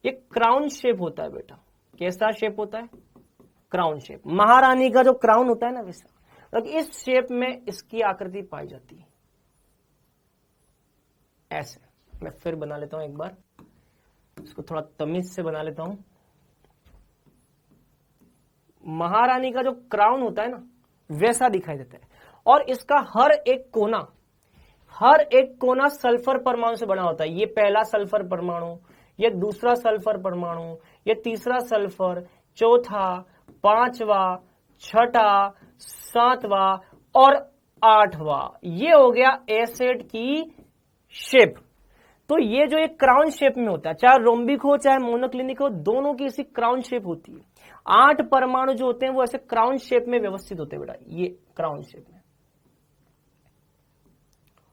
ये क्राउन शेप होता है बेटा। कैसा शेप होता है? Crown shape. महारानी का जो क्राउन होता है ना वैसा, तो इस शेप में इसकी आकृति पाई जाती है। ऐसे मैं फिर बना लेता हूं एक बार, इसको थोड़ा तमीज से बना लेता हूं। महारानी का जो क्राउन होता है ना वैसा दिखाई देता है, और इसका हर एक कोना सल्फर परमाणु से बना होता है। ये पहला सल्फर परमाणु, ये दूसरा सल्फर परमाणु, ये तीसरा सल्फर, चौथा, पांचवा, छठा, सातवां और आठवां। ये हो गया एसिड की शेप। तो ये जो एक क्राउन शेप में होता है, चाहे रोम्बिक हो चाहे मोनोक्लिनिक हो, दोनों की इसी क्राउन शेप होती है। 8 परमाणु जो होते हैं वो ऐसे क्राउन शेप में व्यवस्थित होते हैं बेटा, ये क्राउन शेप में।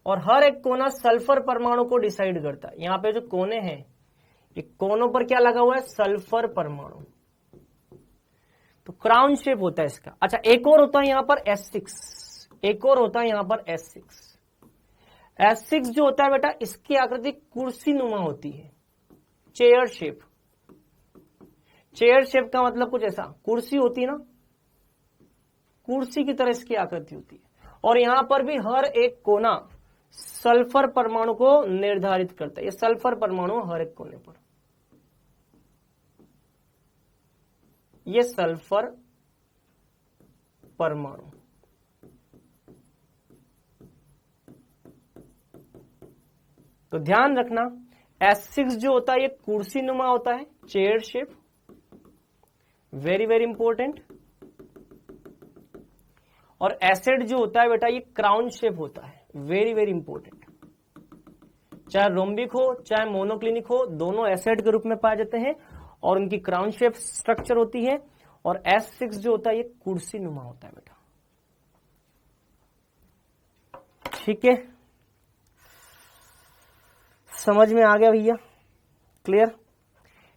और हर एक कोना सल्फर परमाणु को डिसाइड करता है। यहां पे जो कोने हैं, ये कोनों पर क्या लगा हुआ है? सल्फर परमाणु। तो क्राउन शेप होता है इसका। अच्छा, एक और होता है यहां पर S6, एक और होता है यहां पर S6। S6 जो होता है बेटा, इसकी आकृति कुर्सी नुमा होती है, चेयर शेप। चेयर शेप का मतलब कुछ ऐसा, कुर्सी होती है ना, कुर्सी की तरह इसकी आकृति होती है। और यहां पर भी हर एक कोना सल्फर परमाणु को निर्धारित करता है। ये सल्फर परमाणु हर एक कोने पर, ये सल्फर परमाणु। तो ध्यान रखना, S6 जो होता है ये कुर्सी नुमा होता है, chair shape, very very important. और एसिड जो होता है बेटा ये क्राउन शेप होता है, वेरी वेरी इंपॉर्टेंट। चाहे रोम्बिक हो चाहे मोनोक्लिनिक हो, दोनों एसिड के रूप में पाए जाते हैं और उनकी क्राउन शेप स्ट्रक्चर होती है। और S6 जो होता है ये कुर्सी नुमा होता है बेटा, ठीक है, समझ में आ गया भैया, क्लियर।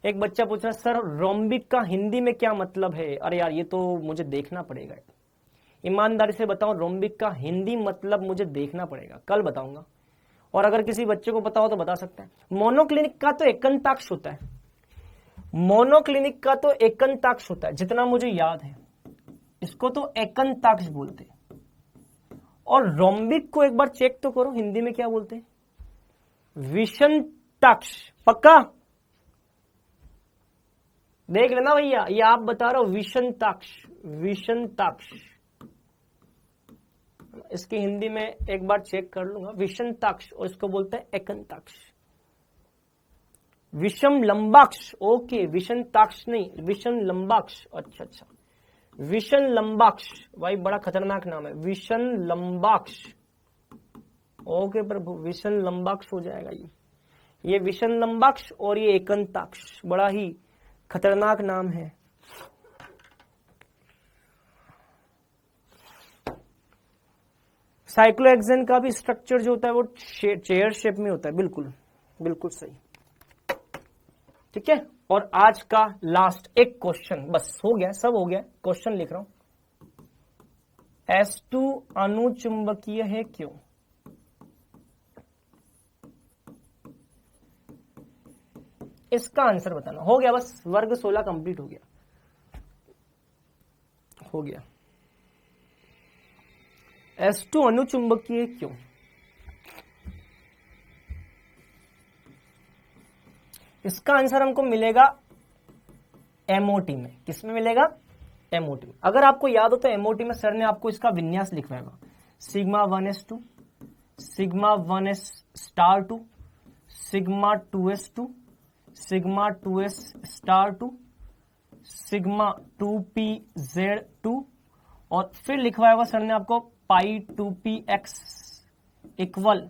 एक बच्चा पूछ रहा है सर रोम्बिक का हिंदी में क्या मतलब है। अरे यार ये तो मुझे देखना पड़ेगा, ईमानदारी से बताओ, रोम्बिक का हिंदी मतलब मुझे देखना पड़ेगा, कल बताऊंगा। और अगर किसी बच्चे को पता हो तो बता सकते हैं। मोनोक्लिनिक का तो एकंताक्ष होता है, मोनोक्लिनिक का तो एकंताक्ष होता है, जितना मुझे याद है इसको तो एकंताक्ष बोलते हैं। और रोम्बिक को एक बार चेक तो करो हिंदी में क्या बोलते हैं, विषंताक्ष। पक्का देख लेना भैया, ये आप बता रहे हो विषंताक्ष, विषंताक्ष। इसकी हिंदी में एक बार चेक कर लूंगा, विषंताक्ष, और इसको बोलते हैं एकंताक्ष। विषम लंबाक्ष, ओके, विषंताक्ष नहीं, विषम लंबाक्ष। अच्छा अच्छा, विषम लंबाक्ष, भाई बड़ा खतरनाक नाम है, विषम लंबाक्ष। ओके प्रभु, विषम लंबाक्ष हो जाएगा ये विषम लंबाक्ष और ये एकंताक्ष, बड़ा ही खतरनाक नाम है। साइक्लोहेक्सेन का भी स्ट्रक्चर जो होता है वो चेयर शेप में होता है, बिल्कुल बिल्कुल सही, ठीक है। और आज का लास्ट एक क्वेश्चन, बस हो गया, सब हो गया, क्वेश्चन लिख रहा हूं। S2 अनुचुंबकीय है क्यों? इसका आंसर बताना। हो गया, बस वर्ग 16 कंप्लीट हो गया, हो गया। S2 अनुचुंबकीय क्यों? इसका आंसर हमको मिलेगा MOT में। किसमें मिलेगा? MOT में। अगर आपको याद हो तो MOT में सर ने आपको इसका विन्यास लिखवाएगा, sigma 1s2, sigma 1s star 2, sigma 2s2, sigma 2s star 2, sigma 2pz2, और फिर लिखवाएगा सर ने आपको पाई 2px इक्वल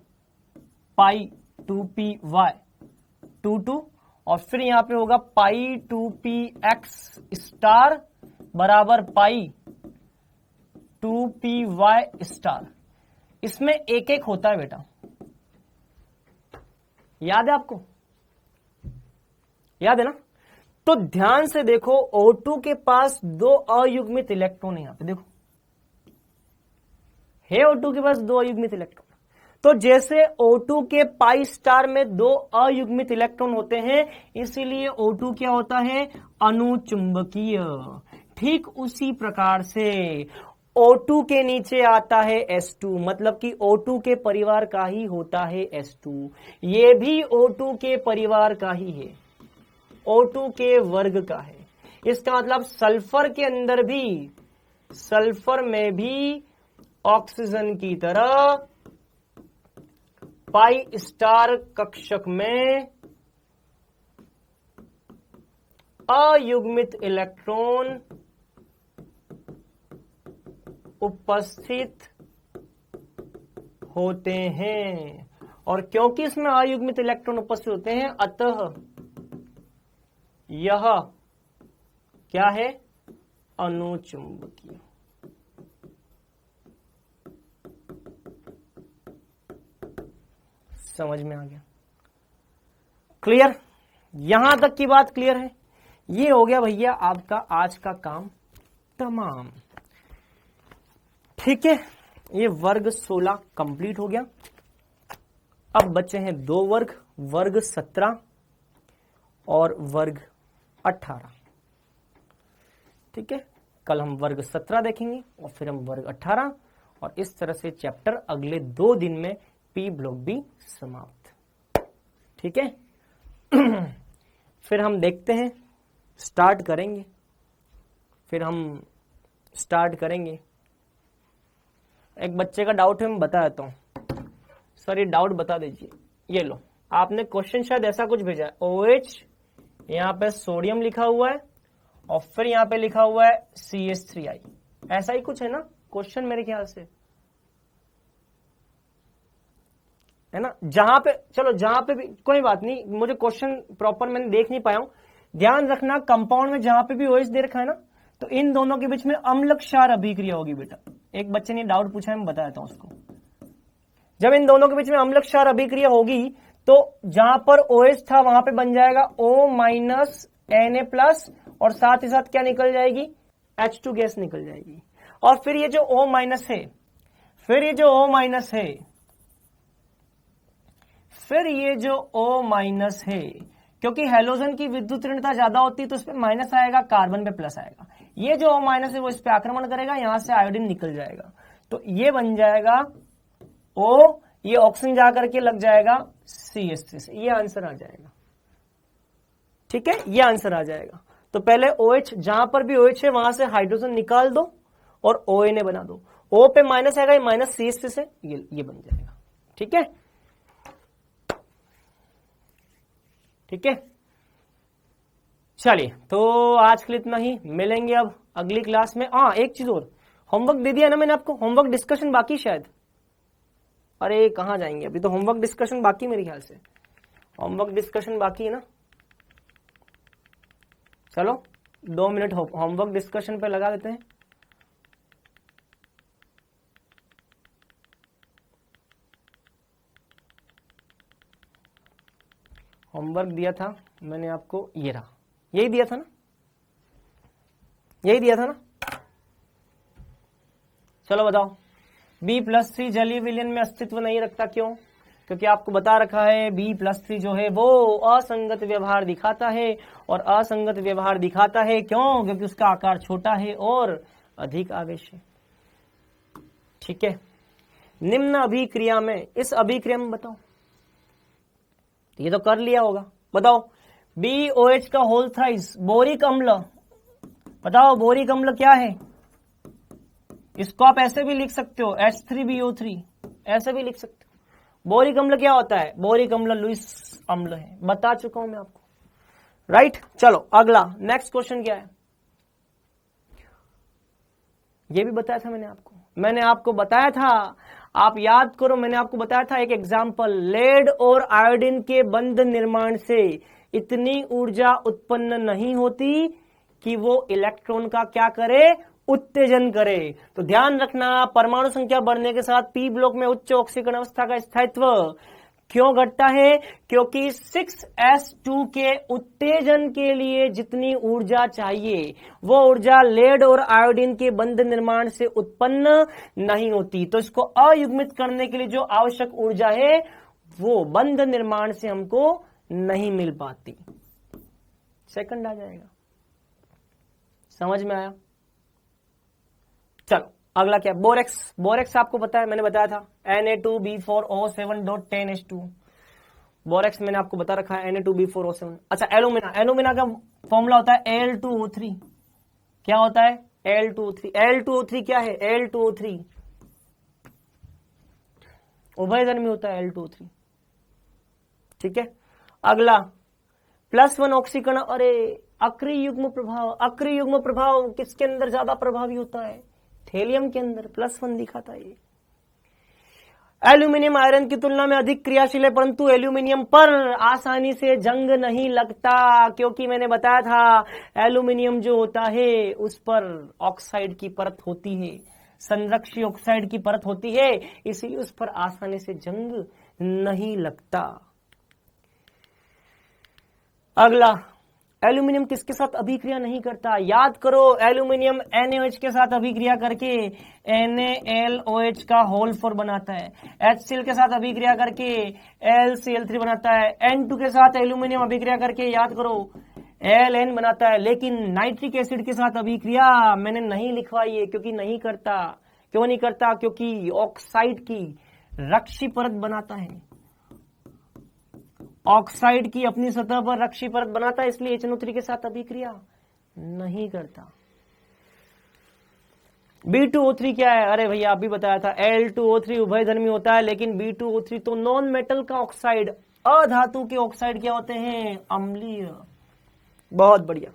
पाई 2py 2, और फिर यहां पे होगा पाई 2px स्टार बराबर पाई 2py स्टार। इसमें एक एक होता है बेटा, याद है आपको? याद है ना? तो ध्यान से देखो, O2 के पास 2 अयुग्मित इलेक्ट्रॉन है, यहां पे देखो है O2 के पास 2 अयुग्मित इलेक्ट्रॉन। तो जैसे O2 के पाई स्टार में 2 अयुग्मित इलेक्ट्रॉन होते हैं, इसीलिए O2 क्या होता है? अनुचुंबकीय। ठीक उसी प्रकार से O2 के नीचे आता है S2, मतलब कि O2 के परिवार का ही होता है S2। ये भी O2 के परिवार का ही है, O2 के वर्ग का है। इसका मतलब सल्फर के अंदर भी, सल्फर में भी ऑक्सीजन की तरह पाई स्टार कक्षक में अयुग्मित इलेक्ट्रॉन उपस्थित होते हैं। और क्योंकि इसमें अयुग्मित इलेक्ट्रॉन उपस्थित होते हैं, अतः यह क्या है? अनुचुंबकीय। समझ में आ गया? क्लियर? यहां तक की बात क्लियर है? ये हो गया भैया आपका आज का काम तमाम। ठीक है, ये वर्ग 16 कंप्लीट हो गया। अब बचे हैं 2 वर्ग, वर्ग 17 और वर्ग 18। ठीक है, कल हम वर्ग 17 देखेंगे और फिर हम वर्ग 18, और इस तरह से चैप्टर अगले 2 दिन में पी ब्लॉक भी समाप्त। ठीक है फिर हम देखते हैं, स्टार्ट करेंगे, फिर हम स्टार्ट करेंगे। एक बच्चे का डाउट है, मैं बता देता हूं। सर ये डाउट बता दीजिए। ये लो, आपने क्वेश्चन शायद ऐसा कुछ भेजा है, OH यहाँ पे सोडियम लिखा हुआ है और फिर यहाँ पे लिखा हुआ है CH3I, ऐसा ही कुछ है ना? क्वेश्चन मेरे ख्याल से, है ना। जहां पे चलो, जहां पे भी कोई बात नहीं, मुझे क्वेश्चन प्रॉपर मैंने देख नहीं पाया हूं। ध्यान रखना कंपाउंड में जहां पे भी OH दे रखा है ना, तो इन दोनों के बीच में अम्ल क्षार अभिक्रिया होगी बेटा। एक बच्चे ने डाउट पूछा है, मैं बता देता हूं उसको। जब इन दोनों के बीच में अम्ल क्षार अभिक्रिया होगी तो जहां पर OH था वहां पे बन जाएगा O माइनस Na+, और साथ ही साथ क्या निकल जाएगी, H2 गैस निकल जाएगी। और फिर ये जो O माइनस है, फिर ये जो O माइनस है, फिर ये जो O माइनस है, क्योंकि हेलोजन की विद्युत ऋणता ज्यादा होती है तो इस पे माइनस आएगा, कार्बन पे प्लस आएगा। ये जो O माइनस है वो इस पे आक्रमण करेगा, यहां से आयोडीन निकल जाएगा, तो ये बन जाएगा O, ये ऑक्सीजन जाकर के लग जाएगा CH3 से। ये आंसर आ जाएगा, ठीक है, ये आंसर आ जाएगा। तो पहले OH, जहां पर भी OH है वहां से हाइड्रोजन निकाल दो और ONA बना दो। O पे माइनस आएगा, ये माइनस CH3 से ये बन जाएगा, ठीक है, ठीक है। चलिए, तो आज के लिए इतना ही, मिलेंगे अब अगली क्लास में। हाँ, एक चीज और, होमवर्क दे दिया ना मैंने आपको, होमवर्क डिस्कशन बाकी शायद। अरे कहाँ जाएंगे, अभी तो होमवर्क डिस्कशन बाकी, मेरे ख्याल से होमवर्क डिस्कशन बाकी है ना। चलो 2 मिनट होमवर्क डिस्कशन पे लगा देते हैं। होमवर्क दिया था मैंने आपको, ये रहा, यही दिया था ना, यही दिया था ना। चलो बताओ, B+3 जलीय विलयन में अस्तित्व नहीं रखता, क्यों? क्योंकि आपको बता रखा है B+3 जो है वो असंगत व्यवहार दिखाता है, और असंगत व्यवहार दिखाता है क्यों? क्योंकि उसका आकार छोटा है और अधिक आवेश है, ठीक है। निम्न अभिक्रिया में, इस अभिक्रिया में बताओ, ये तो कर लिया होगा, बताओ BOH का होल थ्राइस बोरिक अम्ल, बताओ बोरिक अम्ल क्या है? इसको आप ऐसे भी लिख सकते हो, H3BO3, ऐसे भी लिख सकते हो। बोरिक अम्ल क्या होता है? बोरिक अम्ल लुईस अम्ल है, बता चुका हूं मैं आपको, राइट। चलो अगला, नेक्स्ट क्वेश्चन क्या है? ये भी बताया था मैंने आपको बताया था, आप याद करो, मैंने आपको बताया था एक एग्जाम्पल, लेड और आयोडीन के बंध निर्माण से इतनी ऊर्जा उत्पन्न नहीं होती कि वो इलेक्ट्रॉन का क्या करे, उत्तेजन करे। तो ध्यान रखना, परमाणु संख्या बढ़ने के साथ पी ब्लॉक में उच्च ऑक्सीकरण अवस्था का स्थायित्व क्यों घटता है? क्योंकि 6s2 के उत्तेजन के लिए जितनी ऊर्जा चाहिए वो ऊर्जा लेड और आयोडीन के बंध निर्माण से उत्पन्न नहीं होती। तो इसको अयुग्मित करने के लिए जो आवश्यक ऊर्जा है वो बंध निर्माण से हमको नहीं मिल पाती। सेकंड आ जाएगा, समझ में आया? चलो अगला क्या? बोरेक्स। बोरेक्स आपको पता है, मैंने बताया था Na2B4O7.10H2। बोरेक्स मैंने आपको बता रखा है Na2B4O7। अच्छा एलुमिना, एलुमिना का फॉर्मूला होता है Al2O3। क्या होता है? Al2O3। Al2O3 क्या है? Al2O3 उभयधर्मी होता है Al2O3, ठीक है। अगला +1 ऑक्सीकरण। अरे अक्रिय युग्म प्रभाव, अक्रिय युग्म प्रभाव किसके अंदर ज्यादा प्रभावी होता है? थेलियम के अंदर +1 दिखाता है। एल्यूमिनियम आयरन की तुलना में अधिक क्रियाशील है, परंतु एल्यूमिनियम पर आसानी से जंग नहीं लगता, क्योंकि मैंने बताया था एल्यूमिनियम जो होता है उस पर ऑक्साइड की परत होती है, संरक्षी ऑक्साइड की परत होती है, इसलिए उस पर आसानी से जंग नहीं लगता। अगला, एल्यूमिनियम किसके साथ अभिक्रिया नहीं करता? याद करो, एल्यूमिनियम NaOH के साथ अभिक्रिया करके NaLOH का होल 4 बनाता है, HCl के साथ अभिक्रिया करके LCl3 बनाता है, N2 के साथ एल्यूमिनियम अभिक्रिया करके याद करो Ln बनाता है। लेकिन नाइट्रिक एसिड के साथ अभिक्रिया मैंने नहीं लिखवाई है, क्योंकि नहीं करता। क्यों नहीं करता? क्योंकि ऑक्साइड की रक्षी परत बनाता है, ऑक्साइड की अपनी सतह पर रक्षी परत बनाता है, इसलिए HNO3 के साथ अभिक्रिया नहीं करता। B2O3 क्या है? अरे भैया अभी बताया था, Al2O3 उभयधर्मी होता है, लेकिन B2O3 तो नॉन मेटल का ऑक्साइड, अधातु के ऑक्साइड क्या होते हैं? अम्लीय। बहुत बढ़िया।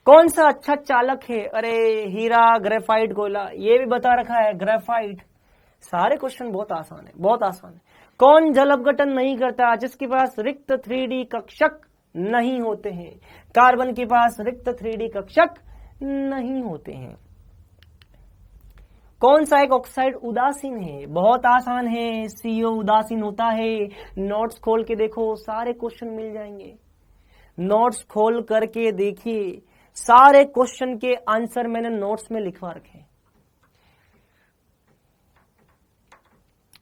कौन सा अच्छा चालक है? अरे हीरा, ग्रेफाइट, कोयला, ये भी बता रखा है, ग्रेफाइट। सारे क्वेश्चन बहुत आसान है, बहुत आसान है। कौन जल अपघटन नहीं करता? जिसके पास रिक्त 3D कक्षक नहीं होते हैं। कार्बन के पास रिक्त 3D कक्षक नहीं होते हैं। कौन सा एक ऑक्साइड उदासीन है? बहुत आसान है, CO उदासीन होता है। नोट्स खोल के देखो, सारे क्वेश्चन मिल जाएंगे। नोट्स खोल करके देखिए, सारे क्वेश्चन के आंसर मैंने नोट्स में लिखवा रखे हैं।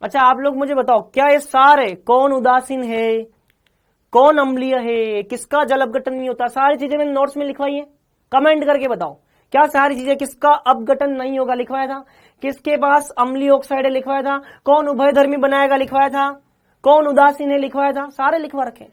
अच्छा, आप लोग मुझे बताओ, क्या ये सारे, कौन उदासीन है, कौन अम्लीय है, किसका जल अपघटन नहीं होता, सारी चीजें मैंने नोट्स में लिखवाई है? कमेंट करके बताओ, क्या सारी चीजें, किसका अपघटन नहीं होगा लिखवाया था, किसके पास अम्लीय ऑक्साइड है लिखवाया था, कौन उभयधर्मी बनाएगा लिखवाया था, कौन उदासीन है लिखवाया था, सारे लिखवा रखे।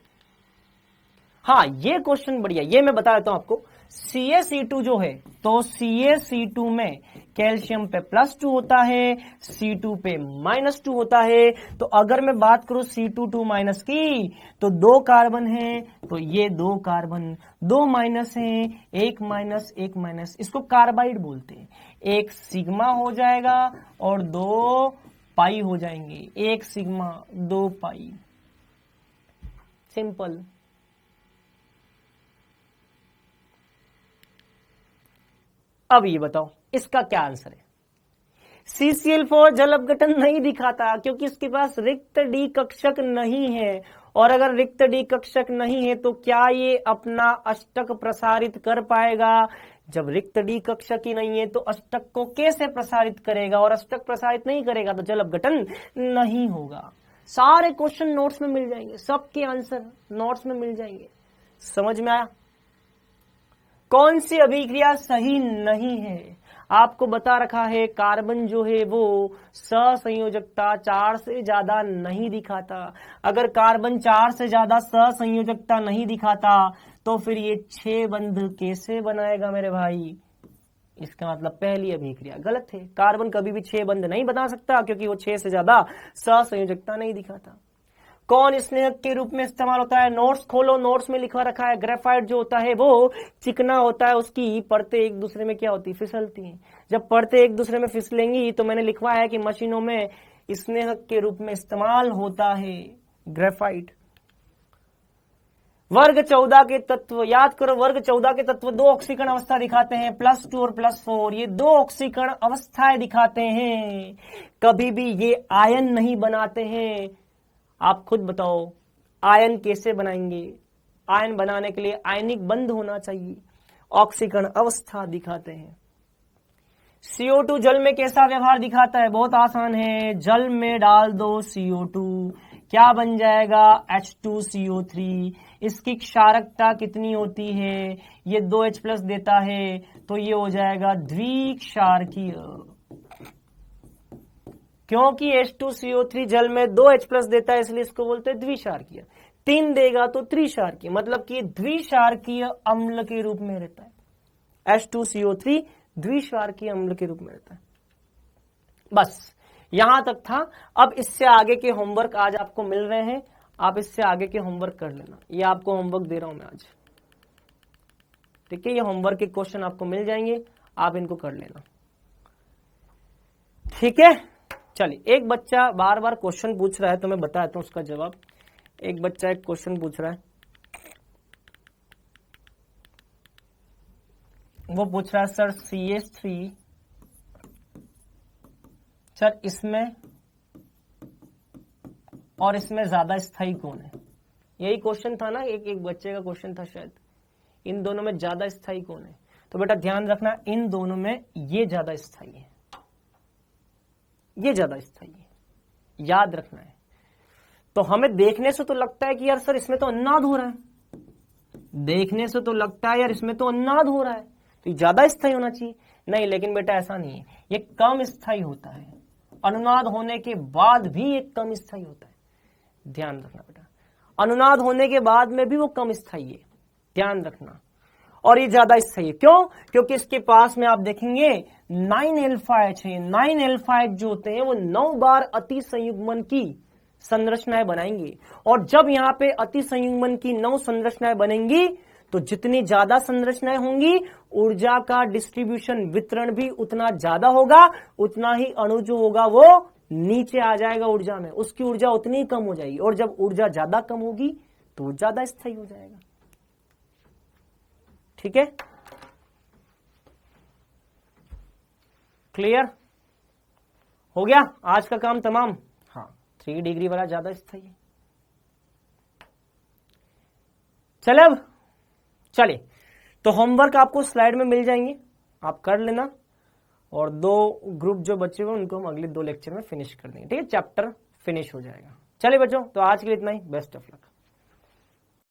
हाँ, ये क्वेश्चन बढ़िया, ये मैं बता देता हूं आपको। CaC2 जो है, तो CaC2 में कैल्शियम पे +2 होता है, C2 पे -2 होता है। तो अगर मैं बात करूं C2 की, तो 2 कार्बन है, तो ये 2 कार्बन, 2 माइनस है, 1 माइनस 1 माइनस, इसको कार्बाइड बोलते हैं। 1 सिग्मा हो जाएगा और 2 पाई हो जाएंगे। 1 सिग्मा 2 पाई, सिंपल। अब ये बताओ, इसका क्या आंसर है? CCl4 जल अपघटन नहीं दिखाता क्योंकि इसके पास रिक्त D कक्षक नहीं है। और अगर रिक्त D कक्षक नहीं है तो क्या ये अपना अष्टक प्रसारित कर पाएगा? जब रिक्त D कक्षक ही नहीं है तो अष्टक को कैसे प्रसारित करेगा? और अष्टक प्रसारित नहीं करेगा तो जल अपघटन नहीं होगा। सारे क्वेश्चन नोट्स में मिल जाएंगे, सबके आंसर नोट्स में मिल जाएंगे। समझ में आया? कौन सी अभिक्रिया सही नहीं है? आपको बता रखा है, कार्बन जो है वो सहसंयोजकता 4 से ज्यादा नहीं दिखाता। अगर कार्बन 4 से ज्यादा सहसंयोजकता नहीं दिखाता तो फिर ये 6 बंध कैसे बनाएगा मेरे भाई? इसका मतलब पहली अभिक्रिया गलत है। कार्बन कभी भी 6 बंध नहीं बना सकता क्योंकि वो 6 से ज्यादा सहसंयोजकता नहीं दिखाता। कौन स्नेहक के रूप में इस्तेमाल होता है? नोट्स खोलो, नोट्स में लिखा रखा है। ग्रेफाइट जो होता है वो चिकना होता है, उसकी परतें एक दूसरे में क्या होती है? फिसलती हैं। जब परतें एक दूसरे में फिसलेंगी तो मैंने लिखवाया है कि मशीनों में स्नेहक के रूप में इस्तेमाल होता है ग्रेफाइट। वर्ग 14 के तत्व याद करो। वर्ग 14 के तत्व 2 ऑक्सीकरण अवस्था दिखाते हैं, +2 और +4। ये 2 ऑक्सीकरण अवस्थाएं दिखाते हैं, कभी भी ये आयन नहीं बनाते हैं। आप खुद बताओ, आयन कैसे बनाएंगे? आयन बनाने के लिए आयनिक बंध होना चाहिए। ऑक्सीकरण अवस्था दिखाते हैं। CO2 जल में कैसा व्यवहार दिखाता है? बहुत आसान है, जल में डाल दो CO2, क्या बन जाएगा? H2CO3। इसकी क्षारकता कितनी होती है? ये 2H+ देता है, तो ये हो जाएगा द्विक्षारकीय। क्योंकि H2CO3 जल में 2H+ देता है इसलिए इसको बोलते हैं द्विक्षारकीय। 3 देगा तो त्रिक्षारकीय, मतलब कि द्विक्षारकीय अम्ल के रूप में रहता है। H2CO3 द्विक्षारकीय अम्ल के रूप में रहता है। बस यहां तक था। अब इससे आगे के होमवर्क आज आपको मिल रहे हैं, आप इससे आगे के होमवर्क कर लेना। ये आपको होमवर्क दे रहा हूं मैं आज, ठीक है? ये होमवर्क के क्वेश्चन आपको मिल जाएंगे, आप इनको कर लेना, ठीक है? चलिए, एक बच्चा बार बार क्वेश्चन पूछ रहा है तो मैं बताता हूं उसका जवाब। एक बच्चा एक क्वेश्चन पूछ रहा है, वो पूछ रहा है सर CH3, सर इसमें और इसमें ज्यादा स्थायी कौन है? यही क्वेश्चन था ना, एक बच्चे का क्वेश्चन था शायद। इन दोनों में ज्यादा स्थायी कौन है? तो बेटा ध्यान रखना, इन दोनों में ये ज्यादा स्थायी है, ये ज्यादा स्थायी है, याद रखना है। तो हमें देखने से तो लगता है कि यार सर इसमें तो अन्नाद हो रहा है, देखने से तो लगता है यार इसमें तो अन्नाद हो रहा है, तो ये ज्यादा स्थायी होना चाहिए। नहीं, लेकिन बेटा ऐसा नहीं है, ये कम स्थायी होता है। अनुनाद होने के बाद भी ये कम स्थायी होता है, ध्यान रखना बेटा। अनुनाद होने के बाद में भी वो कम स्थायी है, ध्यान रखना। और ये ज्यादा स्थायी है, क्यों? क्योंकि इसके पास में आप देखेंगे 9 है। 9 जो होते हैं वो 9 बार अति संयुग्मन की संरचनाएं बनाएंगे। और जब यहाँ पे अति संयुग्मन की 9 संरचनाएं बनेंगी तो जितनी ज्यादा संरचनाएं होंगी ऊर्जा का डिस्ट्रीब्यूशन वितरण भी उतना ज्यादा होगा, उतना ही अणु जो होगा वो नीचे आ जाएगा ऊर्जा में, उसकी ऊर्जा उतनी ही कम हो जाएगी। और जब ऊर्जा ज्यादा कम होगी तो वो ज्यादा स्थायी हो जाएगा। ठीक है, क्लियर हो गया? आज का काम तमाम। हाँ, 3 डिग्री वाला ज्यादा स्थायी है। चले अब चलिए, तो होमवर्क आपको स्लाइड में मिल जाएंगे, आप कर लेना। और 2 ग्रुप जो बच्चे हो उनको हम अगले 2 लेक्चर में फिनिश कर देंगे। ठीक है, चैप्टर फिनिश हो जाएगा। चलिए बच्चों, तो आज के लिए इतना ही। Best of luck.